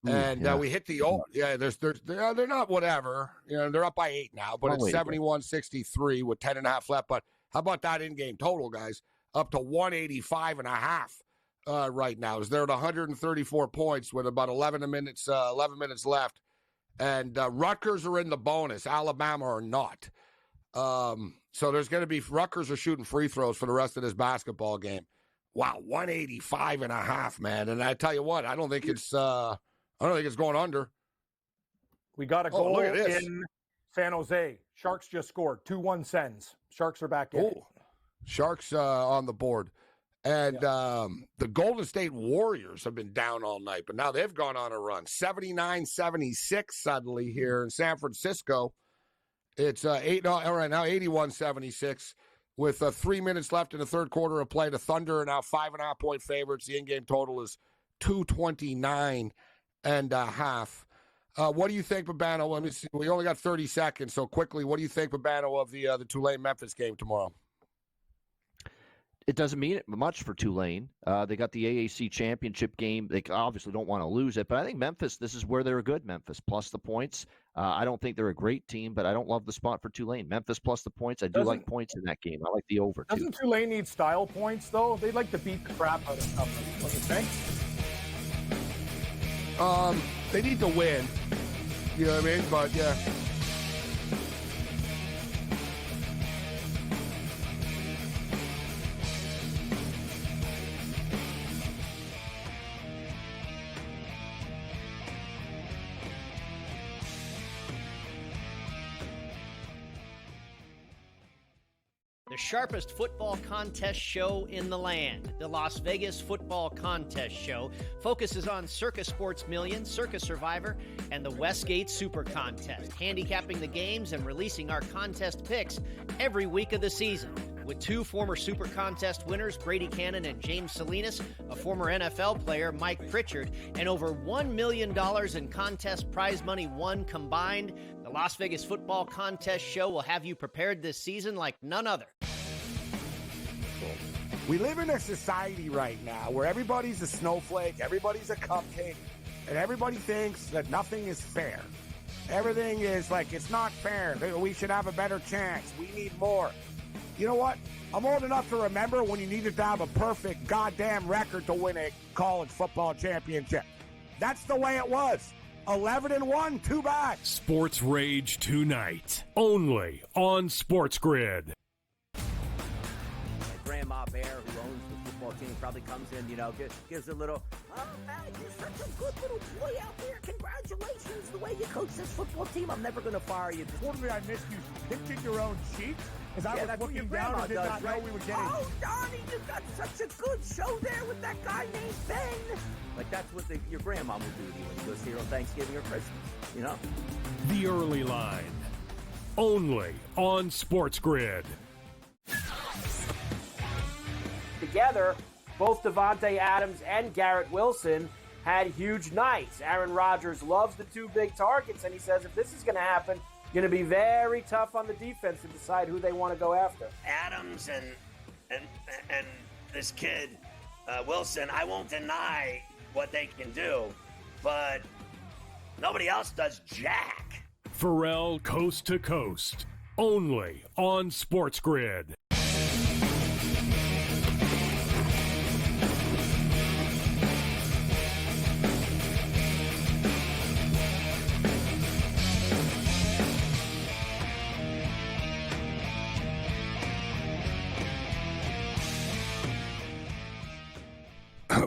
Speaker 3: And we hit the they're not whatever. They're up by 8 now, but it's 71-63 with 10.5 left. But how about that in-game total, guys? Up to 185.5 right now. Is there at 134 points with about 11 minutes left. And Rutgers are in the bonus. Alabama are not. So there's going to be Rutgers are shooting free throws for the rest of this basketball game. Wow, 185.5, man. And I tell you what, I don't think it's going under.
Speaker 11: We got a goal
Speaker 3: look at this.
Speaker 11: in San Jose. Sharks just scored 2-1 Sens. Sharks are back in.
Speaker 3: Oh, Sharks on the board. And the Golden State Warriors have been down all night, but now they've gone on a run. 79-76 suddenly here in San Francisco. It's right now 81-76 with 3 minutes left in the third quarter of play. The Thunder are now 5.5-point favorites. The in-game total is 229.5. What do you think, Babano? Let me see. We only got 30 seconds, so quickly, what do you think, Babano, of the Tulane-Memphis game tomorrow?
Speaker 18: It doesn't mean much for Tulane. They got the AAC championship game. They obviously don't want to lose it, but I think Memphis, this is where they're good, Memphis, plus the points. I don't think they're a great team, but I don't love the spot for Tulane. Memphis plus the points. I do like points in that game. I like the over, too.
Speaker 11: Doesn't Tulane need style points, though? They'd like to beat the crap out of something. What do you think?
Speaker 3: They need to win. You know what I mean? But, yeah.
Speaker 13: The sharpest football contest show in the land, the Las Vegas Football Contest Show, focuses on Circus Sports Million, Circus Survivor, and the Westgate Super Contest, handicapping the games and releasing our contest picks every week of the season. With 2 former Super Contest winners, Brady Cannon and James Salinas, a former NFL player, Mike Pritchard, and over $1 million in contest prize money won combined, the Las Vegas Football Contest Show will have you prepared this season like none other.
Speaker 3: We live in a society right now where everybody's a snowflake, everybody's a cupcake, and everybody thinks that nothing is fair. Everything is like, it's not fair. We should have a better chance. We need more. You know what? I'm old enough to remember when you needed to have a perfect goddamn record to win a college football championship. That's the way it was. 11-1, too bad.
Speaker 10: Sports Rage tonight, only on SportsGrid.
Speaker 15: Grandma Bear, who owns the football team, probably comes in, gives a little, oh, man, you're such a good little boy out there. Congratulations, the way you coach this football team. I'm never going to fire you.
Speaker 16: Totally, I missed you pinching your own cheek as I was
Speaker 15: that's what
Speaker 16: looking
Speaker 15: your
Speaker 16: down
Speaker 15: grandma
Speaker 16: and did
Speaker 15: does,
Speaker 16: not
Speaker 15: right?
Speaker 16: know we were getting.
Speaker 15: Oh, Donnie, you got such a good show there with that guy named Ben. Like, that's what your grandma will do to you when you go see her on Thanksgiving or Christmas,
Speaker 10: The Early Line, only on SportsGrid.
Speaker 15: Together, both Devontae Adams and Garrett Wilson had huge nights. Aaron Rodgers loves the 2 big targets, and he says if this is going to happen, going to be very tough on the defense to decide who they want to go after.
Speaker 14: Adams and this kid Wilson, I won't deny what they can do, but nobody else does jack.
Speaker 10: Pharrell Coast to Coast, only on SportsGrid.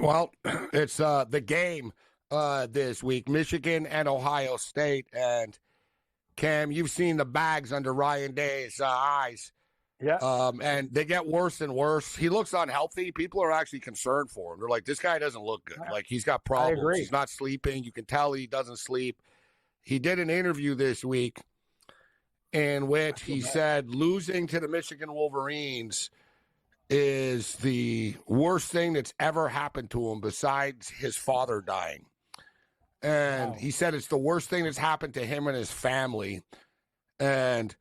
Speaker 3: Well, it's the game this week, Michigan and Ohio State. And, Cam, you've seen the bags under Ryan Day's eyes.
Speaker 11: Yeah.
Speaker 3: And they get worse and worse. He looks unhealthy. People are actually concerned for him. They're like, this guy doesn't look good. Like, he's got problems.
Speaker 11: agree.
Speaker 3: He's not sleeping. You can tell he doesn't sleep. He did an interview this week in which he said losing to the Michigan Wolverines is the worst thing that's ever happened to him besides his father dying. And he said it's the worst thing that's happened to him and his family. And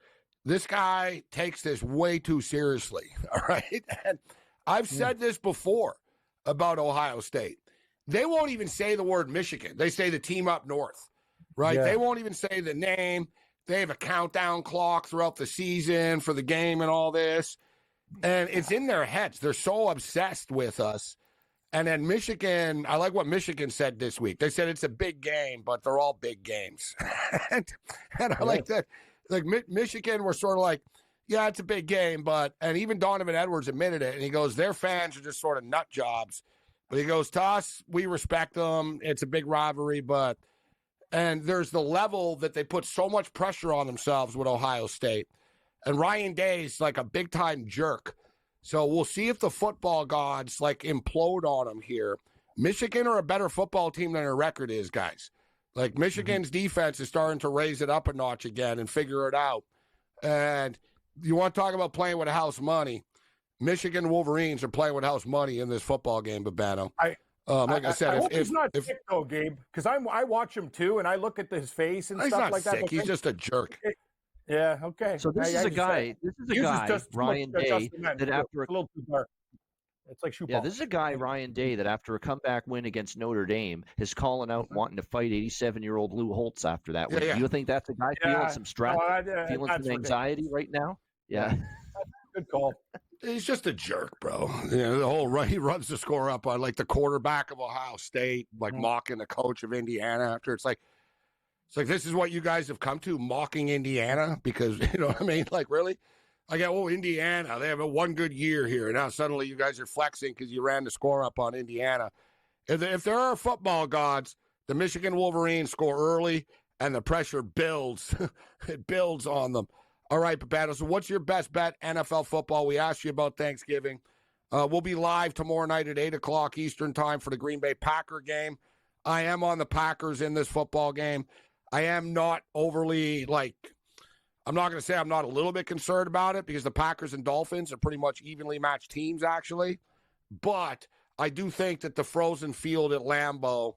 Speaker 3: this guy takes this way too seriously, all right? And I've said this before about Ohio State. They won't even say the word Michigan. They say the team up north, right?
Speaker 11: Yeah.
Speaker 3: They won't even say the name. They have a countdown clock throughout the season for the game and all this. And it's in their heads. They're so obsessed with us. And then Michigan, I like what Michigan said this week. They said it's a big game, but they're all big games. and I like that. Like Michigan, we're sort of like, yeah, it's a big game, but, and even Donovan Edwards admitted it, and he goes, their fans are just sort of nut jobs. But he goes, to us, we respect them. It's a big rivalry, but, and there's the level that they put so much pressure on themselves with Ohio State. And Ryan Day's like a big-time jerk. So we'll see if the football gods, like, implode on them here. Michigan are a better football team than their record is, guys. Like, Michigan's defense is starting to raise it up a notch again and figure it out. And you want to talk about playing with house money. Michigan Wolverines are playing with house money in this football game, Babano. Like I said,
Speaker 11: I hope he's not sick, though, Gabe, because I watch him, too, and I look at his face and stuff like that.
Speaker 3: He's not sick. He's just a jerk.
Speaker 11: Yeah, okay.
Speaker 18: So this is a guy, Ryan Day, that after
Speaker 11: a little too dark. It's like shoe
Speaker 18: this is a guy, Ryan Day, that after a comeback win against Notre Dame is calling out wanting to fight 87-year-old Lou Holtz after that win. Do you think that's a guy feeling some stress, feeling some anxiety right now? Yeah.
Speaker 11: Good call.
Speaker 3: He's just a jerk, bro. You know, the whole he runs the score up on like the quarterback of Ohio State, like mocking the coach of Indiana after. It's like this is what you guys have come to, mocking Indiana, because you know what I mean? Like, really? I go, Indiana, they have a one good year here. Now suddenly you guys are flexing because you ran the score up on Indiana. If there are football gods, the Michigan Wolverines score early and the pressure builds. It builds on them. All right, Babano, so what's your best bet, NFL football? We asked you about Thanksgiving. We'll be live tomorrow night at 8 o'clock Eastern time for the Green Bay Packer game. I am on the Packers in this football game. I am not overly, I'm not going to say I'm not a little bit concerned about it because the Packers and Dolphins are pretty much evenly matched teams, actually. But I do think that the frozen field at Lambeau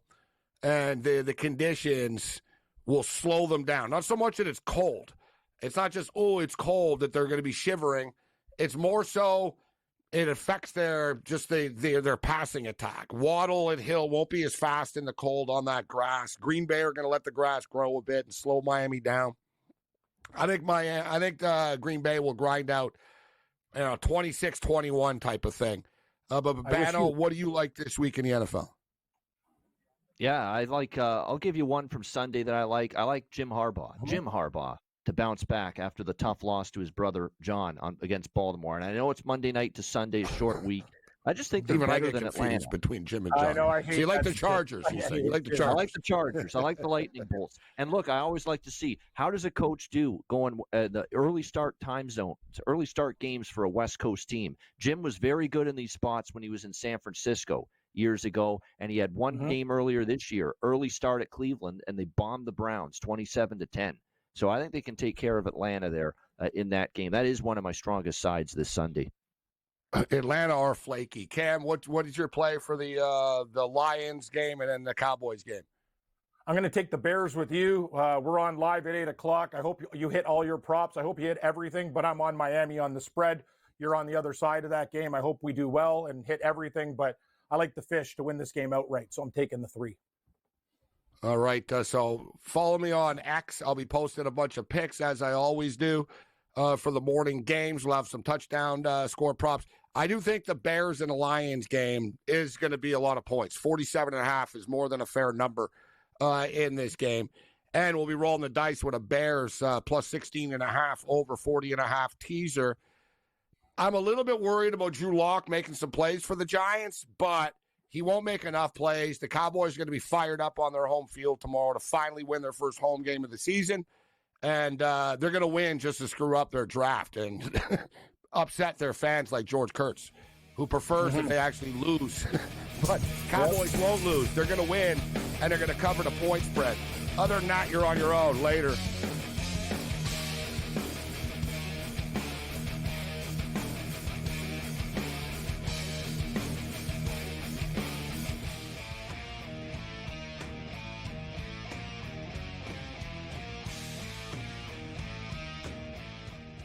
Speaker 3: and the conditions will slow them down. Not so much that it's cold. It's not just, it's cold that they're going to be shivering. It's more so it affects their passing attack. Waddle and Hill won't be as fast in the cold on that grass. Green Bay are going to let the grass grow a bit and slow Miami down. I think Green Bay will grind out, 26-21 type of thing. But Babano, what do you like this week in the NFL?
Speaker 18: Yeah, I like. I'll give you one from Sunday that I like. I like Jim Harbaugh. Jim Harbaugh to bounce back after the tough loss to his brother John against Baltimore. And I know it's Monday night to Sunday's short week. I just think they're better than Atlanta.
Speaker 3: Between Jim and John.
Speaker 11: I know. I hate
Speaker 3: so you like the Chargers? You say you like the Chargers.
Speaker 18: I like the Chargers. I like the Lightning Bolts. And look, I always like to see how does a coach do going the early start time zone, early start games for a West Coast team. Jim was very good in these spots when he was in San Francisco years ago, and he had one game earlier this year, early start at Cleveland, and they bombed the Browns 27-10. So I think they can take care of Atlanta there in that game. That is one of my strongest sides this Sunday.
Speaker 3: Atlanta are flaky. Cam, what is your play for the Lions game and then the Cowboys game?
Speaker 11: I'm going to take the Bears with you. We're on live at 8 o'clock. I hope you hit all your props. I hope you hit everything, but I'm on Miami on the spread. You're on the other side of that game. I hope we do well and hit everything, but I like the Fish to win this game outright, so I'm taking the 3.
Speaker 3: All right, so follow me on X. I'll be posting a bunch of picks, as I always do, for the morning games. We'll have some touchdown score props. I do think the Bears and the Lions game is going to be a lot of points. 47.5 is more than a fair number in this game. And we'll be rolling the dice with a Bears plus 16.5 over 40.5 teaser. I'm a little bit worried about Drew Lock making some plays for the Giants, but He won't make enough plays. The Cowboys are going to be fired up on their home field tomorrow to finally win their first home game of the season. And they're going to win just to screw up their draft and upset their fans like George Kurtz, who prefers if they actually lose. But Cowboys won't lose. They're going to win, and they're going to cover the point spread. Other than that, you're on your own. Later.